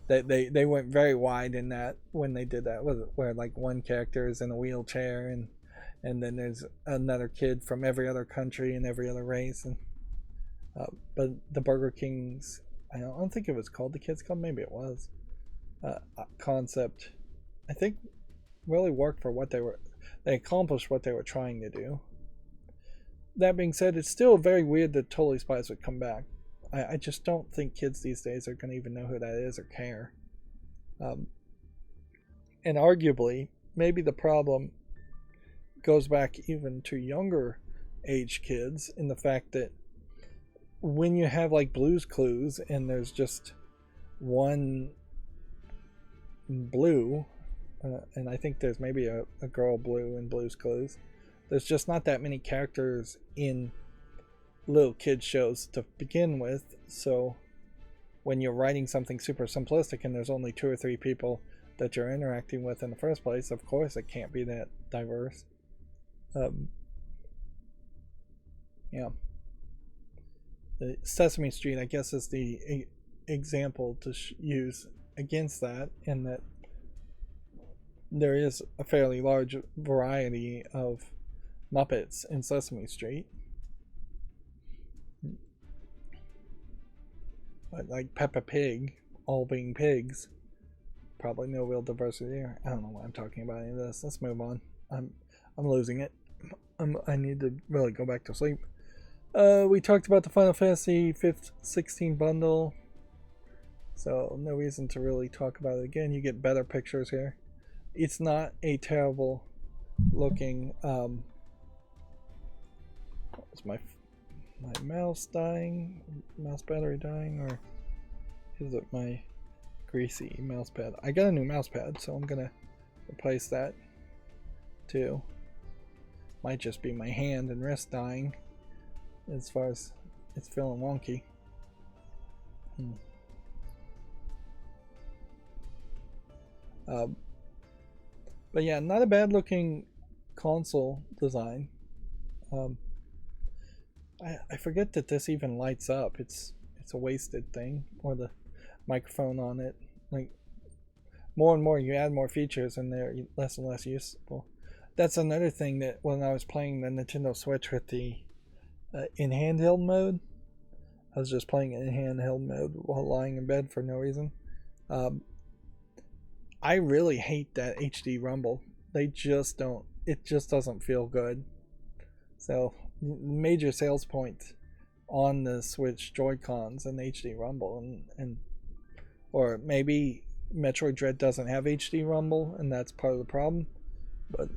they went very wide in that when they did that, where like one character is in a wheelchair, and then there's another kid from every other country and every other race. And but the Burger King's, I don't think it was called the Kids Club, maybe it was, concept, I think really worked for what they accomplished what they were trying to do. That being said, it's still very weird that Totally Spies would come back. I just don't think kids these days are going to even know who that is or care. And arguably, maybe the problem goes back even to younger age kids, in the fact that when you have like Blue's Clues and there's just one Blue, and I think there's maybe a girl Blue in Blue's Clues, there's just not that many characters in little kid shows to begin with. So when you're writing something super simplistic and there's only 2 or 3 people that you're interacting with in the first place, of course it can't be that diverse. Yeah, the Sesame Street, I guess, is the example to use against that, in that there is a fairly large variety of Muppets in Sesame Street. But like Peppa Pig, all being pigs, probably no real diversity there. I don't know why I'm talking about any of this. Let's move on. I'm losing it. I need to really go back to sleep. We talked about the Final Fantasy 16 bundle, so no reason to really talk about it again. You get better pictures here. It's not a terrible looking. Is my mouse dying? Mouse battery dying? Or is it my greasy mouse pad? I got a new mouse pad, so I'm gonna replace that too. Might just be my hand and wrist dying, as far as it's feeling wonky. But yeah, not a bad looking console design. I forget that this even lights up. It's a wasted thing, or the microphone on it. Like, more and more you add more features and they're less and less useful. That's another thing, that when I was playing the Nintendo Switch with the in handheld mode, I was just playing in handheld mode while lying in bed for no reason. I really hate that HD rumble. They just don't. It just doesn't feel good. So, major sales point on the Switch Joy-Cons and HD rumble, and or maybe Metroid Dread doesn't have HD rumble, and that's part of the problem. But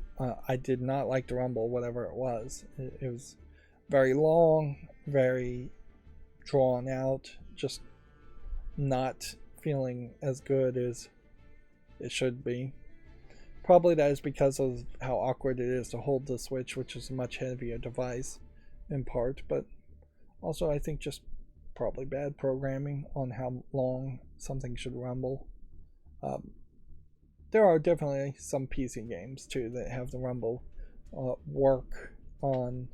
I did not like the rumble, whatever it was. It was very long, very drawn out, just not feeling as good as it should be. Probably that is because of how awkward it is to hold the Switch, which is a much heavier device in part, but also I think just probably bad programming on how long something should rumble. There are definitely some PC games too that have the rumble work on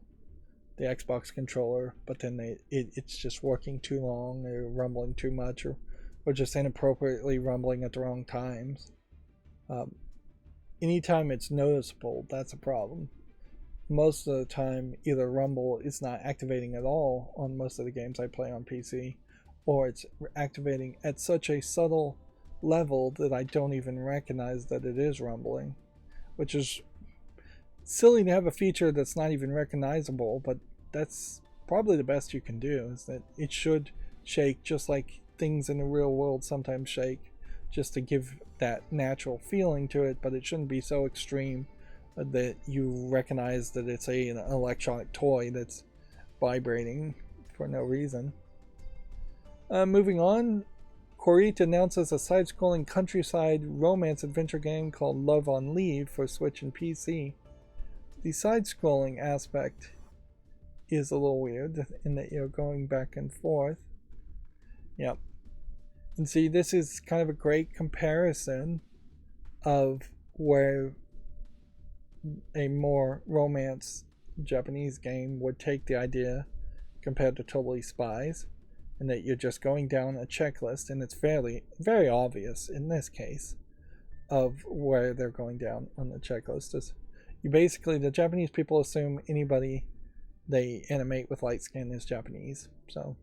the Xbox controller, but then it's just working too long, or rumbling too much, or just inappropriately rumbling at the wrong times. Anytime it's noticeable, that's a problem. most of the time either Rumble is not activating at all on most of the games I play on PC, or it's activating at such a subtle level that I don't even recognize that it is rumbling, which is silly to have a feature that's not even recognizable, but that's probably the best you can do, is that it should shake just like things in the real world sometimes shake, just to give that natural feeling to it, but it shouldn't be so extreme that you recognize that it's an electronic toy that's vibrating for no reason. Moving on, Corite announces a side-scrolling countryside romance adventure game called Love on Leave for Switch and PC. The side-scrolling aspect is a little weird in that you're going back and forth. Yep. And see, this is kind of a great comparison of where a more romance Japanese game would take the idea compared to Totally Spies, and that you're just going down a checklist, and it's very obvious in this case of where they're going down on the checklist. Is you basically, the Japanese people assume anybody they animate with light skin is Japanese, so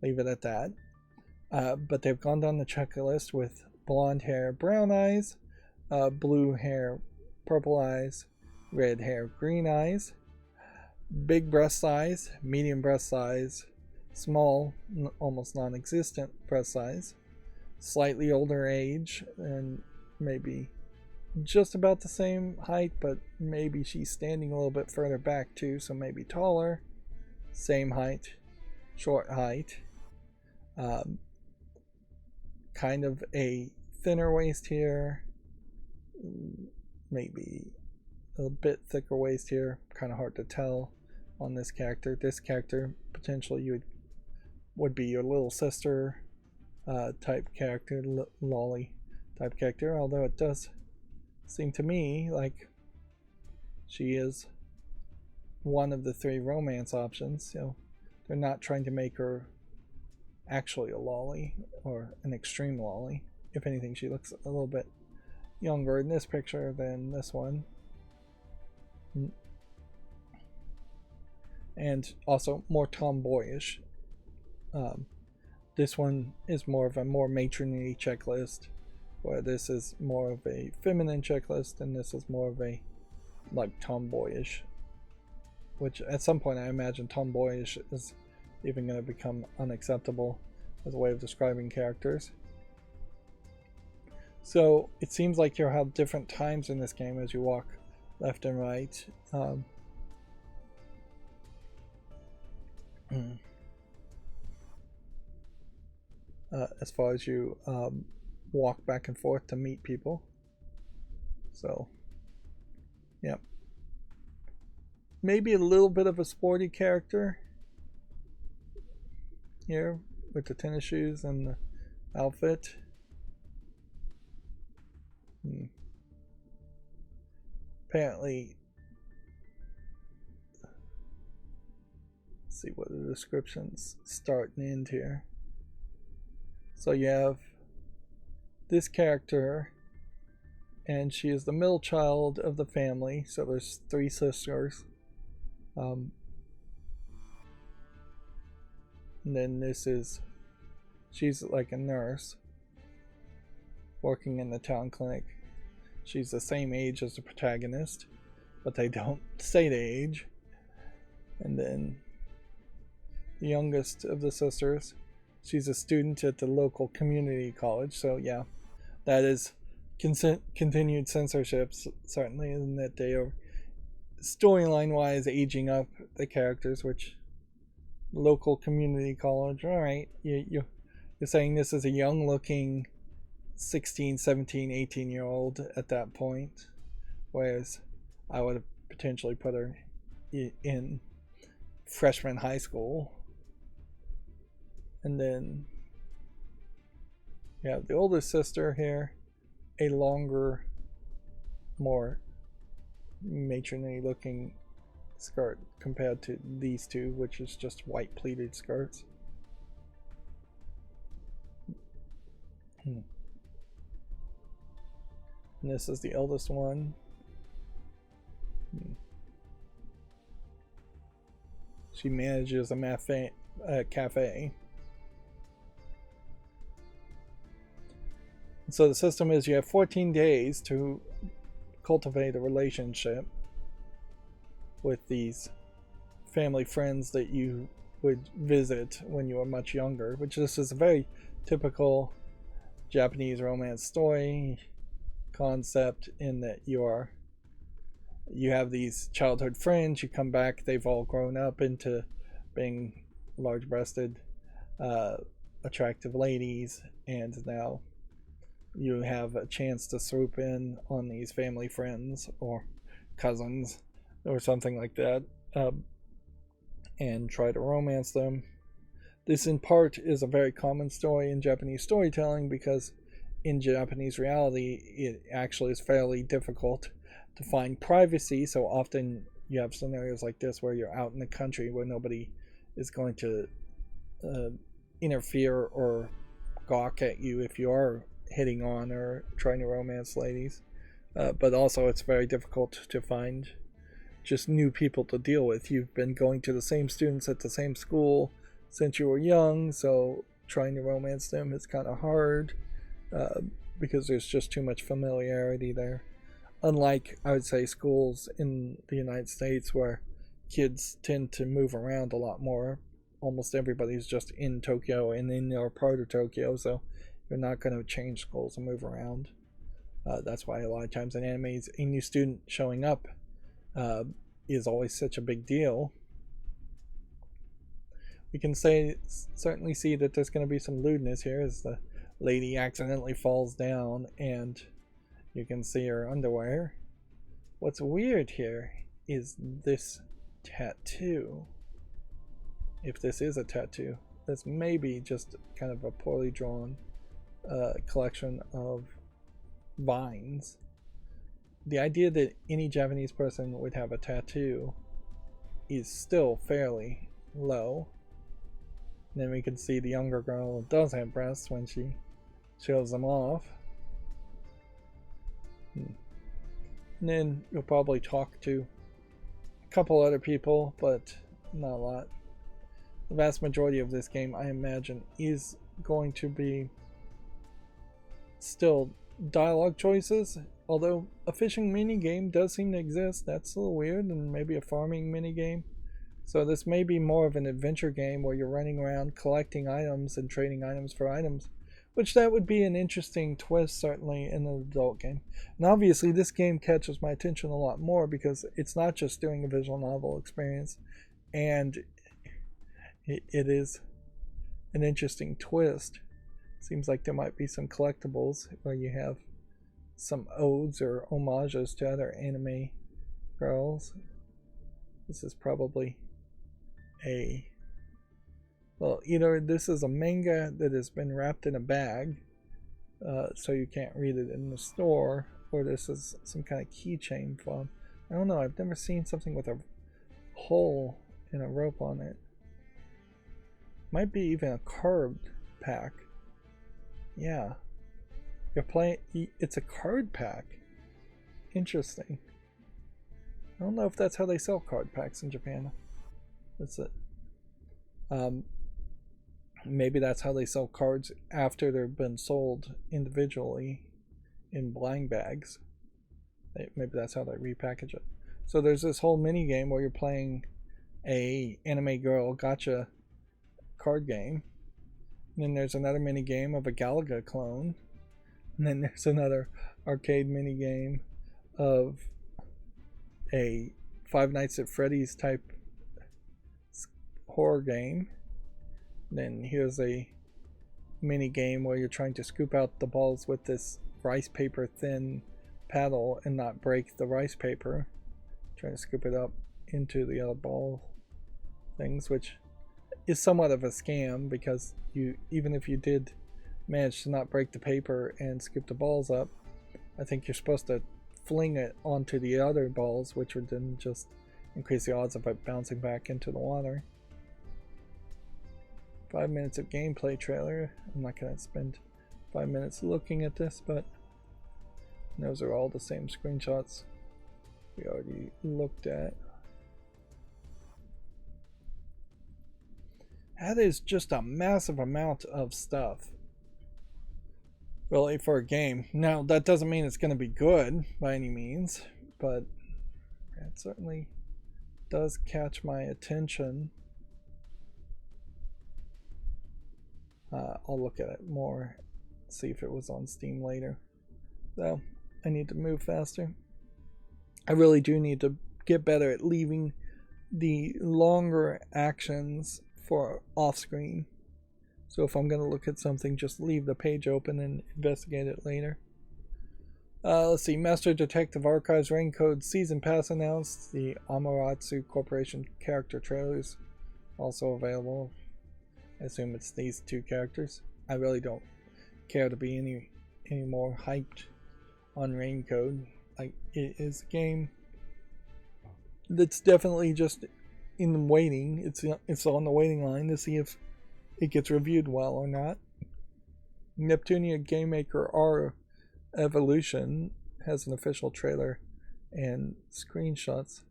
leave it at that. But they've gone down the checklist with blonde hair, brown eyes, blue hair, purple eyes, red hair, green eyes, big breast size, medium breast size, small, almost non-existent breast size, slightly older age, and maybe just about the same height, but maybe she's standing a little bit further back too, so maybe taller, same height, short height, kind of a thinner waist here, maybe a bit thicker waist here, kind of hard to tell on this character. This character potentially would be your little sister type character, lolly type character, although it does seem to me like she is one of the three romance options. So they're not trying to make her actually a lolly or an extreme lolly. If anything, she looks a little bit younger in this picture than this one, and also more tomboyish. This one is more of a more matronly checklist, where this is more of a feminine checklist, and this is more of a like tomboyish, which at some point I imagine tomboyish is even going to become unacceptable as a way of describing characters. So it seems like you'll have different times in this game as you walk left and right. As far as you walk back and forth to meet people. So, yeah. Maybe a little bit of a sporty character here with the tennis shoes and the outfit. Apparently, let's see what the descriptions start and end here. So you have this character, and she is the middle child of the family. So there's three sisters. And then she's like a nurse working in the town clinic. She's the same age as the protagonist, but they don't say the age. And then the youngest of the sisters, she's a student at the local community college. So yeah, that is continued censorship, certainly, in that they are storyline wise aging up the characters. Which local community college, all right, you're saying this is a young looking 16, 17, 18-year-old at that point, whereas I would have potentially put her in freshman high school. And then you have the older sister here, a longer, more matronly looking skirt compared to these two, which is just white pleated skirts. And this is the eldest one. She manages a cafe. So the system is you have 14 days to cultivate a relationship with these family friends that you would visit when you were much younger, which this is a very typical Japanese romance story concept in that you have these childhood friends, you come back, they've all grown up into being large-breasted, attractive ladies, and now you have a chance to swoop in on these family friends or cousins or something like that, and try to romance them. This, in part, is a very common story in Japanese storytelling because in Japanese reality, it actually is fairly difficult to find privacy. So often you have scenarios like this where you're out in the country where nobody is going to interfere or gawk at you if you are hitting on or trying to romance ladies. But also it's very difficult to find just new people to deal with. You've been going to the same students at the same school since you were young, so trying to romance them is kind of hard because there's just too much familiarity there. Unlike, I would say, schools in the United States where kids tend to move around a lot more. Almost everybody's just in Tokyo and in their part of Tokyo, so you're not going to change schools and move around. That's why a lot of times in animes, a new student showing up is always such a big deal. We can certainly see that there's going to be some lewdness here as the lady accidentally falls down and you can see her underwear. What's weird here is this tattoo. If this is a tattoo, this may be just kind of a poorly drawn collection of vines. The idea that any Japanese person would have a tattoo is still fairly low. And then we can see the younger girl does have breasts when she shows them off. And then you'll probably talk to a couple other people, but not a lot. The vast majority of this game, I imagine, is going to be still dialogue choices, although a fishing minigame does seem to exist. That's a little weird, and maybe a farming minigame. So this may be more of an adventure game where you're running around collecting items and trading items for items, which that would be an interesting twist, certainly, in an adult game. And obviously this game catches my attention a lot more because it's not just doing a visual novel experience, and it is an interesting twist. Seems like there might be some collectibles where you have some odes or homages to other anime girls. This is probably well, either this is a manga that has been wrapped in a bag, so you can't read it in the store, or this is some kind of keychain fob. I don't know, I've never seen something with a hole and a rope on it. Might be even a card pack. Yeah. You're playing, it's a card pack. Interesting. I don't know if that's how they sell card packs in Japan. That's it. Maybe that's how they sell cards after they've been sold individually in blind bags. Maybe that's how they repackage it. So there's this whole mini game where you're playing a anime girl gacha card game. And then there's another mini game of a Galaga clone. And then there's another arcade mini game of a Five Nights at Freddy's type horror game. Then here's a mini game where you're trying to scoop out the balls with this rice paper thin paddle and not break the rice paper. Trying to scoop it up into the other ball things, which is somewhat of a scam because even if you did manage to not break the paper and scoop the balls up, I think you're supposed to fling it onto the other balls, which would then just increase the odds of it bouncing back into the water. 5 minutes of gameplay trailer. I'm not going to spend 5 minutes looking at this, but those are all the same screenshots we already looked at. That is just a massive amount of stuff, really, for a game. Now, that doesn't mean it's going to be good by any means, but it certainly does catch my attention. I'll look at it more, see if it was on Steam later. So, I need to move faster. I really do need to get better at leaving the longer actions for off screen. So if I'm going to look at something, just leave the page open and investigate it later. Let's see. Master Detective Archives Raincode Season Pass announced. The Amaterasu Corporation character trailers also available. I assume it's these two characters. I really don't care to be any more hyped on Raincode. Like, it is a game that's definitely just in waiting. It's on the waiting line to see if it gets reviewed well or not. Neptunia Game Maker R Evolution has an official trailer and screenshots.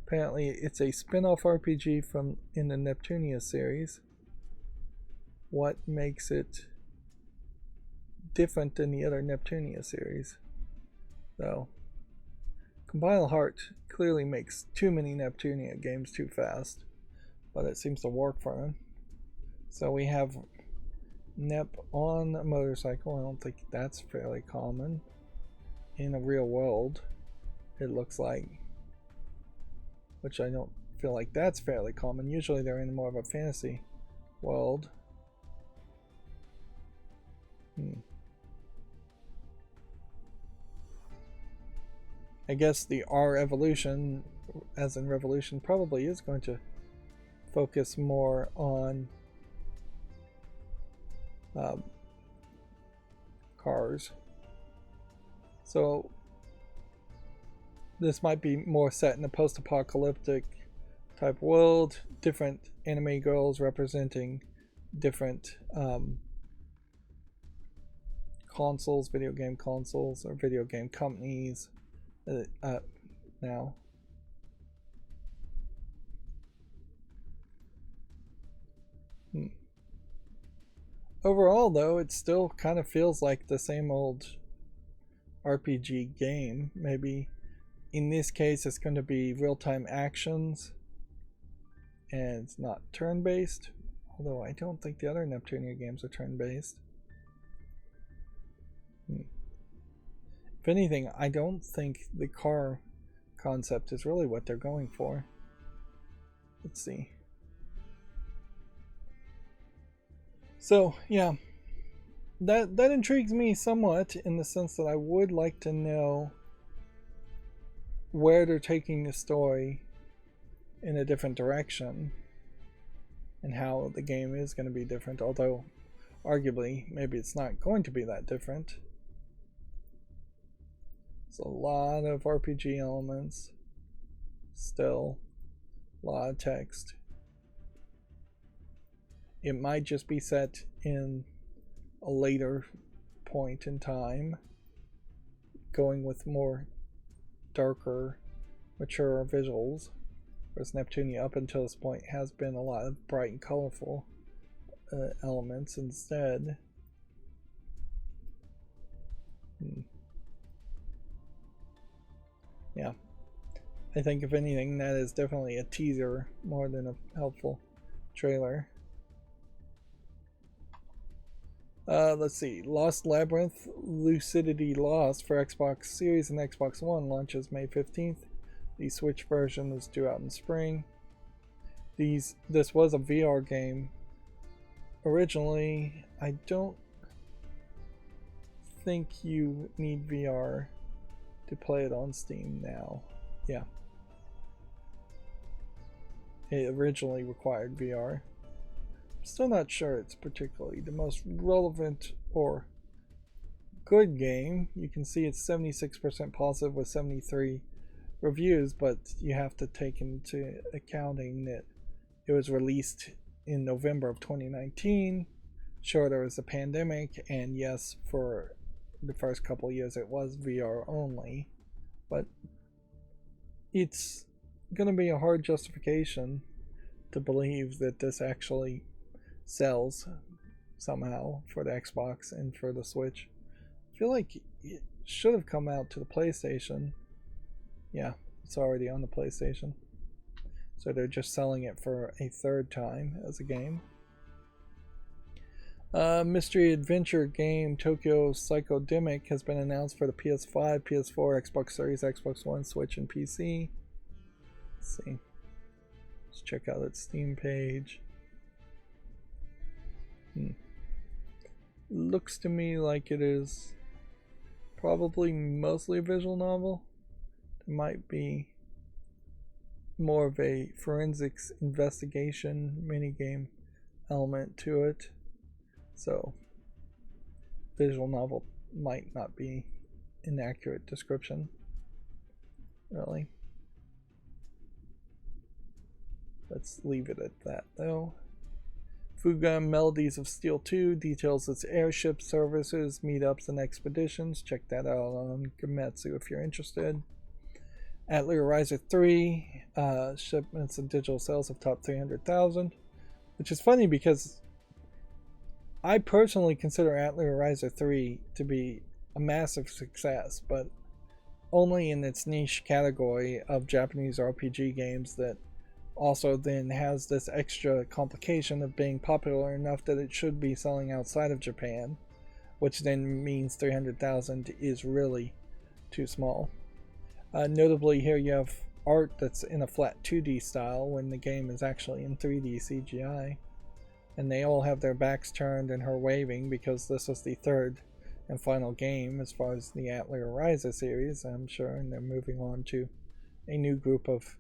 Apparently, it's a spin-off RPG from in the Neptunia series. What makes it different than the other Neptunia series? Though, Compile Heart clearly makes too many Neptunia games too fast, but it seems to work for him. So we have Nep on a motorcycle. I don't think that's fairly common in a real world, it looks like, which I don't feel like that's fairly common. Usually they're in more of a fantasy world. I guess the R Evolution, as in Revolution, probably is going to focus more on cars. So this might be more set in a post-apocalyptic type world. Different anime girls representing different consoles, video game consoles, or video game companies. Now. Overall, though, it still kind of feels like the same old RPG game. Maybe in this case it's going to be real-time actions and it's not turn-based, although I don't think the other Neptunia games are turn-based. If anything, I don't think the car concept is really what they're going for. Let's see. So, yeah, that intrigues me somewhat, in the sense that I would like to know where they're taking the story in a different direction and how the game is going to be different, although arguably maybe it's not going to be that different. It's a lot of RPG elements, still a lot of text. It might just be set in a later point in time, going with more darker, mature visuals, whereas Neptunia up until this point has been a lot of bright and colorful elements instead. Yeah, I think if anything that is definitely a teaser more than a helpful trailer. Let's see. Lost Labyrinth Lucidity Lost for Xbox Series and Xbox One launches May 15th. The Switch version is due out in spring. This was a VR game originally. I don't think you need VR to play it on Steam now. Yeah. It originally required VR. Still not sure it's particularly the most relevant or good game. You can see it's 76% positive with 73 reviews, but you have to take into accounting that it was released in November of 2019. Sure, there was a pandemic, and yes, for the first couple years it was VR only, but it's going to be a hard justification to believe that this actually sells somehow for the Xbox and for the Switch. I feel like it should have come out to the PlayStation. Yeah, it's already on the PlayStation. So they're just selling it for a third time as a game. Mystery adventure game Tokyo Psychodemic has been announced for the PS5, PS4, Xbox Series, Xbox One, Switch, and PC. Let's see. Let's check out its Steam page. Looks to me like it is probably mostly a visual novel. There might be more of a forensics investigation minigame element to it. So, visual novel might not be an accurate description, really. Let's leave it at that, though. Fuga Melodies of Steel 2 details its airship services, meetups, and expeditions. Check that out on Gametsu if you're interested. Atelier Riser 3 shipments and digital sales have topped 300,000, which is funny because I personally consider Atelier Riser 3 to be a massive success, but only in its niche category of Japanese RPG games that also then has this extra complication of being popular enough that it should be selling outside of Japan, which then means 300,000 is really too small. Notably, here you have art that's in a flat 2D style when the game is actually in 3D CGI. And they all have their backs turned and her waving because this is the third and final game as far as the Atelier Ryza series, I'm sure, and they're moving on to a new group of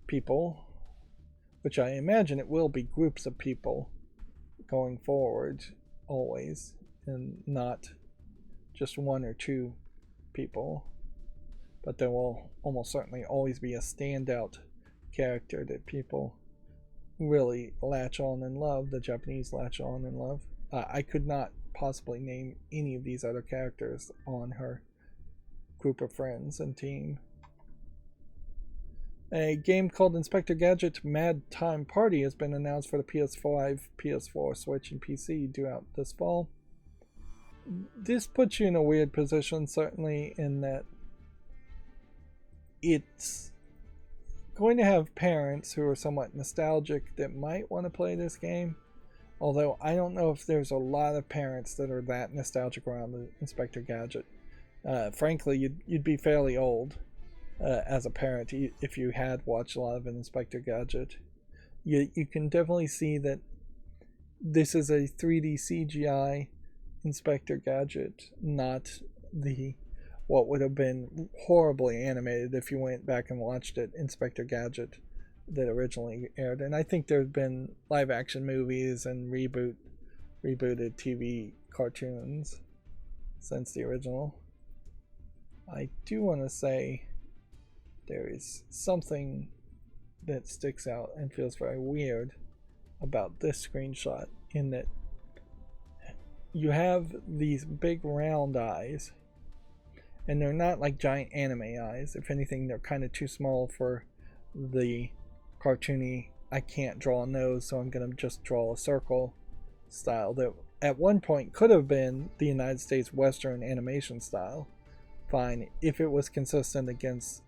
people, which I imagine it will be groups of people going forward always, and not just one or two people, but there will almost certainly always be a standout character that people really latch on and love, the Japanese latch on and love. I could not possibly name any of these other characters on her group of friends and team. A game called Inspector Gadget Mad Time Party has been announced for the PS5, PS4, Switch, and PC due out this fall. This puts you in a weird position, certainly, in that it's going to have parents who are somewhat nostalgic that might want to play this game, although I don't know if there's a lot of parents that are that nostalgic around the Inspector Gadget. Frankly, you'd be fairly old as a parent if you had watched a lot of an Inspector Gadget. You can definitely see that this is a 3D CGI Inspector Gadget, not the what would have been horribly animated if you went back and watched it, Inspector Gadget, that originally aired. And I think there have been live action movies and rebooted TV cartoons since the original. I do want to say there is something that sticks out and feels very weird about this screenshot, in that you have these big round eyes, and they're not like giant anime eyes. If anything, they're kind of too small for the cartoony, I can't draw a nose, so I'm going to just draw a circle style that at one point could have been the United States Western animation style. Fine, if it was consistent against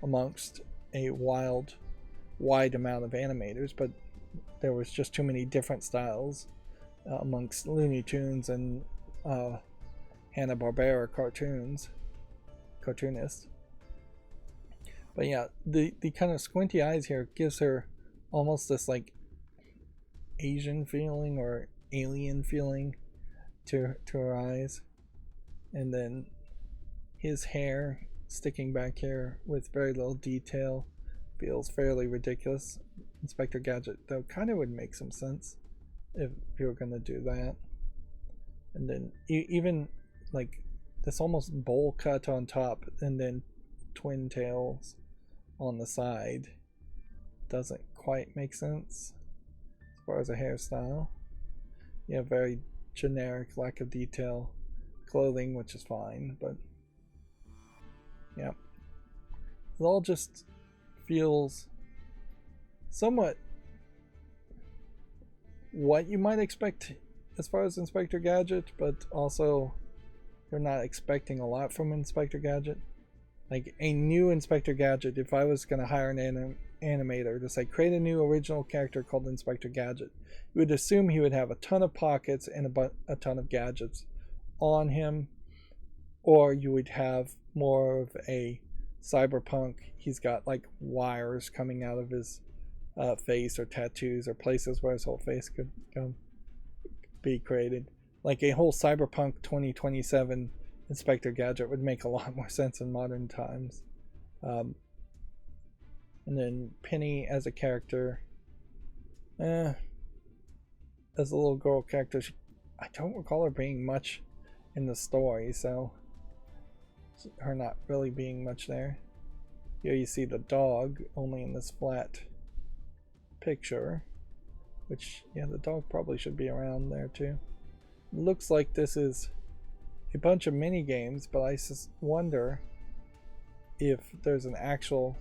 amongst a wide amount of animators, but there was just too many different styles amongst Looney Tunes and Hanna-Barbera cartoonists. But yeah, the kind of squinty eyes here gives her almost this like Asian feeling or alien feeling to her eyes. And then his hair sticking back here with very little detail feels fairly ridiculous. Inspector Gadget, though, kind of would make some sense if you were going to do that. And then even like this almost bowl cut on top and then twin tails on the side doesn't quite make sense as far as a hairstyle. You have very generic, lack of detail clothing, which is fine, but yeah, it all just feels somewhat what you might expect as far as Inspector Gadget, but also you're not expecting a lot from Inspector Gadget. Like a new Inspector Gadget, if I was going to hire an animator to say create a new original character called Inspector Gadget, you would assume he would have a ton of pockets and a ton of gadgets on him, or you would have more of a cyberpunk. He's got like wires coming out of his face, or tattoos, or places where his whole face could be created. Like a whole cyberpunk 2027 Inspector Gadget would make a lot more sense in modern times. And then Penny as a character, as a little girl character, I don't recall her being much in the story, so her not really being much there. Here you see the dog, only in this flat picture, which, yeah, the dog probably should be around there too. It looks like this is a bunch of mini games, but I wonder if there's an actual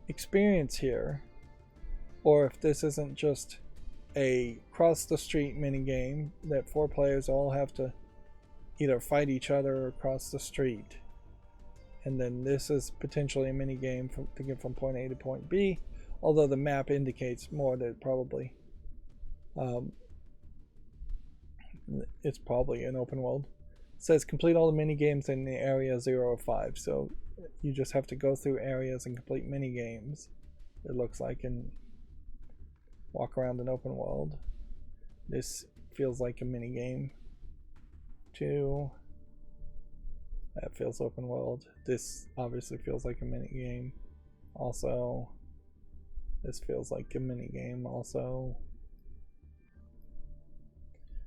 experience here, or if this isn't just a cross the street mini game that 4 players all have to either fight each other or cross the street, and then this is potentially a mini game to get from point A to point B, although the map indicates more that probably it's probably an open world. It says complete all the mini games in the area 0 of 5, so you just have to go through areas and complete mini games, it looks like, and walk around an open world. This feels like a mini game too. That feels open world. This obviously feels like a mini game also. This feels like a mini game also.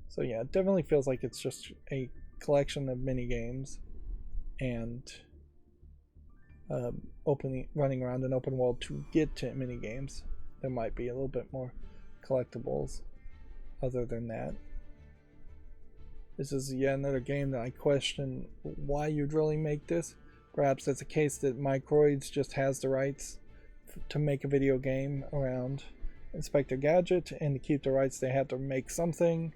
So yeah, it definitely feels like it's just a collection of mini games and running around an open world to get to mini games. There might be a little bit more collectibles other than that. This is yet another game that I question why you'd really make this. Perhaps it's a case that Microids just has the rights to make a video game around Inspector Gadget, and to keep the rights they had to make something.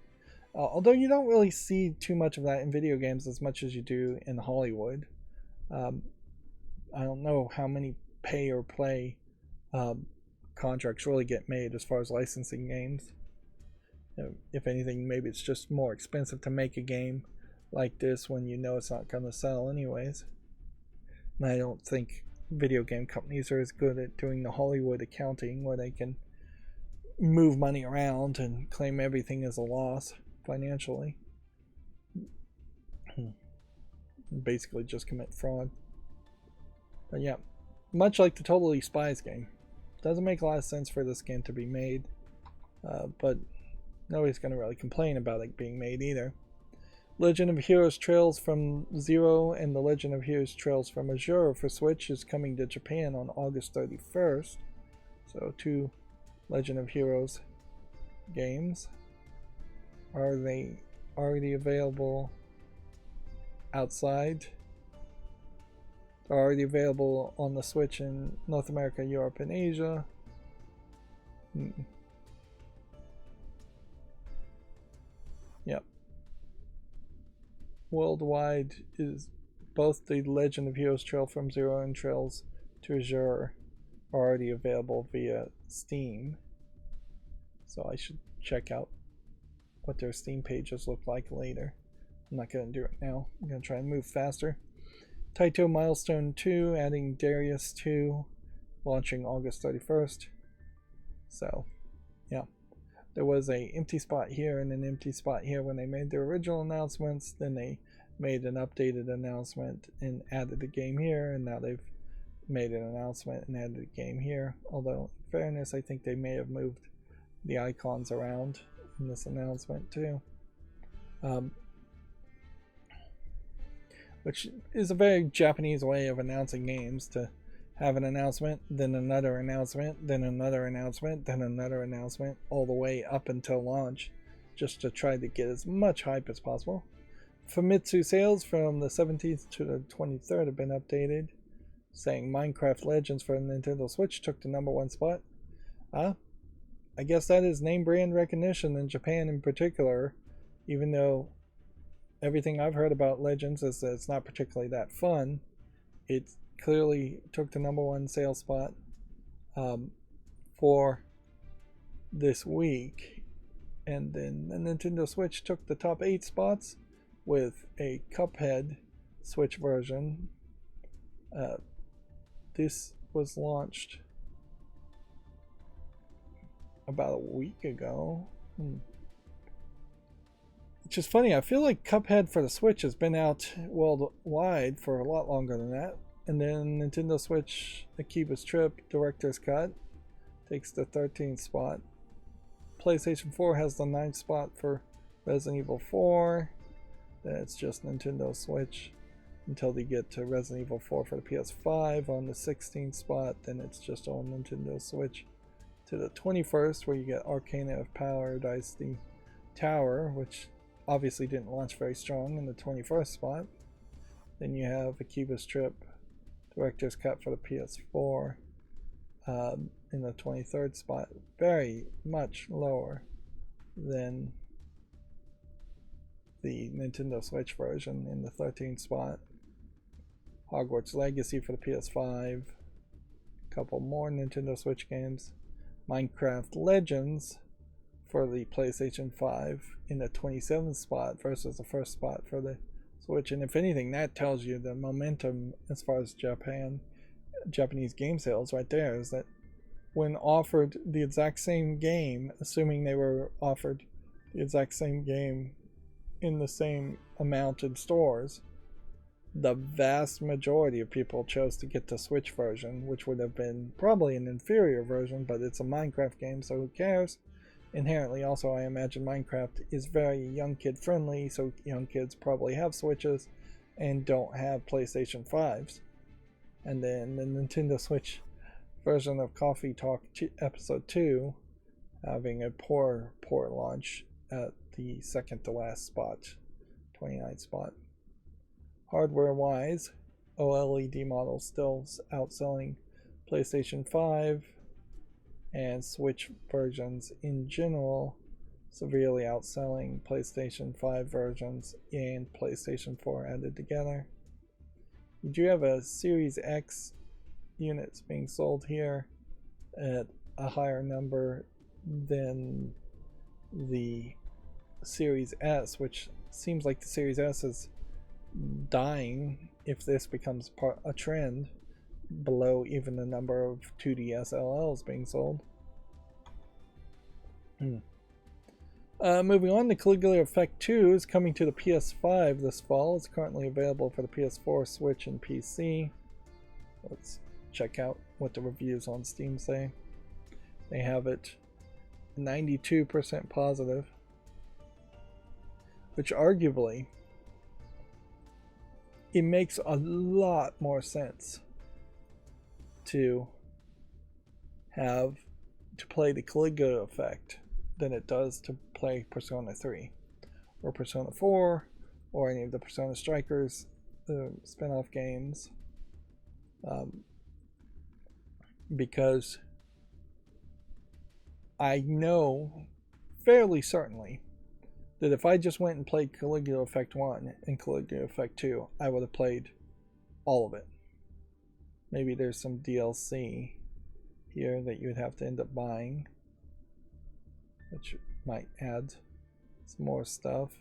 Although you don't really see too much of that in video games as much as you do in Hollywood. I don't know how many pay or play contracts really get made as far as licensing games. If anything, maybe it's just more expensive to make a game like this when you know it's not going to sell anyways. And I don't think video game companies are as good at doing the Hollywood accounting where they can move money around and claim everything as a loss financially. Basically just commit fraud. But yeah, much like the Totally Spies game, doesn't make a lot of sense for this game to be made, but nobody's going to really complain about it being made either. Legend of Heroes Trails from Zero and The Legend of Heroes Trails from Azure for Switch is coming to Japan on August 31st. So 2 Legend of Heroes games. Are they already available outside? They're already available on the Switch in North America, Europe, and Asia. Yep. Worldwide is both the Legend of Heroes Trail from Zero and Trails to Azure are already available via Steam. So I should check out what their Steam pages look like later. I'm not going to do it now. I'm going to try and move faster. Taito Milestone 2 adding Darius 2, launching August 31st. So, yeah. There was an empty spot here and an empty spot here when they made their original announcements. Then they made an updated announcement and added the game here, and now they've made an announcement and added a game here. Although, in fairness, I think they may have moved the icons around in this announcement too. Which is a very Japanese way of announcing games, to have an announcement, then another announcement, then another announcement, then another announcement, all the way up until launch, just to try to get as much hype as possible. Famitsu sales from the 17th to the 23rd have been updated. saying Minecraft Legends for the Nintendo Switch took the #1 spot. I guess that is name brand recognition in Japan in particular, even though everything I've heard about Legends is that it's not particularly that fun. It clearly took the #1 sales spot for this week. And then the Nintendo Switch took the top 8 spots with a Cuphead Switch version. This was launched about a week ago. Which is funny, I feel like Cuphead for the Switch has been out worldwide for a lot longer than that. And then Nintendo Switch Akiba's Trip Director's Cut takes the 13th spot. PlayStation 4 has the 9th spot for Resident Evil 4. Then it's just Nintendo Switch until they get to Resident Evil 4 for the PS5 on the 16th spot. Then it's just on Nintendo Switch to the 21st, where you get Arcana of Paradise, the Tower, which obviously didn't launch very strong, in the 21st spot. Then you have Akiba's Trip Director's Cut for the PS4 in the 23rd spot, very much lower than the Nintendo Switch version in the 13th spot. Hogwarts Legacy for the PS5, a couple more Nintendo Switch games. Minecraft Legends for the PlayStation 5 in the 27th spot versus the first spot for the Switch. And if anything, that tells you the momentum as far as Japanese game sales right there, is that when offered the exact same game, assuming they were offered the exact same game in the same amount in stores, the vast majority of people chose to get the Switch version, which would have been probably an inferior version, but it's a Minecraft game, so who cares? Inherently, also, I imagine Minecraft is very young kid friendly, so young kids probably have Switches and don't have PlayStation 5s. And then the Nintendo Switch version of Coffee Talk Episode 2 having a poor launch at the second to last spot, 29th spot. Hardware wise, OLED models still outselling PlayStation 5, and Switch versions in general severely outselling PlayStation 5 versions and PlayStation 4 added together. You do have a Series X units being sold here at a higher number than the Series S, which seems like the Series S is dying if this becomes a trend, below even the number of 2DS LLs being sold. Moving on, the Caligula Effect 2 is coming to the PS5 this fall. It's currently available for the PS4, Switch, and PC. Let's check out what the reviews on Steam say. They have it 92% positive, which arguably it makes a lot more sense to play the Caligula Effect than it does to play Persona 3 or Persona 4 or any of the Persona Strikers spin-off games, because I know fairly certainly that if I just went and played Caligula Effect 1 and Caligula Effect 2, I would have played all of it. Maybe there's some DLC here that you would have to end up buying, which might add some more stuff.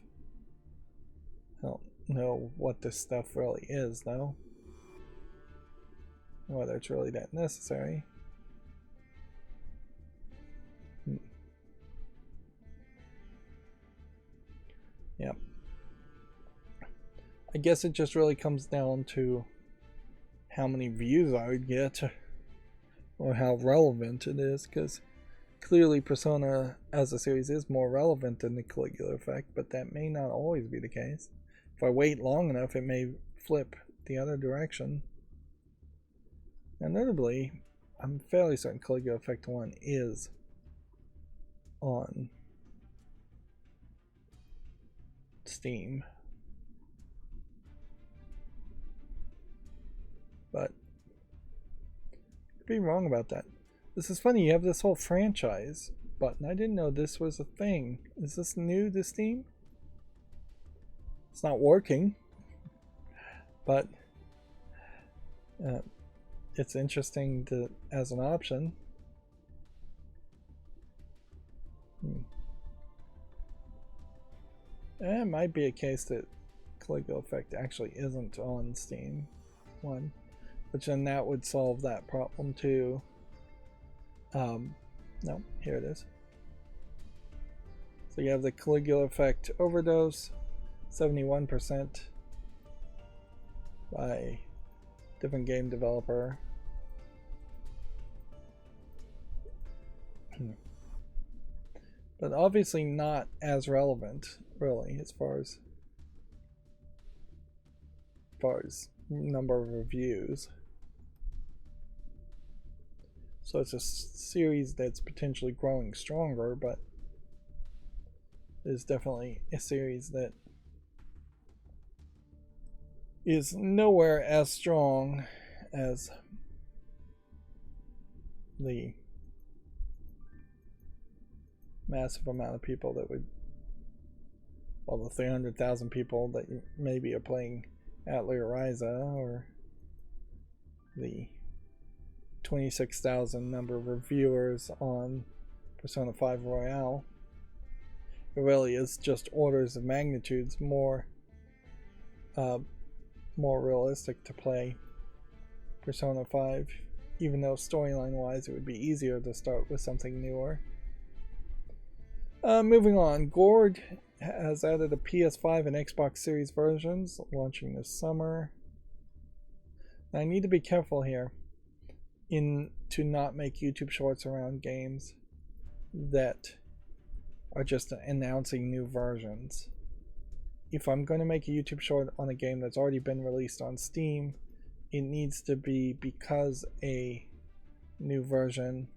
I don't know what this stuff really is, though. Whether it's really that necessary. Yep. I guess it just really comes down to how many views I would get, or how relevant it is, because clearly Persona as a series is more relevant than the Caligula Effect, but that may not always be the case. If I wait long enough, it may flip the other direction. And notably, I'm fairly certain Caligula Effect 1 is on Steam. But be wrong about that. This is funny, you have this whole franchise button. I didn't know this was a thing. Is this new to Steam? It's not working, but it's interesting to as an option. It might be a case that Caligula Effect actually isn't on Steam one, which then that would solve that problem too. No, here it is. So you have the Caligula Effect Overdose, 71% by different game developer. But obviously not as relevant, really, as far as number of reviews. So it's a series that's potentially growing stronger, but is definitely a series that is nowhere as strong as the massive amount of people that would, well, the 300,000 people that maybe are playing Atelier Ryza, or the 26,000 number of reviewers on Persona 5 Royale. It really is just orders of magnitudes more realistic to play Persona 5, even though storyline wise it would be easier to start with something newer. Moving on, Gord has added a PS5 and Xbox Series versions launching this summer. Now, I need to be careful here to not make YouTube shorts around games that are just announcing new versions. If I'm going to make a YouTube short on a game that's already been released on Steam, it needs to be because a new version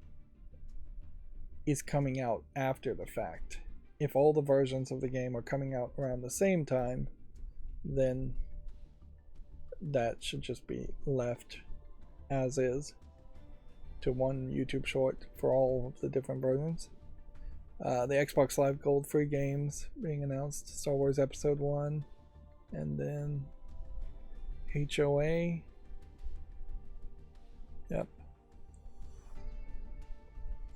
is coming out after the fact. If all the versions of the game are coming out around the same time, then that should just be left as is to one YouTube short for all of the different versions. The Xbox Live Gold free games being announced, Star Wars Episode 1, and then HOA. Yep.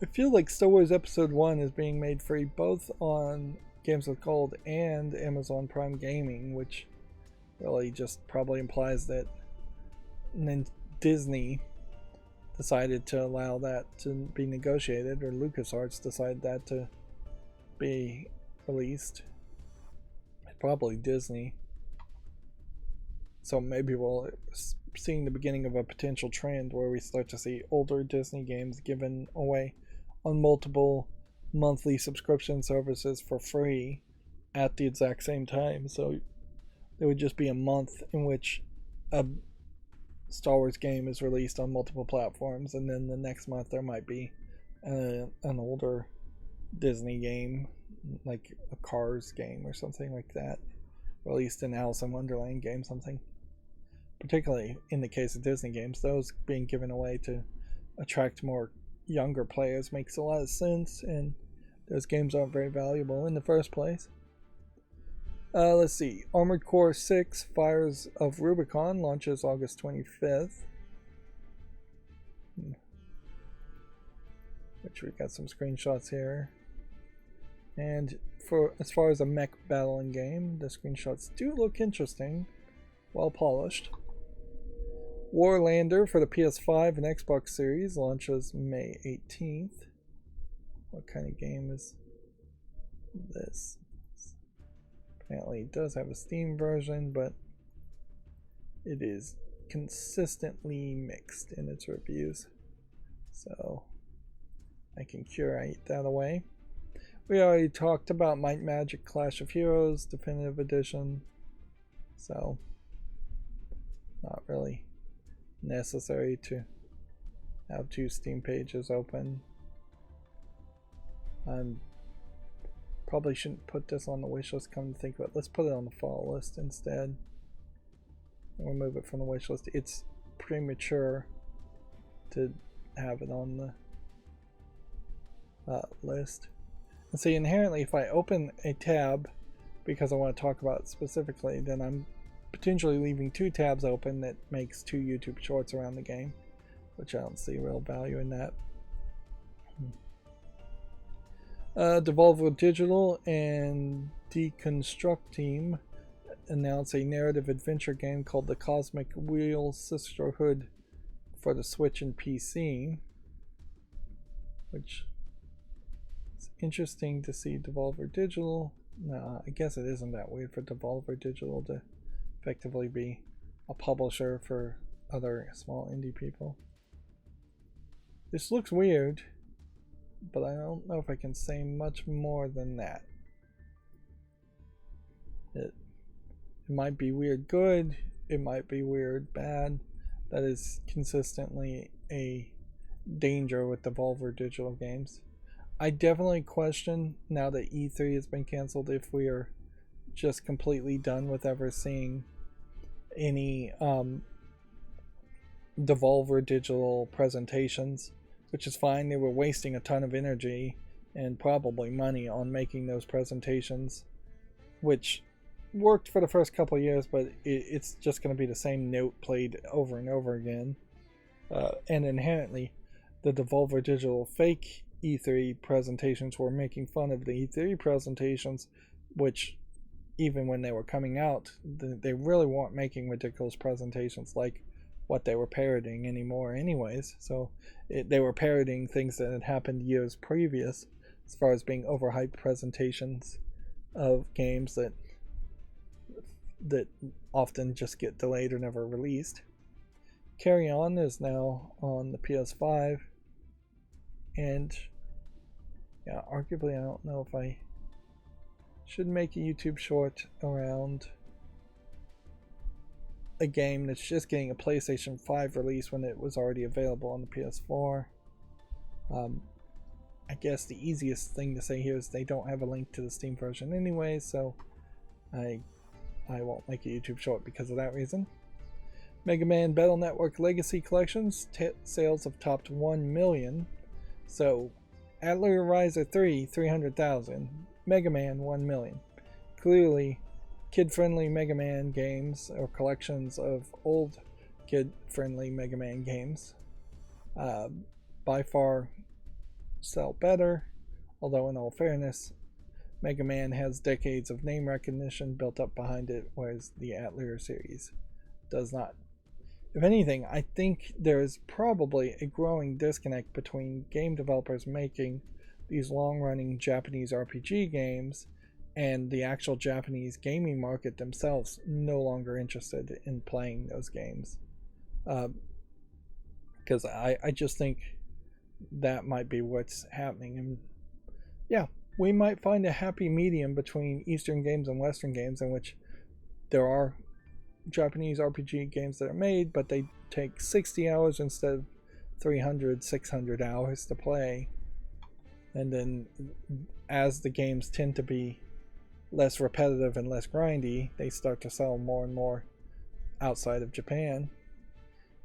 I feel like Star Wars Episode 1 is being made free both on Games with Gold and Amazon Prime Gaming, which really just probably implies that Disney decided to allow that to be negotiated, or LucasArts decided that to be released. It's probably Disney. So maybe we'll seeing the beginning of a potential trend where we start to see older Disney games given away on multiple monthly subscription services for free at the exact same time. So there would just be a month in which a Star Wars game is released on multiple platforms, and then the next month there might be an older Disney game, like a Cars game or something like that, released in Alice in Wonderland game, something. Particularly in the case of Disney games, those being given away to attract more younger players makes a lot of sense, and those games aren't very valuable in the first place. Let's see. Armored Core 6 Fires of Rubicon launches August 25th. Which we got some screenshots here. And as far as a mech battling game, the screenshots do look interesting. Well polished. Warlander for the PS5 and Xbox Series launches May 18th. What kind of game is this? Apparently it does have a Steam version, but it is consistently mixed in its reviews. So I can curate that away. We already talked about Might Magic Clash of Heroes Definitive Edition. So not really necessary to have two Steam pages open. Probably shouldn't put this on the wish list, come to think of it. Let's put it on the fall list instead. We'll remove it from the wish list. It's premature to have it on the list. And see, inherently, if I open a tab because I want to talk about it specifically, then I'm potentially leaving 2 tabs open that makes 2 YouTube shorts around the game, which I don't see real value in that. Devolver Digital and Deconstruct Team announce a narrative adventure game called The Cosmic Wheel Sisterhood for the Switch and PC, which is interesting to see. Devolver Digital. No, I guess it isn't that weird for Devolver Digital to effectively be a publisher for other small indie people. This looks weird, but I don't know if I can say much more than that. It might be weird good, it might be weird bad. That is consistently a danger with Devolver Digital games. I definitely question, now that E3 has been canceled, if we are just completely done with ever seeing any Devolver Digital presentations, which is fine. They were wasting a ton of energy and probably money on making those presentations, which worked for the first couple of years, but it's just going to be the same note played over and over again. And inherently, the Devolver Digital fake E3 presentations were making fun of the E3 presentations, which even when they were coming out, they really weren't making ridiculous presentations like what they were parodying anymore anyways. So they were parodying things that had happened years previous, as far as being overhyped presentations of games that often just get delayed or never released. Carry On is now on the PS5, and yeah, arguably I don't know if I should make a YouTube short around a game that's just getting a PlayStation 5 release when it was already available on the PS4. I guess the easiest thing to say here is they don't have a link to the Steam version anyway, so I won't make a YouTube short because of that reason. Mega Man Battle Network Legacy Collections sales have topped 1 million. So Atelier Ryzer 3, 300,000. Mega Man, 1 million. Clearly, kid-friendly Mega Man games, or collections of old kid-friendly Mega Man games, by far sell better, although in all fairness, Mega Man has decades of name recognition built up behind it, whereas the Atelier series does not. If anything, I think there is probably a growing disconnect between game developers making these long-running Japanese RPG games and the actual Japanese gaming market themselves no longer interested in playing those games. Because I just think that might be what's happening. And yeah, we might find a happy medium between Eastern games and Western games in which there are Japanese RPG games that are made, but they take 60 hours instead of 300, 600 hours to play. And then as the games tend to be less repetitive and less grindy, they start to sell more and more outside of Japan.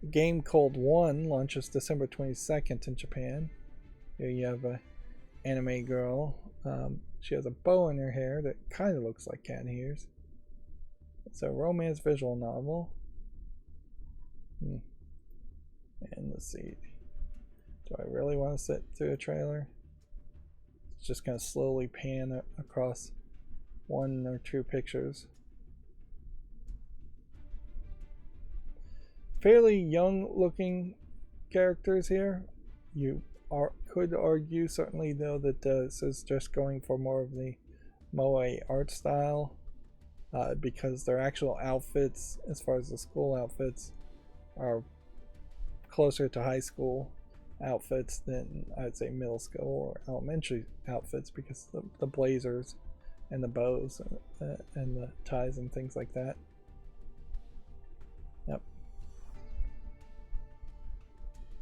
A game called One launches December 22nd in Japan. Here you have a anime girl. She has a bow in her hair that kind of looks like cat ears. It's a romance visual novel. And let's see. Do I really want to sit through a trailer? It's just going to slowly pan across 1 or 2 pictures. Fairly young looking characters here. You could argue certainly though that this is just going for more of the moe art style, because their actual outfits, as far as the school outfits, are closer to high school outfits than I'd say middle school or elementary outfits, because the blazers and the bows and the ties and things like that.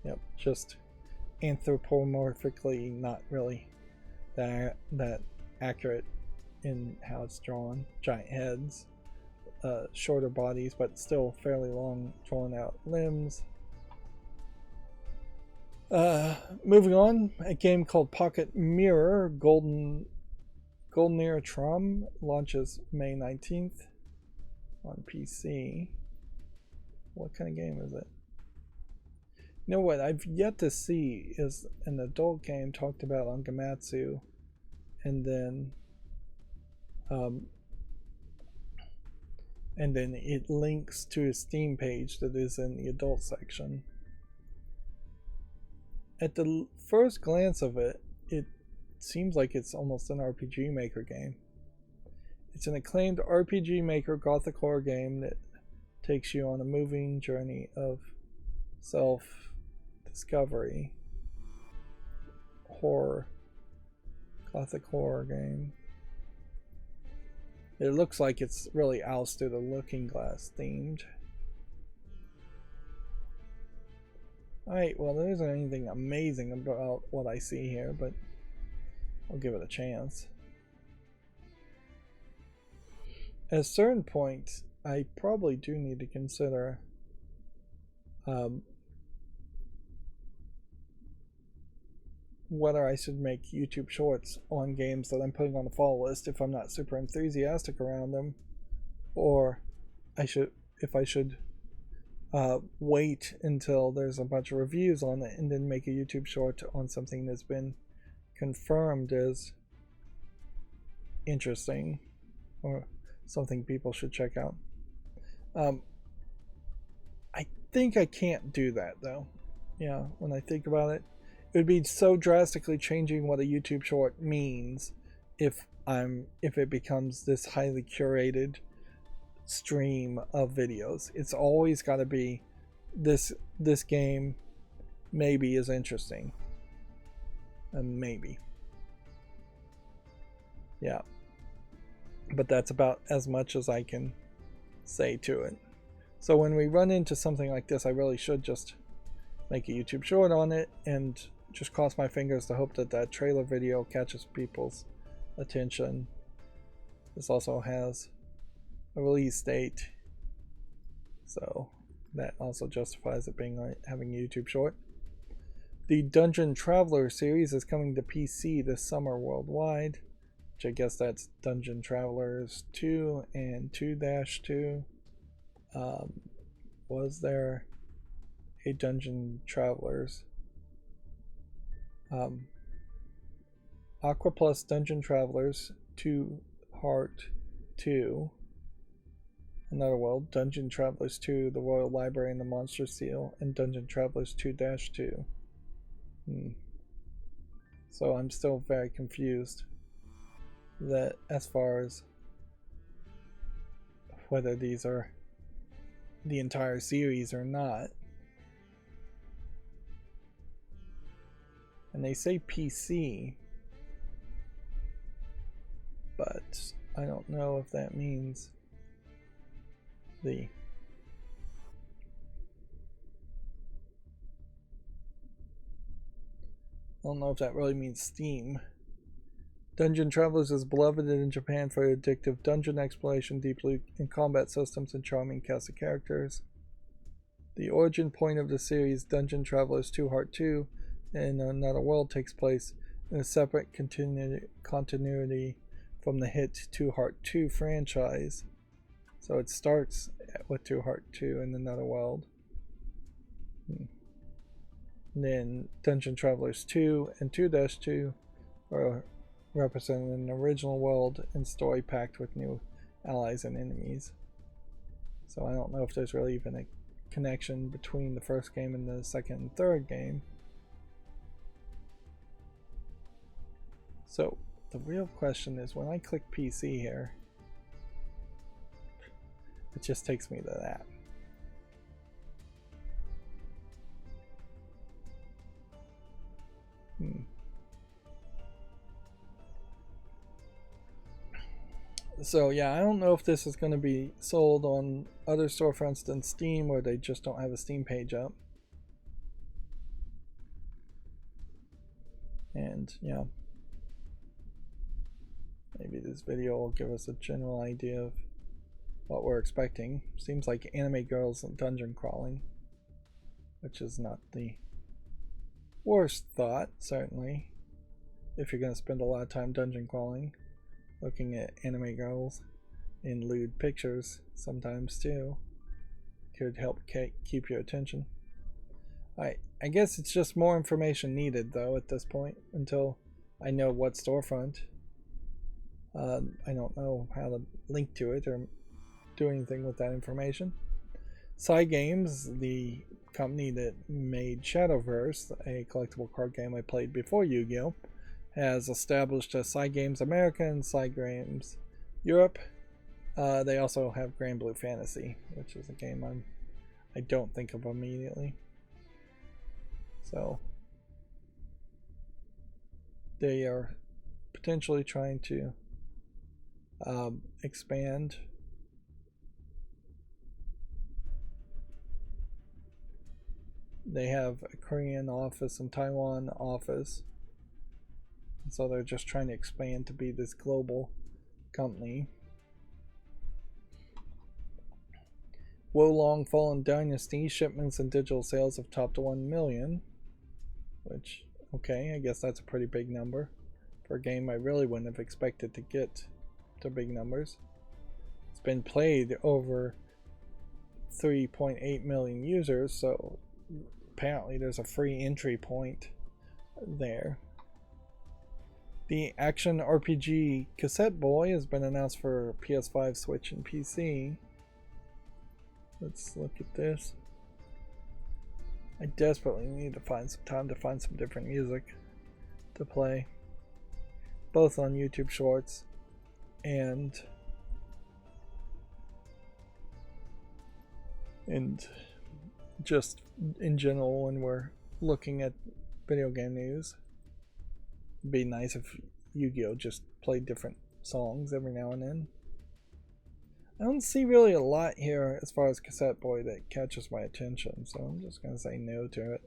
Yep, just anthropomorphically not really that accurate in how it's drawn. Giant heads, shorter bodies, but still fairly long, drawn out limbs. Moving on, a game called Pocket Mirror Golden Era Trum launches May 19th on PC. What kind of game is it? You know what I've yet to see is an adult game talked about on Gamatsu, and then um, it links to a Steam page that is in the adult section. At the first glance of it, it seems like it's almost an RPG Maker game. It's an acclaimed RPG Maker gothic horror game that takes you on a moving journey of self-discovery. Gothic horror game. It looks like it's really Ousted the Looking Glass themed. Alright, well, there isn't anything amazing about what I see here, but I'll give it a chance. At a certain point, I probably do need to consider whether I should make YouTube shorts on games that I'm putting on the follow list if I'm not super enthusiastic around them, or if I should wait until there's a bunch of reviews on it and then make a YouTube short on something that's been confirmed as interesting or something people should check out. I think I can't do that though. Yeah, when I think about it, it would be so drastically changing what a YouTube short means if it becomes this highly curated stream of videos. It's always got to be this game maybe is interesting. Maybe. Yeah. But that's about as much as I can say to it. So when we run into something like this, I really should just make a YouTube short on it and just cross my fingers to hope that that trailer video catches people's attention. This also has a release date, so that also justifies it being having a YouTube short. The Dungeon Traveler series is coming to PC this summer worldwide, which I guess that's Dungeon Travelers 2 and 2-2. Was there a Dungeon Travelers? Aqua Plus Dungeon Travelers 2 Heart 2. Another World, Dungeon Travelers 2, The Royal Library and the Monster Seal, and Dungeon Travelers 2-2. So I'm still very confused that as far as whether these are the entire series or not. And they say PC, but I don't know if that means I don't know if that really means Steam. Dungeon Travelers is beloved in Japan for addictive dungeon exploration, deep loot and combat systems, and charming cast of characters. The origin point of the series, Dungeon Travelers 2 Heart 2 and Another World, takes place in a separate continuity from the hit 2 Heart 2 franchise. So it starts with 2 Heart 2 and Another World. And then Dungeon Travelers 2 and 2-2 are represented an original world and story packed with new allies and enemies. So I don't know if there's really even a connection between the first game and the second and third game. So the real question is, when I click PC here, it just takes me to that. So yeah, I don't know if this is going to be sold on other storefronts than Steam, or they just don't have a Steam page up. And yeah, maybe this video will give us a general idea of what we're expecting. Seems like anime girls and dungeon crawling, which is not the worst thought, certainly, if you're going to spend a lot of time dungeon crawling, looking at anime girls in lewd pictures sometimes too. Could help keep your attention. I guess it's just more information needed though at this point until I know what storefront. I don't know how to link to it or do anything with that information. Cygames, the company that made Shadowverse, a collectible card game I played before Yu-Gi-Oh, has established a Cygames America and Cygames Europe. They also have Grand Blue Fantasy, which is a game I don't think of immediately. So they are potentially trying to expand. They have a Korean office and Taiwan office, so they're just trying to expand to be this global company. Wolong Fallen Dynasty shipments and digital sales have topped 1 million, which, okay, I guess that's a pretty big number for a game I really wouldn't have expected to get to big numbers. It's been played over 3.8 million users, so apparently there's a free entry point there. The action RPG Cassette Boy has been announced for PS5, Switch, and PC. Let's look at this. I desperately need to find some time to find some different music to play, both on YouTube Shorts and just in general when we're looking at video game news. It'd be nice if Yu-Gi-Oh just played different songs every now and then. I don't see really a lot here as far as Cassette Boy that catches my attention, so I'm just going to say no to it.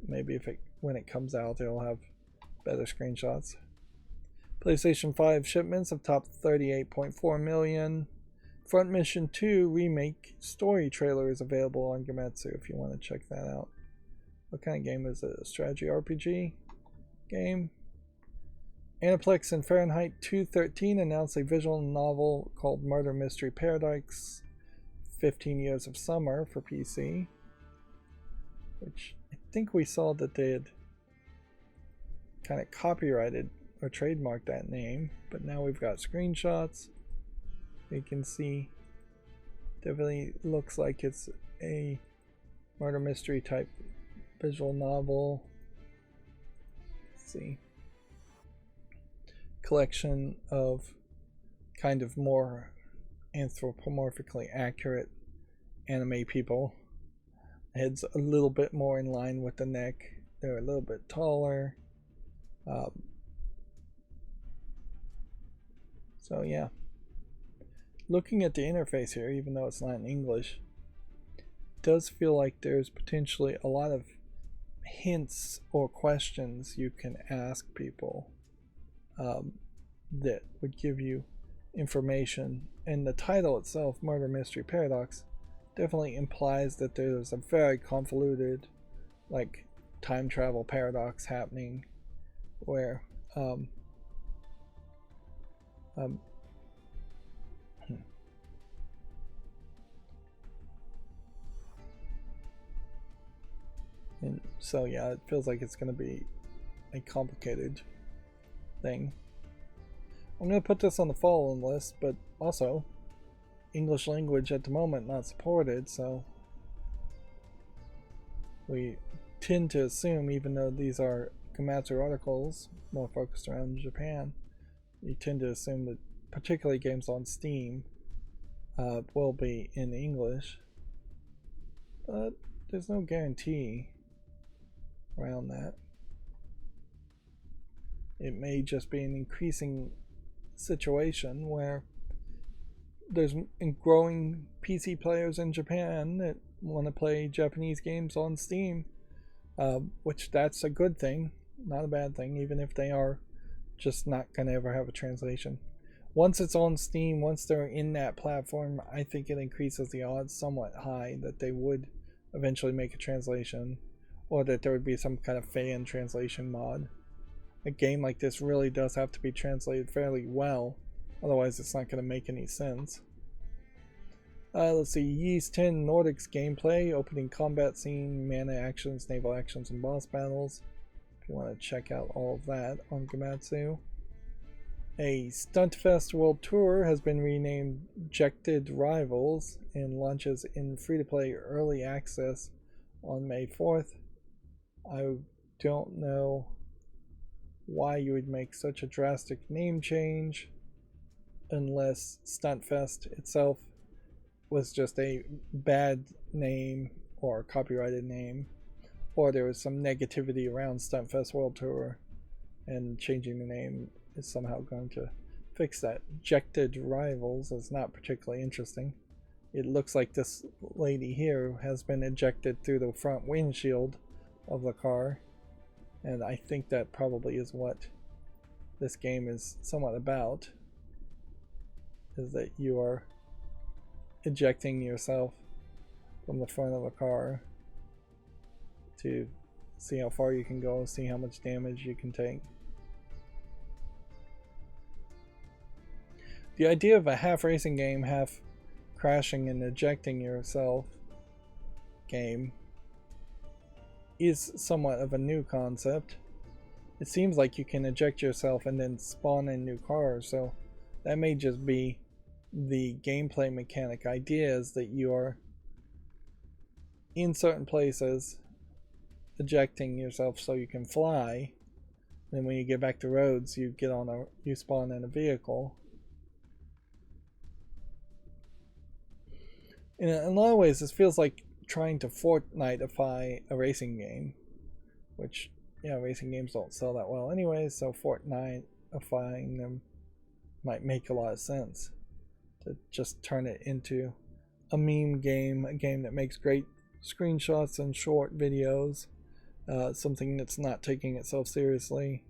Maybe when it comes out, it'll have better screenshots. PlayStation 5 shipments have topped 38.4 million. Front Mission 2 remake story trailer is available on Gametsu if you want to check that out. What kind of game is it? A strategy RPG game? Aniplex and Fahrenheit 213 announced a visual novel called Murder Mystery Paradise 15 Years of Summer for PC, which I think we saw that they had kind of copyrighted or trademarked that name, but now we've got screenshots. You can see definitely looks like it's a murder mystery type visual novel. Let's see. Collection of kind of more anthropomorphically accurate anime people. Head's a little bit more in line with the neck. They're a little bit taller. So yeah. Looking at the interface here, even though it's not in English, it does feel like there's potentially a lot of hints or questions you can ask people that would give you information. And the title itself, Murder Mystery Paradox, definitely implies that there's a very convoluted, like, time travel paradox happening where and so yeah, it feels like it's going to be a complicated thing. I'm going to put this on the follow-on list, but also English language at the moment not supported, so we tend to assume, even though these are Gamatsu articles more focused around Japan, you tend to assume that particularly games on Steam will be in English, but there's no guarantee around that. It may just be an increasing situation where there's growing PC players in Japan that want to play Japanese games on Steam, which that's a good thing, not a bad thing, even if they are just not going to ever have a translation. Once it's on Steam, once they're in that platform, I think it increases the odds somewhat high that they would eventually make a translation, or that there would be some kind of fan translation mod. A game like this really does have to be translated fairly well, otherwise it's not going to make any sense. Let's see, Ys 10 Nordics gameplay, opening combat scene, mana actions, naval actions, and boss battles. If you want to check out all of that on Gamatsu. A Stuntfest World Tour has been renamed Jected Rivals and launches in free-to-play early access on May 4th. I don't know why you would make such a drastic name change unless Stuntfest itself was just a bad name or copyrighted name, or there was some negativity around Stuntfest World Tour and changing the name is somehow going to fix that. Jected Rivals is not particularly interesting. It looks like this lady here has been ejected through the front windshield of the car, and I think that probably is what this game is somewhat about, is that you are ejecting yourself from the front of a car to see how far you can go, see how much damage you can take. The idea of a half racing game, half crashing and ejecting yourself game is somewhat of a new concept. It seems like you can eject yourself and then spawn in new cars, so that may just be the gameplay mechanic. Idea is that you are in certain places ejecting yourself so you can fly, and when you get back to roads you spawn in a vehicle. In a lot of ways this feels like trying to Fortnite-ify a racing game, which, yeah, racing games don't sell that well anyway, so Fortnite-ifying them might make a lot of sense. To just turn it into a meme game, a game that makes great screenshots and short videos, something that's not taking itself seriously.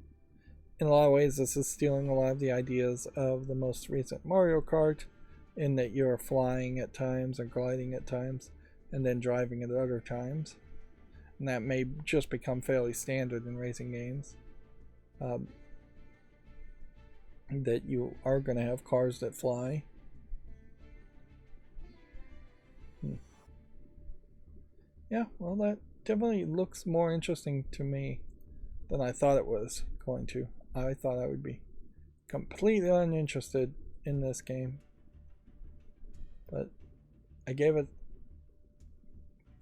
In a lot of ways this is stealing a lot of the ideas of the most recent Mario Kart, in that you're flying at times or gliding at times and then driving at other times, and that may just become fairly standard in racing games, that you are going to have cars that fly. Yeah, well, that definitely looks more interesting to me than I thought it was going to. I thought I would be completely uninterested in this game, but I gave it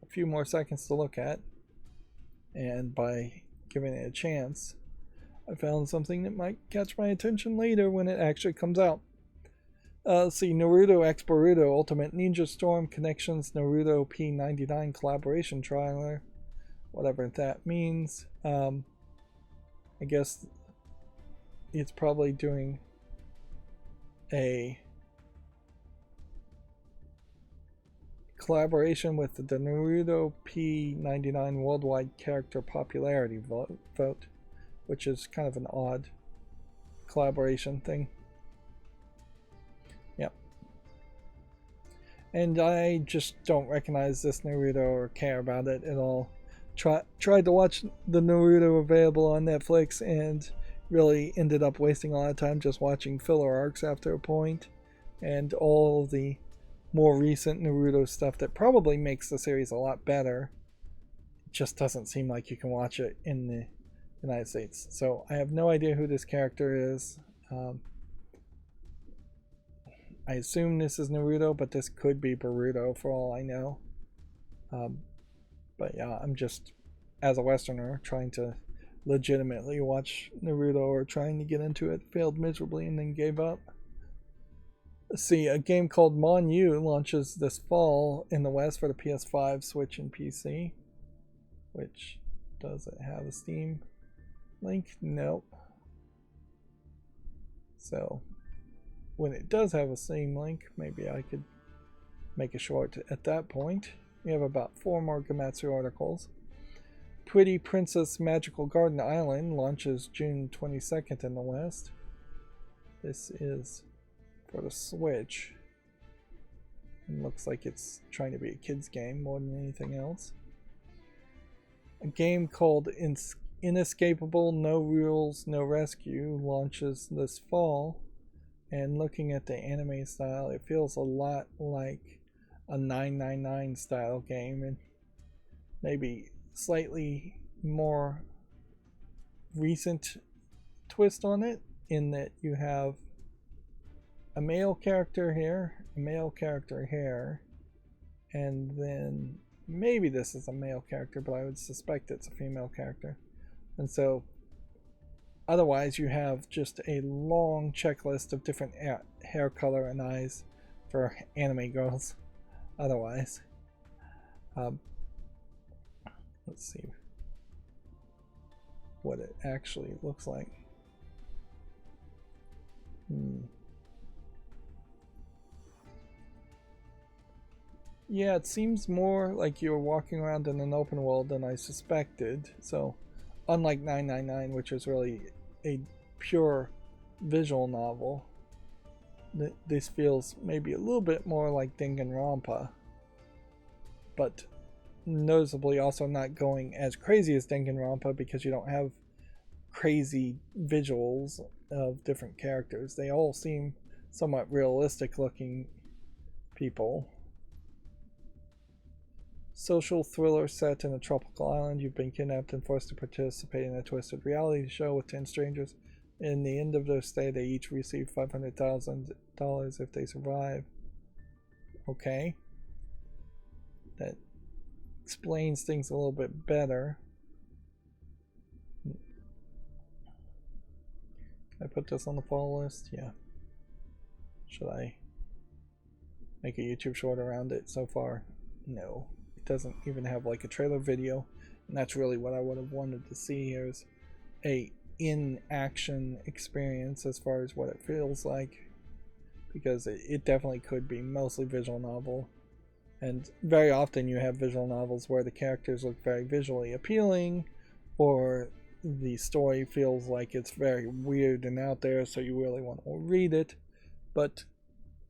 a few more seconds to look at, and by giving it a chance, I found something that might catch my attention later when it actually comes out. Let's see, Naruto X Boruto Ultimate Ninja Storm Connections Naruto P99 collaboration trailer. Whatever that means. I guess it's probably doing a collaboration with the Naruto P99 Worldwide Character Popularity vote, which is kind of an odd collaboration thing. Yep. And I just don't recognize this Naruto or care about it at all. Tried to watch the Naruto available on Netflix and really ended up wasting a lot of time just watching filler arcs after a point, and all the more recent Naruto stuff that probably makes the series a lot better. It just doesn't seem like you can watch it in the United States. So I have no idea who this character is. I assume this is Naruto, but this could be Boruto for all I know. But yeah, I'm just, as a Westerner, trying to legitimately watch Naruto, or trying to get into it, failed miserably and then gave up. Let's see, a game called Mon U launches this fall in the West for the PS5, Switch, and PC. Which, does it have a Steam link? Nope. So, when it does have a Steam link, maybe I could make a short at that point. We have about 4 more Gamatsu articles. Pretty Princess Magical Garden Island launches June 22nd in the West. This is for the Switch. It looks like it's trying to be a kid's game more than anything else. A game called Inescapable No Rules, No Rescue launches this fall. And looking at the anime style, it feels a lot like a 999 style game, and maybe slightly more recent twist on it, in that you have a male character here, a male character here, and then maybe this is a male character, but I would suspect it's a female character. And so otherwise you have just a long checklist of different hair color and eyes for anime girls. Otherwise, let's see what it actually looks like. Yeah, it seems more like you're walking around in an open world than I suspected. So, unlike 999, which is really a pure visual novel, this feels maybe a little bit more like Danganronpa, but noticeably also not going as crazy as Danganronpa, because you don't have crazy visuals of different characters. They all seem somewhat realistic looking people. Social thriller set in a tropical island. You've been kidnapped and forced to participate in a twisted reality show with 10 strangers. In the end of their stay, they each receive $500,000 if they survive. Okay. That explains things a little bit better. Can I put this on the fall list? Yeah. Should I make a YouTube short around it? So far, no. It doesn't even have like a trailer video, and that's really what I would have wanted to see. Here's a in-action experience as far as what it feels like, because it definitely could be mostly visual novel, and very often you have visual novels where the characters look very visually appealing, or the story feels like it's very weird and out there, so you really want to read it. But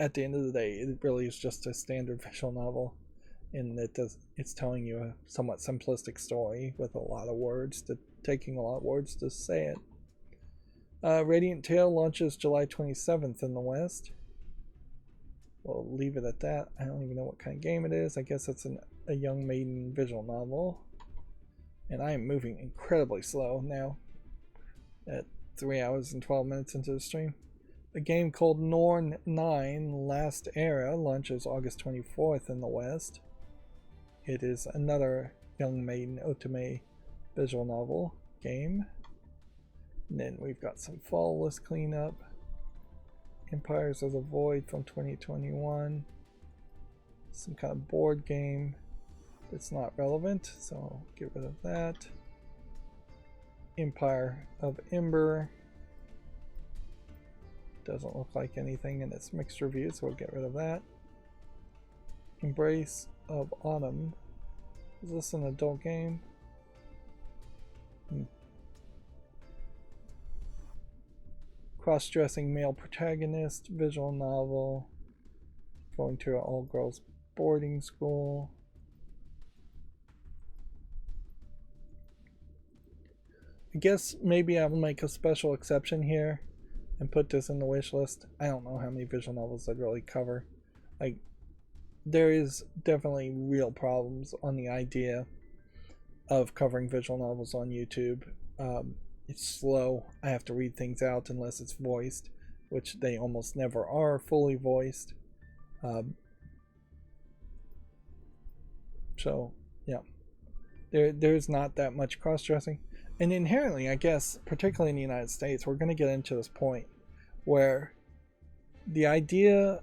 at the end of the day, it really is just a standard visual novel, and it's telling you a somewhat simplistic story with a lot of words, taking a lot of words to say it. Radiant Tale launches July 27th in the West. We'll leave it at that. I don't even know what kind of game it is. I guess it's a young maiden visual novel. And I am moving incredibly slow now at 3 hours and 12 minutes into the stream. A game called Norn 9 Last Era launches August 24th in the West. It is another young maiden otome visual novel game. And then we've got some fall list cleanup. Empires of the Void from 2021. Some kind of board game that's not relevant, so I'll get rid of that. Empire of Ember. Doesn't look like anything in its mixed reviews, so we'll get rid of that. Embrace of Autumn. Is this an adult game? Cross-dressing male protagonist, visual novel. Going to an all-girls boarding school. I guess maybe I'll make a special exception here and put this in the wish list. I don't know how many visual novels I'd really cover. Like, there is definitely real problems on the idea of covering visual novels on YouTube. It's slow. I have to read things out unless it's voiced, which they almost never are fully voiced. So, yeah. There's not that much cross-dressing. And inherently, I guess, particularly in the United States, we're going to get into this point where the idea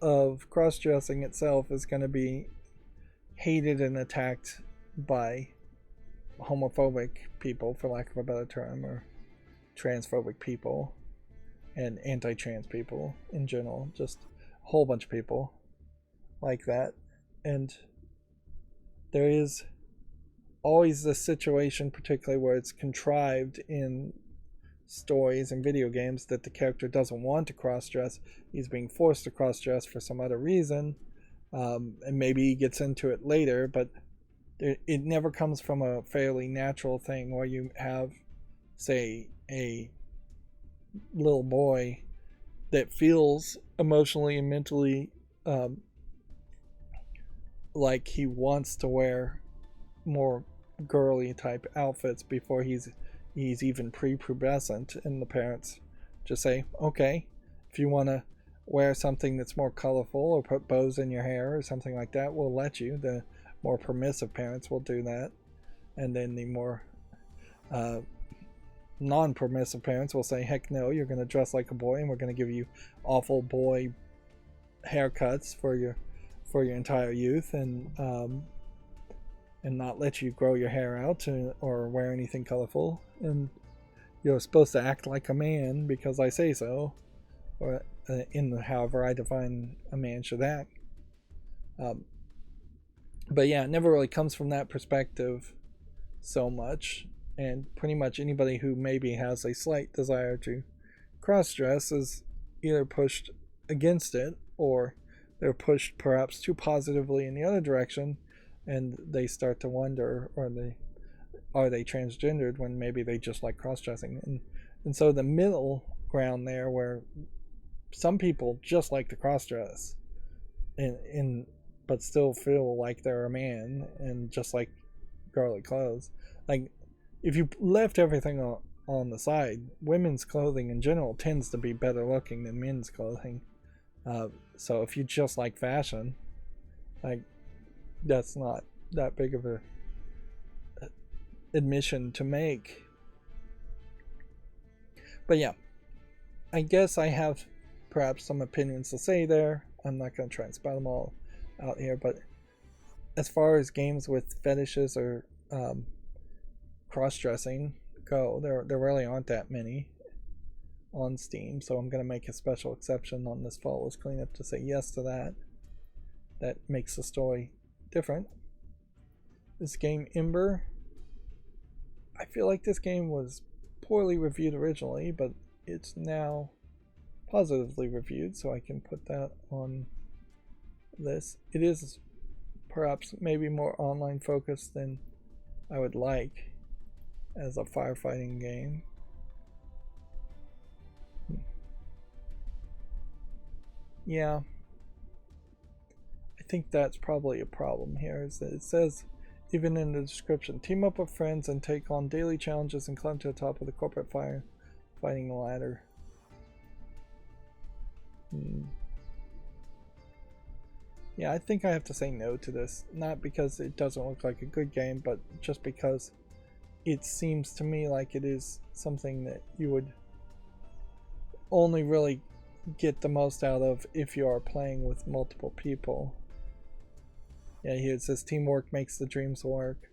of cross-dressing itself is going to be hated and attacked by homophobic people, for lack of a better term, or transphobic people, and anti-trans people in general. Just a whole bunch of people like that. And there is always this situation, particularly where it's contrived in stories and video games, that the character doesn't want to cross-dress. He's being forced to cross-dress for some other reason, and maybe he gets into it later, but it never comes from a fairly natural thing where you have, say, a little boy that feels emotionally and mentally um, like he wants to wear more girly type outfits before he's even prepubescent, and the parents just say, okay, if you want to wear something that's more colorful or put bows in your hair or something like that, we'll let you. The more permissive parents will do that, and then the more uh, non-permissive parents will say, heck no, you're going to dress like a boy and we're going to give you awful boy haircuts for your entire youth, and not let you grow your hair out or wear anything colorful, and you're supposed to act like a man because I say so, or in the however I define a man should act. Um, but yeah, it never really comes from that perspective so much, and pretty much anybody who maybe has a slight desire to cross dress is either pushed against it, or they're pushed perhaps too positively in the other direction, and they start to wonder, or are they transgendered when maybe they just like cross dressing, and so the middle ground there where some people just like to cross dress in but still feel like they're a man and just like girly clothes. Like, if you left everything on the side, women's clothing in general tends to be better looking than men's clothing. So if you just like fashion, like, that's not that big of a admission to make. But yeah, I guess I have perhaps some opinions to say there. I'm not going to try and spout them all out here, but as far as games with fetishes or cross-dressing go, there really aren't that many on Steam, so I'm going to make a special exception on this Flawless Cleanup to say yes to that. That makes the story different. This game, Ember, I feel like this game was poorly reviewed originally, but it's now positively reviewed, so I can put that on this. It is perhaps maybe more online focused than I would like as a firefighting game. Yeah, I think that's probably a problem here, is that it says, even in the description, team up with friends and take on daily challenges and climb to the top of the corporate firefighting ladder. Yeah, I think I have to say no to this. Not because it doesn't look like a good game, but just because it seems to me like it is something that you would only really get the most out of if you are playing with multiple people. Yeah, here it says teamwork makes the dreams work.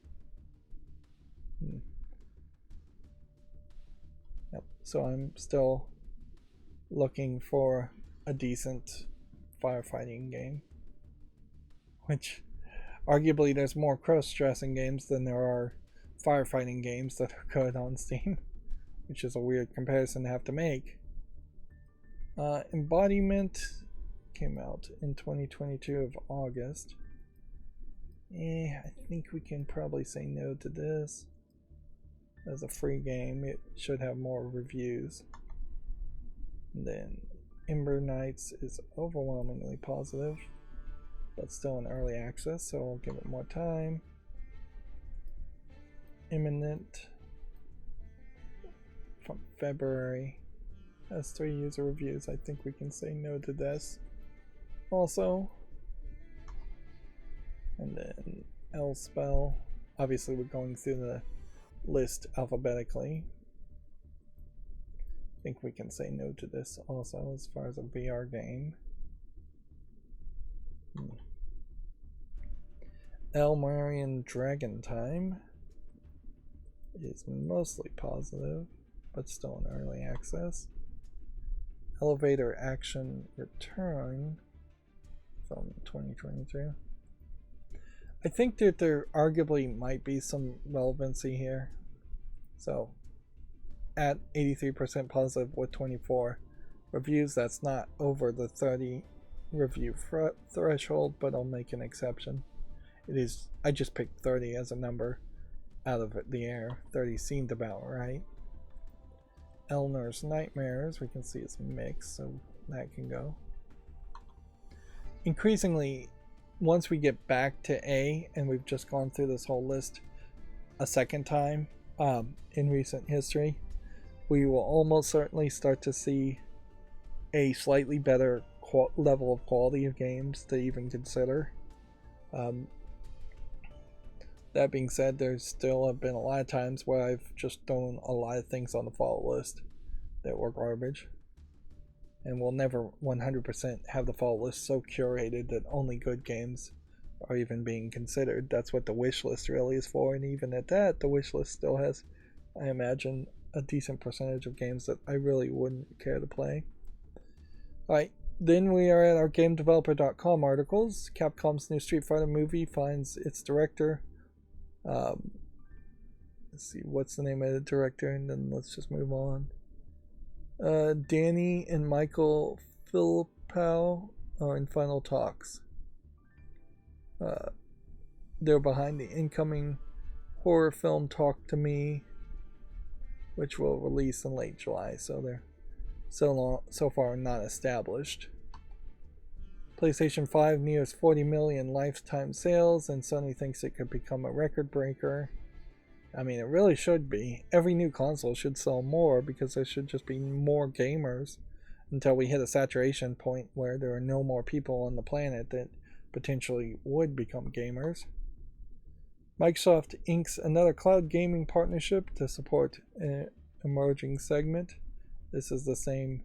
Yep, so I'm still looking for a decent firefighting game. Which, arguably, there's more cross-dressing games than there are firefighting games that are good on Steam. Which is a weird comparison to have to make. Embodiment came out in 2022 of August. I think we can probably say no to this. As a free game, it should have more reviews. And then Ember Knights is overwhelmingly positive, but still in early access, so I'll give it more time. Imminent from February has 3 user reviews. I think we can say no to this also. And then L-Spell. Obviously, we're going through the list alphabetically. I think we can say no to this also as far as a VR game. Elmarian Dragon Time is mostly positive, but still in early access. Elevator Action Return from 2022. I think that there arguably might be some relevancy here. So, at 83% positive with 24 reviews, that's not over the 30 review threshold, but I'll make an exception. It is. I just picked 30 as a number out of the air. 30 seemed about right. Eleanor's Nightmares, we can see it's mixed, so that can go. Increasingly, once we get back to A, and we've just gone through this whole list a second time in recent history, we will almost certainly start to see a slightly better level of quality of games to even consider. That being said, there's still have been a lot of times where I've just thrown a lot of things on the follow list that were garbage. And we'll never 100% have the follow list so curated that only good games are even being considered. That's what the wish list really is for, and even at that, the wish list still has, I imagine, a decent percentage of games that I really wouldn't care to play. Alright, then we are at our GameDeveloper.com articles. Capcom's new Street Fighter movie finds its director. Let's see, what's the name of the director, and then let's just move on. Danny and Michael Philippou are in final talks. They're behind the incoming horror film Talk to Me, which will release in late July, so they're so far not established. PlayStation 5 nears 40 million lifetime sales, and Sony thinks it could become a record breaker. I mean, it really should be. Every new console should sell more because there should just be more gamers until we hit a saturation point where there are no more people on the planet that potentially would become gamers. Microsoft inks another cloud gaming partnership to support an emerging segment. This is the same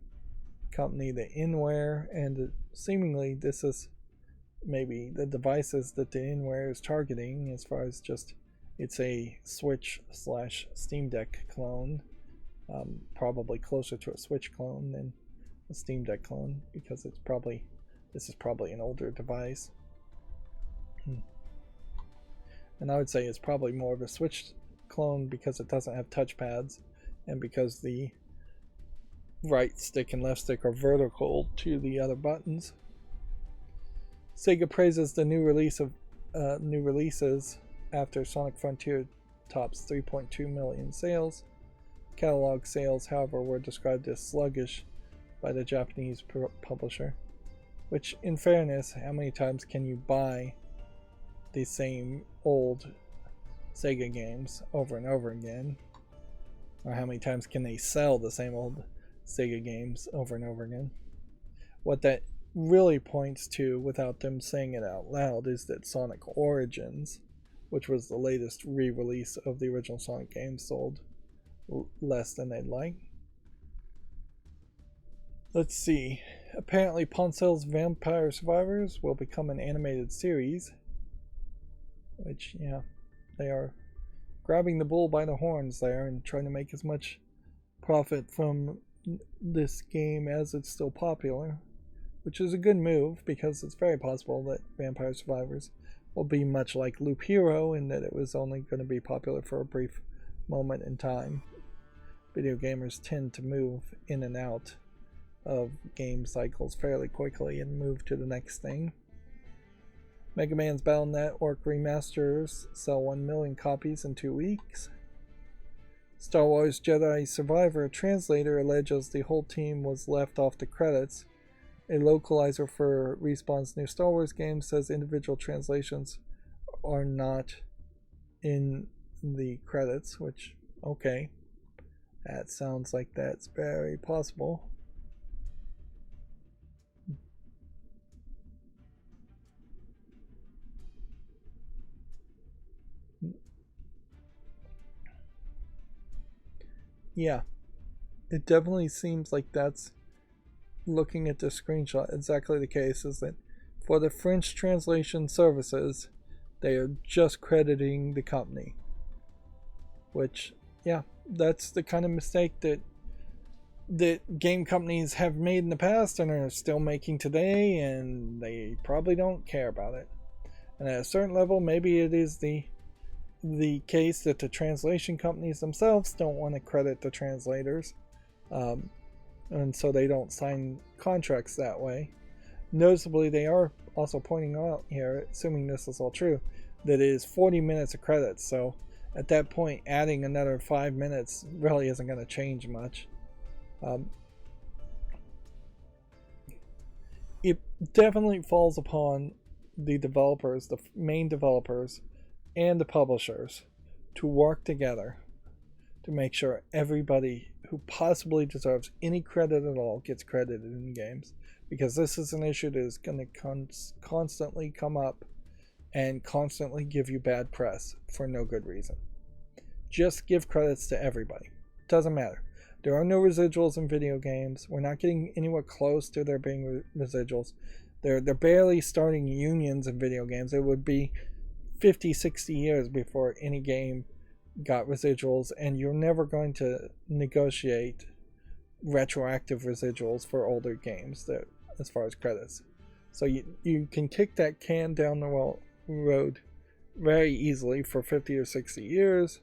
company, the Inware, and seemingly this is maybe the devices that the Inware is targeting as far as just it's a Switch/Steam Deck clone, probably closer to a Switch clone than a Steam Deck clone because this is probably an older device. And I would say it's probably more of a Switch clone because it doesn't have touchpads and because the right stick and left stick are vertical to the other buttons. Sega praises the new releases after Sonic Frontier tops 3.2 million sales. Catalog sales, however, were described as sluggish by the Japanese publisher. Which, in fairness, how many times can you buy the same old Sega games over and over again? Or how many times can they sell the same old Sega games over and over again? What that really points to, without them saying it out loud, is that Sonic Origins, which was the latest re-release of the original Sonic games, sold less than they'd like. Let's see. Apparently Poncel's Vampire Survivors will become an animated series. Which, yeah, they are grabbing the bull by the horns there and trying to make as much profit from this game as it's still popular. Which is a good move because it's very possible that Vampire Survivors will be much like Loop Hero in that it was only going to be popular for a brief moment in time. Video gamers tend to move in and out of game cycles fairly quickly and move to the next thing. Mega Man's Battle Network remasters sell 1 million copies in 2 weeks. Star Wars Jedi Survivor translator alleges the whole team was left off the credits. A localizer for Respawn's new Star Wars game says individual translations are not in the credits, which, okay, that sounds like that's very possible. Yeah, it definitely seems like that's, looking at the screenshot, exactly the case. Is that for the French translation services, they are just crediting the company. Which, yeah, that's the kind of mistake that game companies have made in the past and are still making today, and they probably don't care about it. And at a certain level, maybe it is the case that the translation companies themselves don't want to credit the translators, and so they don't sign contracts that way. Noticeably, they are also pointing out here, assuming this is all true, that is 40 minutes of credits. So at that point, adding another 5 minutes really isn't going to change much. It definitely falls upon the developers, the main developers, and the publishers to work together to make sure everybody who possibly deserves any credit at all gets credited in games, because this is an issue that is going to constantly come up and constantly give you bad press for no good reason. Just give credits to everybody. Doesn't matter. There are no residuals in video games. We're not getting anywhere close to there being residuals. They're barely starting unions in video games. It would be 50, 60 years before any game got residuals, and you're never going to negotiate retroactive residuals for older games that, as far as credits. So you can kick that can down the road very easily for 50 or 60 years,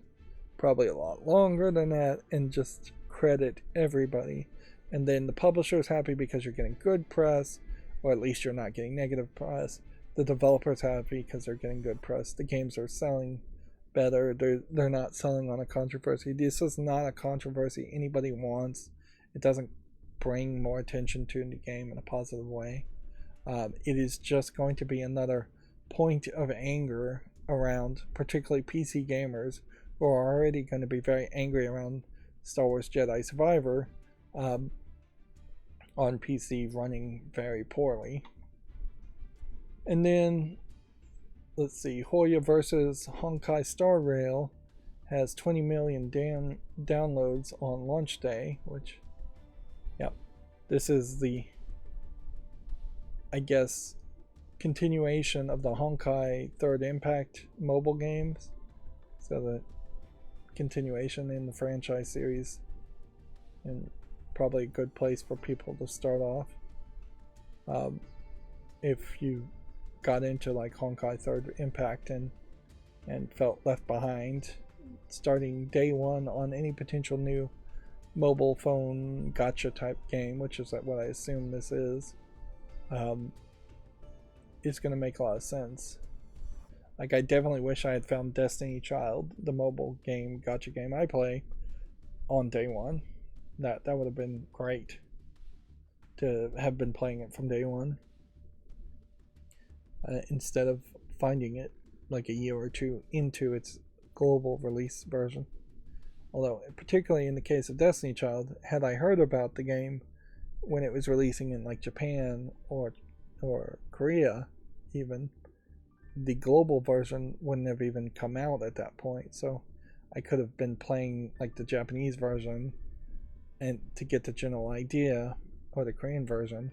probably a lot longer than that, and just credit everybody. And then the publisher's happy because you're getting good press, or at least you're not getting negative press. The developer's happy because they're getting good press. The games are selling better. They're not selling on a controversy. This is not a controversy anybody wants. It doesn't bring more attention to the game in a positive way. It is just going to be another point of anger around particularly PC gamers who are already going to be very angry around Star Wars Jedi Survivor on PC running very poorly. And then, let's see, Hoya versus Honkai Star Rail has 20 million downloads on launch day, which, yep, this is the, I guess, continuation of the Honkai Third Impact mobile games. So the continuation in the franchise series, and probably a good place for people to start off. If you got into like Honkai Third Impact and felt left behind, starting day one on any potential new mobile phone gacha type game, which is what I assume this is going to make a lot of sense. Like, I definitely wish I had found Destiny Child, the mobile game, gacha game I play, on day one. That would have been great to have been playing it from day one, instead of finding it like a year or two into its global release version. Although, particularly in the case of Destiny Child, had I heard about the game when it was releasing in like Japan or Korea even, the global version wouldn't have even come out at that point. So I could have been playing like the Japanese version and to get the general idea, or the Korean version,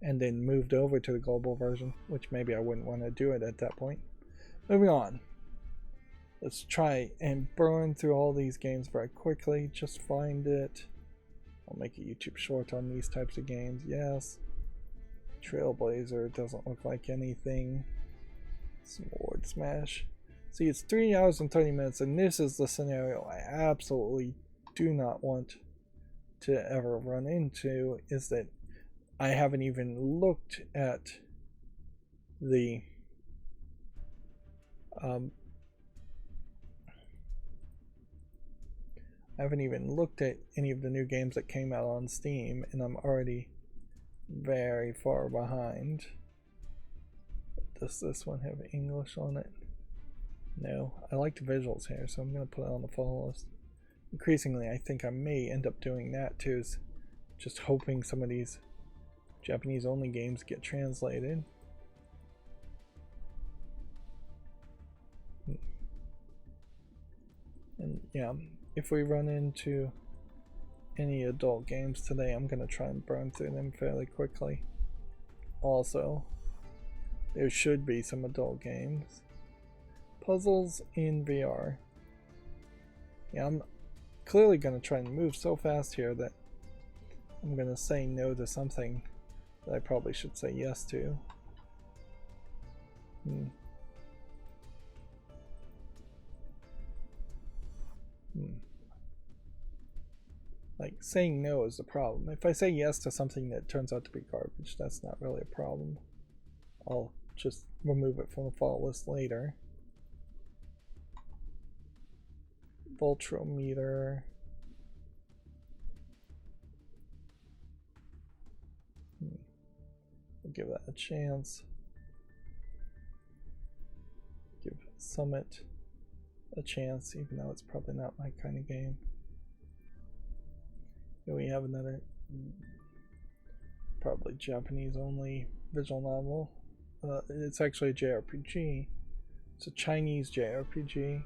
and then moved over to the global version, which maybe I wouldn't want to do it at that point. Moving on. Let's try and burn through all these games very quickly. Just find it. I'll make a YouTube short on these types of games. Yes. Trailblazer doesn't look like anything. Sword Smash. See, it's 3 hours and 30 minutes, and this is the scenario I absolutely do not want to ever run into, is that I haven't even looked at the I haven't even looked at any of the new games that came out on Steam, and I'm already very far behind. Does this one have English on it? No. I like the visuals here, so I'm going to put it on the follow list. Increasingly, I think I may end up doing that too, is just hoping some of these Japanese only games get translated. And yeah, if we run into any adult games today, I'm going to try and burn through them fairly quickly. Also, there should be some adult games. Puzzles in VR. Yeah, I'm clearly going to try and move so fast here that I'm going to say no to something that I probably should say yes to. Like, saying no is the problem. If I say yes to something that turns out to be garbage, that's not really a problem. I'll just remove it from the follow list later. Voltrometer. We'll give that a chance. Give Summit a chance, even though it's probably not my kind of game. Here we have another, probably Japanese only visual novel. It's actually a JRPG. It's a Chinese JRPG.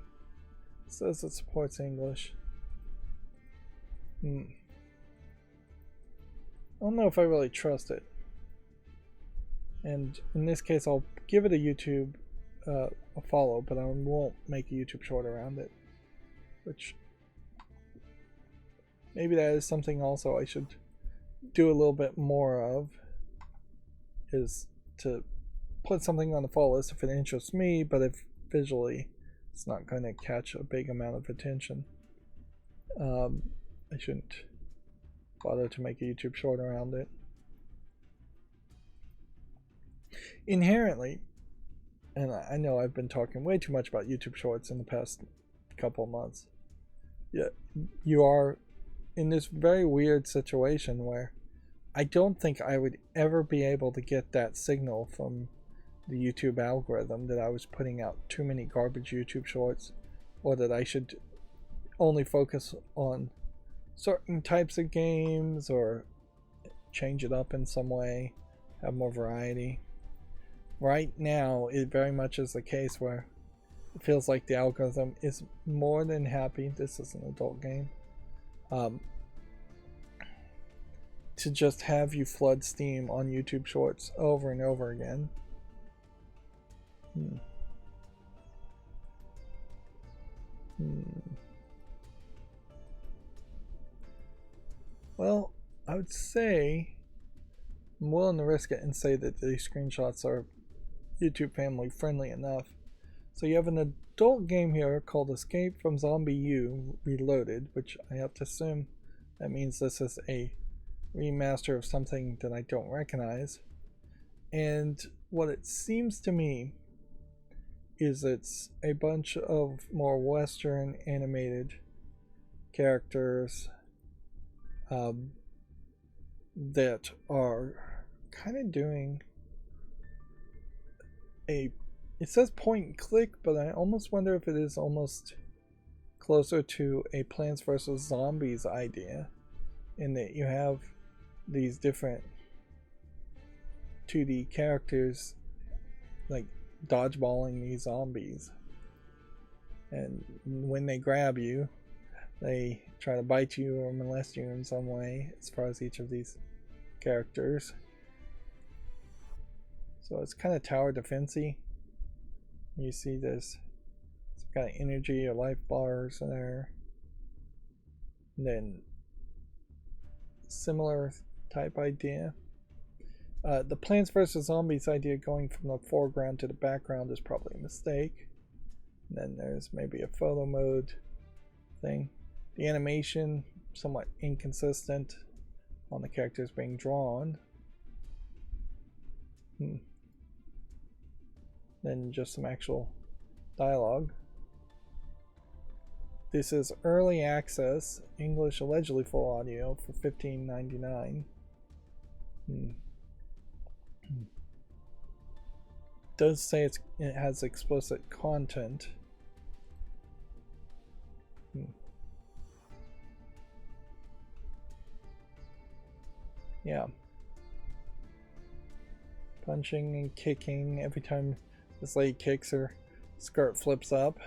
It says it supports English. I don't know if I really trust it. And in this case, I'll give it a YouTube a follow, but I won't make a YouTube short around it. Which maybe that is something also I should do a little bit more of, is to put something on the follow list if it interests me, but if visually it's not going to catch a big amount of attention, I shouldn't bother to make a YouTube short around it. Inherently, and I know I've been talking way too much about YouTube shorts in the past couple of months, yeah, you are in this very weird situation where I don't think I would ever be able to get that signal from the YouTube algorithm that I was putting out too many garbage YouTube shorts, or that I should only focus on certain types of games or change it up in some way, have more variety. Right now, it very much is the case where it feels like the algorithm is more than happy, this is an adult game, to just have you flood Steam on YouTube Shorts over and over again. Well, I would say I'm willing to risk it and say that these screenshots are YouTube family friendly enough. So you have an adult game here called Escape from Zombie U Reloaded, which I have to assume that means this is a remaster of something that I don't recognize. And what it seems to me is it's a bunch of more Western animated characters that are kind of doing a, it says point and click, but I almost wonder if it is almost closer to a Plants vs. Zombies idea, in that you have these different 2D characters like dodgeballing these zombies, and when they grab you, they try to bite you or molest you in some way, as far as each of these characters. So it's kind of tower defense-y. You see this some kind of energy or life bars in there. And then similar type idea. The Plants vs. Zombies idea going from the foreground to the background is probably a mistake. And then there's maybe a photo mode thing. The animation, somewhat inconsistent on the characters being drawn. Then just some actual dialogue. This is early access, English allegedly full audio for $15.99. Does say it has explicit content. Yeah. Punching and kicking. Every time this lady kicks, her skirt flips up.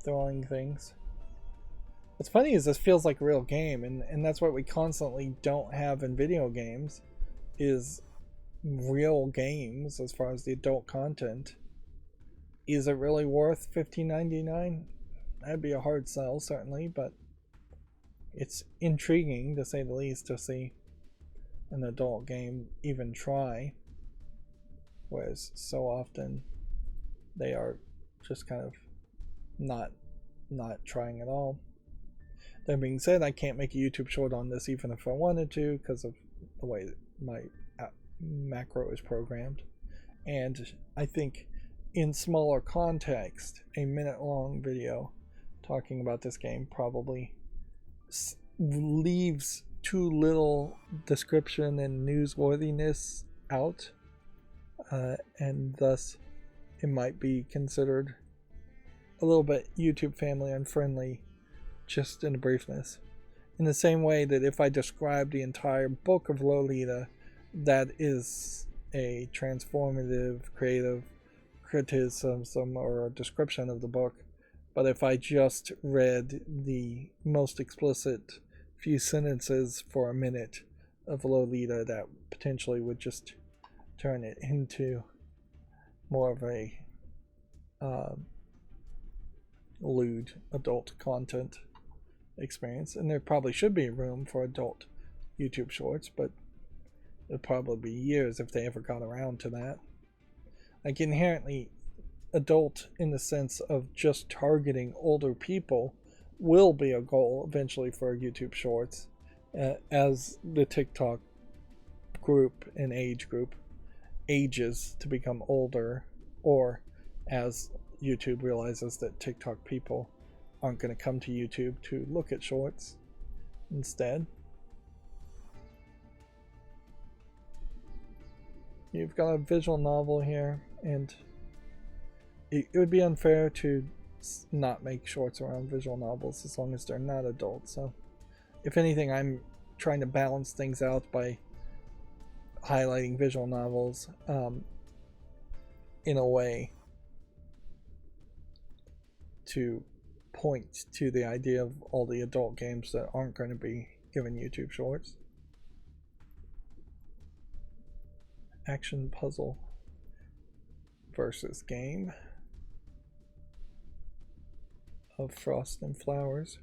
Throwing things. What's funny is this feels like a real game, and that's what we constantly don't have in video games, is real games as far as the adult content. Is it really worth $15.99? That'd be a hard sell, certainly, but it's intriguing, to say the least, to see an adult game even try, whereas so often they are just kind of not trying at all. That being said, I can't make a YouTube short on this even if I wanted to, because of the way my macro is programmed. And I think in smaller context, a minute-long video talking about this game probably leaves too little description and newsworthiness out, and thus it might be considered a little bit YouTube family unfriendly, just in briefness. In the same way that if I describe the entire book of Lolita, that is a transformative, creative criticism or a description of the book. But if I just read the most explicit few sentences for a minute of Lolita, that potentially would just turn it into more of a lewd adult content experience. And there probably should be room for adult YouTube shorts, but it'll probably be years if they ever got around to that. Like, inherently adult in the sense of just targeting older people will be a goal eventually for YouTube shorts, as the TikTok group and age group ages to become older, or as YouTube realizes that TikTok people aren't going to come to YouTube to look at shorts instead. You've got a visual novel here, and it would be unfair to not make shorts around visual novels as long as they're not adult. So if anything, I'm trying to balance things out by highlighting visual novels in a way to point to the idea of all the adult games that aren't going to be given YouTube shorts. Action puzzle versus game of Frost and Flowers.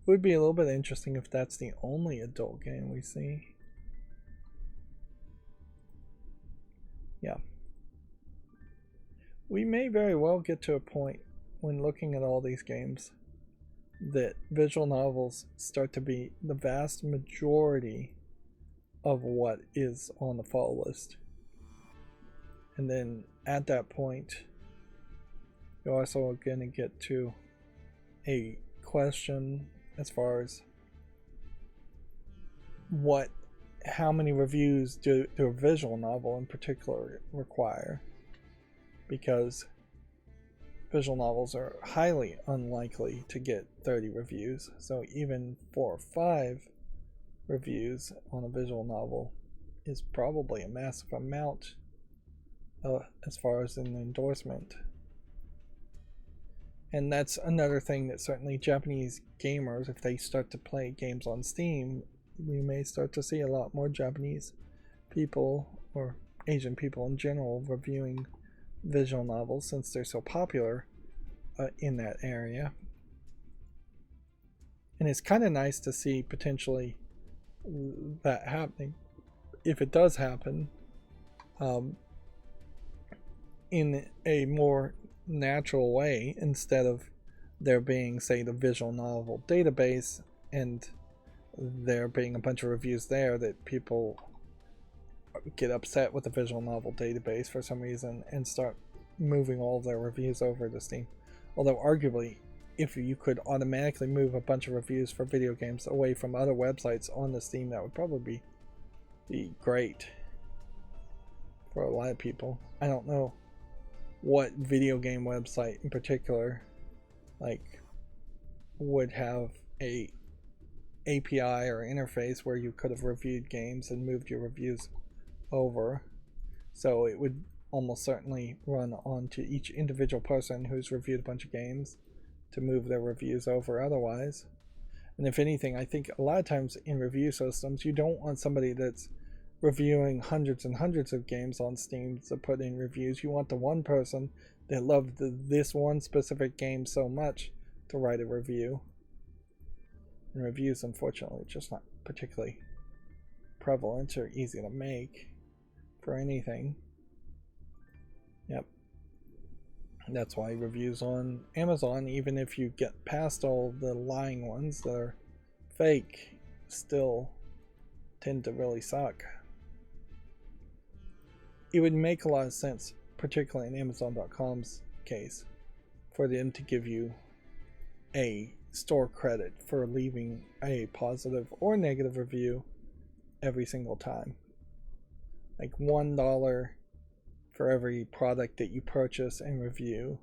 It would be a little bit interesting if that's the only adult game we see. Yeah. We may very well get to a point when looking at all these games that visual novels start to be the vast majority of what is on the fall list. And then at that point, you're also going to get to a question as far as how many reviews do a visual novel in particular require, because visual novels are highly unlikely to get 30 reviews. So even 4 or 5 reviews on a visual novel is probably a massive amount as far as an endorsement. And that's another thing that certainly Japanese gamers, if they start to play games on Steam, we may start to see a lot more Japanese people, or Asian people in general, reviewing visual novels since they're so popular in that area. And it's kind of nice to see potentially that happening, if it does happen, in a more natural way, instead of there being, say, the visual novel database and there being a bunch of reviews there that people get upset with the visual novel database for some reason and start moving all of their reviews over to Steam. Although arguably, if you could automatically move a bunch of reviews for video games away from other websites onto Steam, that would probably be great for a lot of people. I don't know what video game website in particular would have a API or interface where you could have reviewed games and moved your reviews over. So it would almost certainly run onto each individual person who's reviewed a bunch of games to move their reviews over otherwise. And if anything, I think a lot of times in review systems, you don't want somebody that's reviewing hundreds and hundreds of games on Steam to put in reviews. You want the one person that loved this one specific game so much to write a review. And reviews, unfortunately, just not particularly prevalent or easy to make for anything. Yep. That's why reviews on Amazon, even if you get past all the lying ones that are fake, still tend to really suck. It would make a lot of sense, particularly in Amazon.com's case, for them to give you a store credit for leaving a positive or negative review every single time. Like $1 for every product that you purchase and review.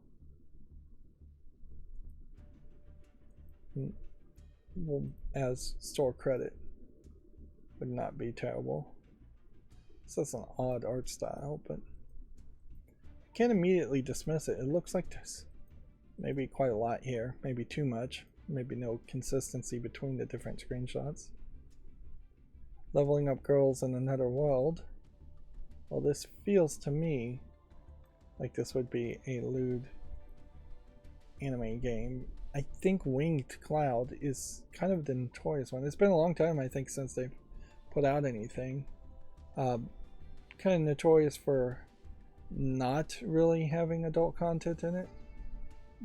Well, as store credit would not be terrible. So that's an odd art style, but I can't immediately dismiss it. It looks like there's maybe quite a lot here, maybe too much, maybe no consistency between the different screenshots. Leveling up girls in another world. Well, this feels to me like this would be a lewd anime game. I think Winged Cloud is kind of the notorious one. It's been a long time, I think, since they've put out anything. Kind of notorious for not really having adult content in it.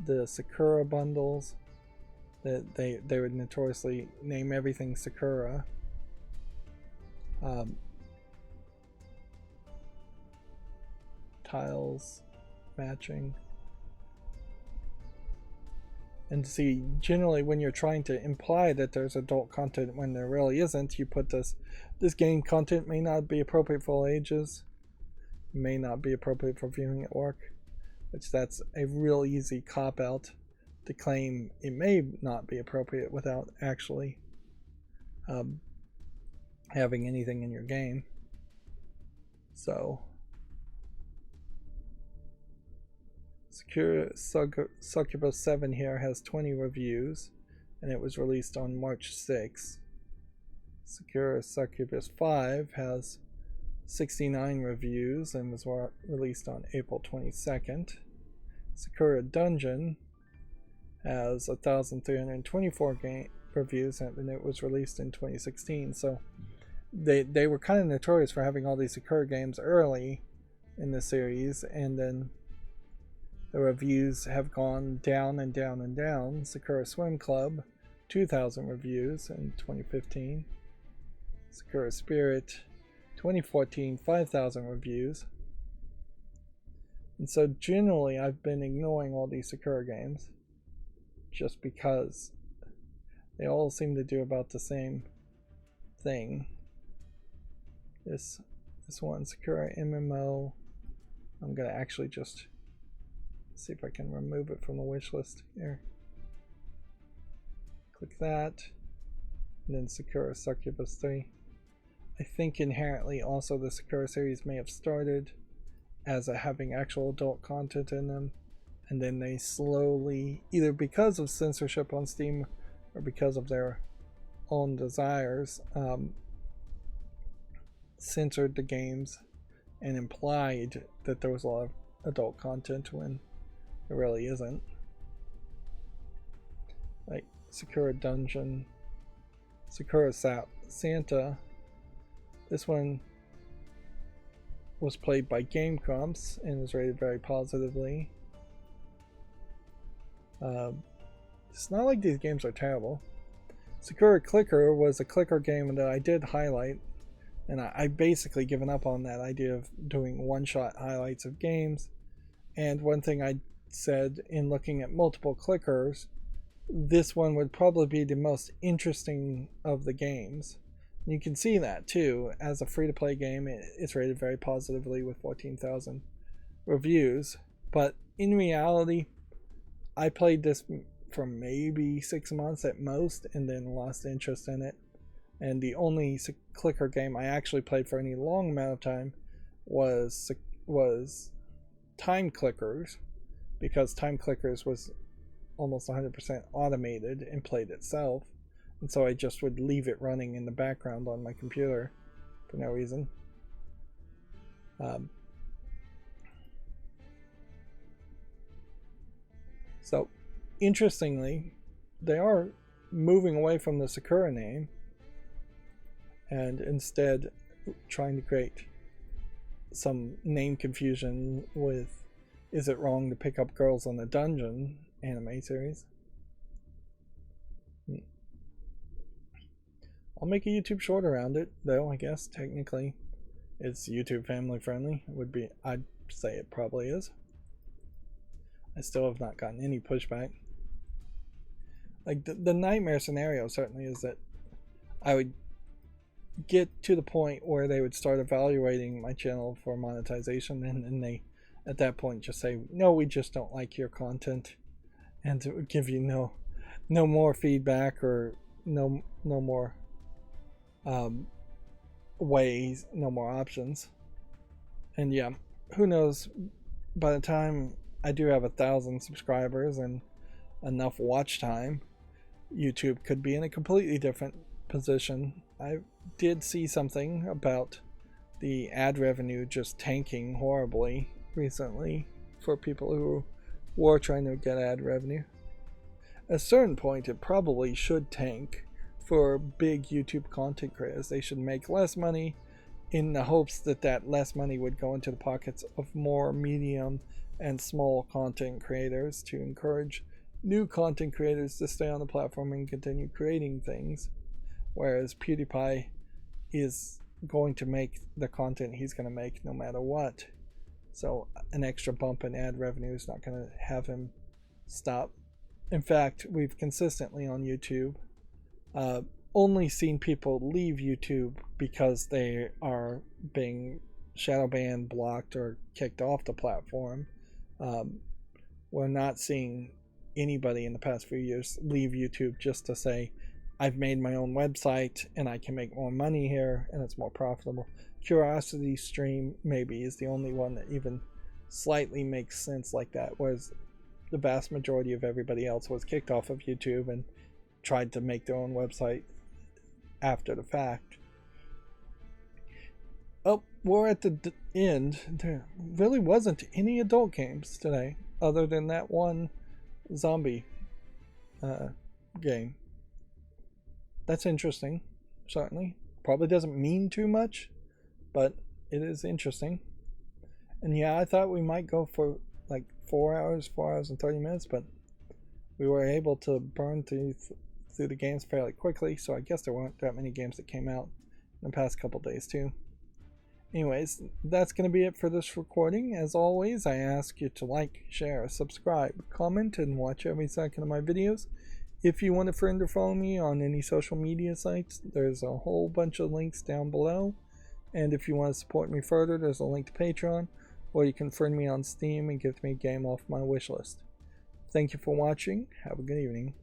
The Sakura bundles, that they would notoriously name everything Sakura. Tiles matching. And see, generally when you're trying to imply that there's adult content when there really isn't, you put this game content may not be appropriate for all ages, may not be appropriate for viewing at work, which that's a real easy cop-out to claim it may not be appropriate without actually having anything in your game. So Secure Succubus 7 here has 20 reviews, and it was released on March 6th. Secure Succubus 5 has 69 reviews and was released on April 22nd. Sakura Dungeon has 1,324 reviews, and it was released in 2016. So they were kind of notorious for having all these Sakura games early in the series, and then the reviews have gone down and down and down. Sakura Swim Club, 2,000 reviews in 2015. Sakura Spirit, 2014, 5,000 reviews. And so generally I've been ignoring all these Sakura games just because they all seem to do about the same thing. This one, Sakura MMO, I'm gonna actually just see if I can remove it from the wish list here. Click that, and then Sakura Succubus 3. I think inherently also the Sakura series may have started as having actual adult content in them, and then they slowly, either because of censorship on Steam or because of their own desires, censored the games and implied that there was a lot of adult content when it really isn't. Like Sakura Dungeon, Sakura Santa. This one was played by Game Grumps and was rated very positively. It's not like these games are terrible. Sakura Clicker was a clicker game that I did highlight, and I basically given up on that idea of doing one-shot highlights of games. And one thing I said in looking at multiple clickers, this one would probably be the most interesting of the games. You can see that too. As a free-to-play game, it's rated very positively with 14,000 reviews. But in reality, I played this for maybe 6 months at most and then lost interest in it. And the only clicker game I actually played for any long amount of time was Time Clickers, because Time Clickers was almost 100% automated and played itself. And so I just would leave it running in the background on my computer for no reason. So, interestingly, they are moving away from the Sakura name and instead trying to create some name confusion with Is It Wrong to Pick Up Girls on the Dungeon anime series. I'll make a YouTube short around it, though. I guess technically it's YouTube family friendly. I'd say it probably is. I still have not gotten any pushback. Like the nightmare scenario certainly is that I would get to the point where they would start evaluating my channel for monetization, and then they at that point just say, no, we just don't like your content, and it would give you no more feedback, or no more um, ways, no more options. And yeah, who knows, by the time I do have 1,000 subscribers and enough watch time, YouTube could be in a completely different position. I did see something about the ad revenue just tanking horribly recently for people who were trying to get ad revenue. At a certain point, it probably should tank for big YouTube content creators. They should make less money in the hopes that that less money would go into the pockets of more medium and small content creators to encourage new content creators to stay on the platform and continue creating things, whereas PewDiePie is going to make the content he's going to make no matter what. So an extra bump in ad revenue is not going to have him stop. In fact, we've consistently on YouTube only seen people leave YouTube because they are being shadow banned, blocked, or kicked off the platform. We're not seeing anybody in the past few years leave YouTube just to say, I've made my own website and I can make more money here and it's more profitable. Curiosity Stream maybe is the only one that even slightly makes sense like that, whereas the vast majority of everybody else was kicked off of YouTube and tried to make their own website after the fact. Oh, we're at the end. There really wasn't any adult games today other than that one zombie game. That's interesting, certainly. Probably doesn't mean too much, but it is interesting. And yeah, I thought we might go for like 4 hours and 30 minutes, but we were able to burn through the games fairly quickly, so I guess there weren't that many games that came out in the past couple days too. Anyways, that's going to be it for this recording. As always, I ask you to like, share, subscribe, comment, and watch every second of my videos. If you want a friend or follow me on any social media sites, there's a whole bunch of links down below. And if you want to support me further, there's a link to Patreon, or you can friend me on Steam and give me a game off my wishlist. Thank you for watching. Have a good evening.